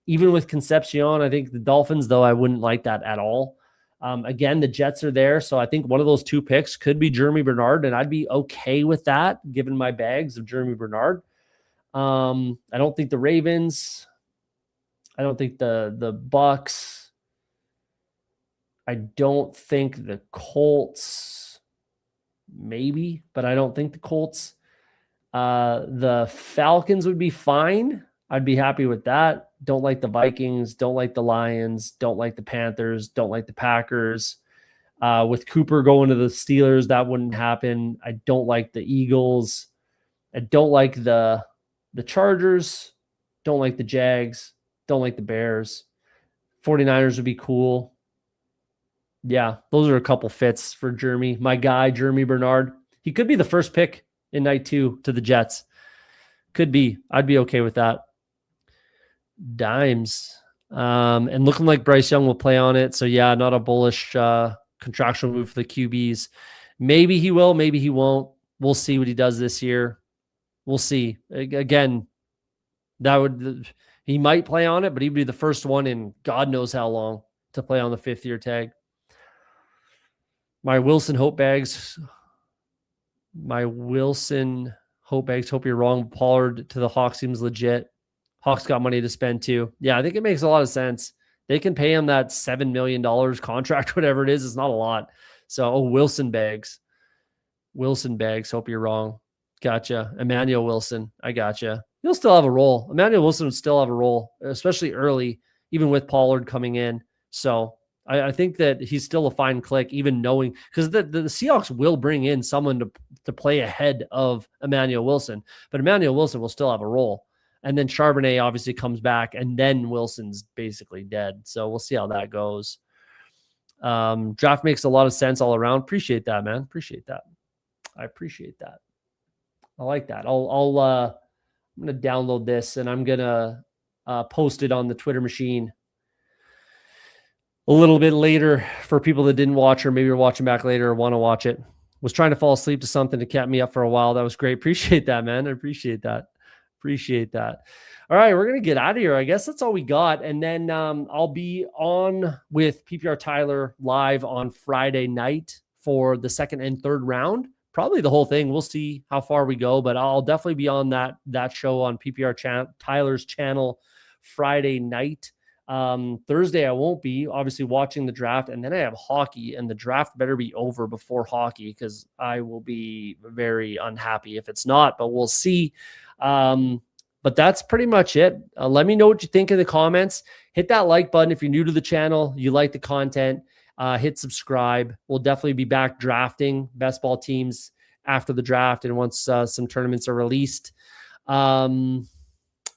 Even with Concepcion, I think the Dolphins, though, I wouldn't like that at all. Again, the Jets are there, so I think one of those 2 picks could be Jeremy Bernard, and I'd be okay with that, given my bags of Jeremy Bernard. I don't think the Ravens. I don't think the Bucks. I don't think the Colts. Maybe, but I don't think the Colts. The Falcons would be fine. I'd be happy with that. Don't like the Vikings. Don't like the Lions. Don't like the Panthers. Don't like the Packers. With Cooper going to the Steelers, that wouldn't happen. I don't like the Eagles. I don't like the Chargers. Don't like the Jags. Don't like the Bears. 49ers would be cool. Yeah, those are a couple fits for Jeremy. My guy, Jeremy Bernard. He could be the first pick in night 2 to the Jets. Could be. I'd be okay with that. Dimes. And looking like Bryce Young will play on it. So, yeah, not a bullish contractual move for the QBs. Maybe he will. Maybe he won't. We'll see what he does this year. We'll see. Again, that would... He might play on it, but he'd be the first one in God knows how long to play on the 5th-year tag. My Wilson Hope bags. Hope you're wrong. Pollard to the Hawks seems legit. Hawks got money to spend too. Yeah, I think it makes a lot of sense. They can pay him that $7 million contract, whatever it is. It's not a lot. So, Wilson bags. Hope you're wrong. Gotcha. Emmanuel Wilson. I gotcha. He'll still have a role. Emmanuel Wilson would still have a role, especially early, even with Pollard coming in. So I think that he's still a fine click, even knowing, because the Seahawks will bring in someone to play ahead of Emmanuel Wilson, but Emmanuel Wilson will still have a role. And then Charbonnet obviously comes back, and then Wilson's basically dead. So we'll see how that goes. Draft makes a lot of sense all around. Appreciate that, man. Appreciate that. I appreciate that. I like that. I'm going to download this, and I'm going to post it on the Twitter machine a little bit later for people that didn't watch, or maybe you're watching back later or want to watch it. Was trying to fall asleep to something that kept me up for a while. That was great. Appreciate that, man. I appreciate that. All right, we're going to get out of here. I guess that's all we got. And then I'll be on with PPR Tyler live on Friday night for the 2nd and 3rd round. Probably the whole thing. We'll see how far we go, but I'll definitely be on that show on PPR Tyler's channel Friday night. Thursday, I won't be obviously watching the draft, and then I have hockey, and the draft better be over before hockey, because I will be very unhappy if it's not, but we'll see. But that's pretty much it. Let me know what you think in the comments. Hit that like button if you're new to the channel, you like the content. Hit subscribe. We'll definitely be back drafting best ball teams after the draft and once some tournaments are released.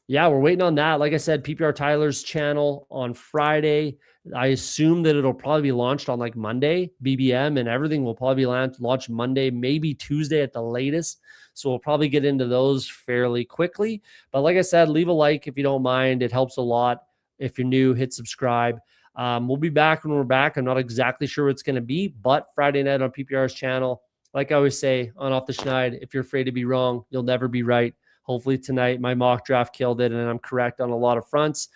Yeah, we're waiting on that. Like I said, PPR Tyler's channel on Friday. I assume that it'll probably be launched on like Monday, BBM, and everything will probably be launched Monday, maybe Tuesday at the latest. So we'll probably get into those fairly quickly. But like I said, leave a like if you don't mind. It helps a lot. If you're new, hit subscribe. We'll be back when we're back. I'm not exactly sure what it's going to be, but Friday night on PPR's channel. Like I always say on Off the Schneid, if you're afraid to be wrong, you'll never be right. Hopefully tonight my mock draft killed it and I'm correct on a lot of fronts.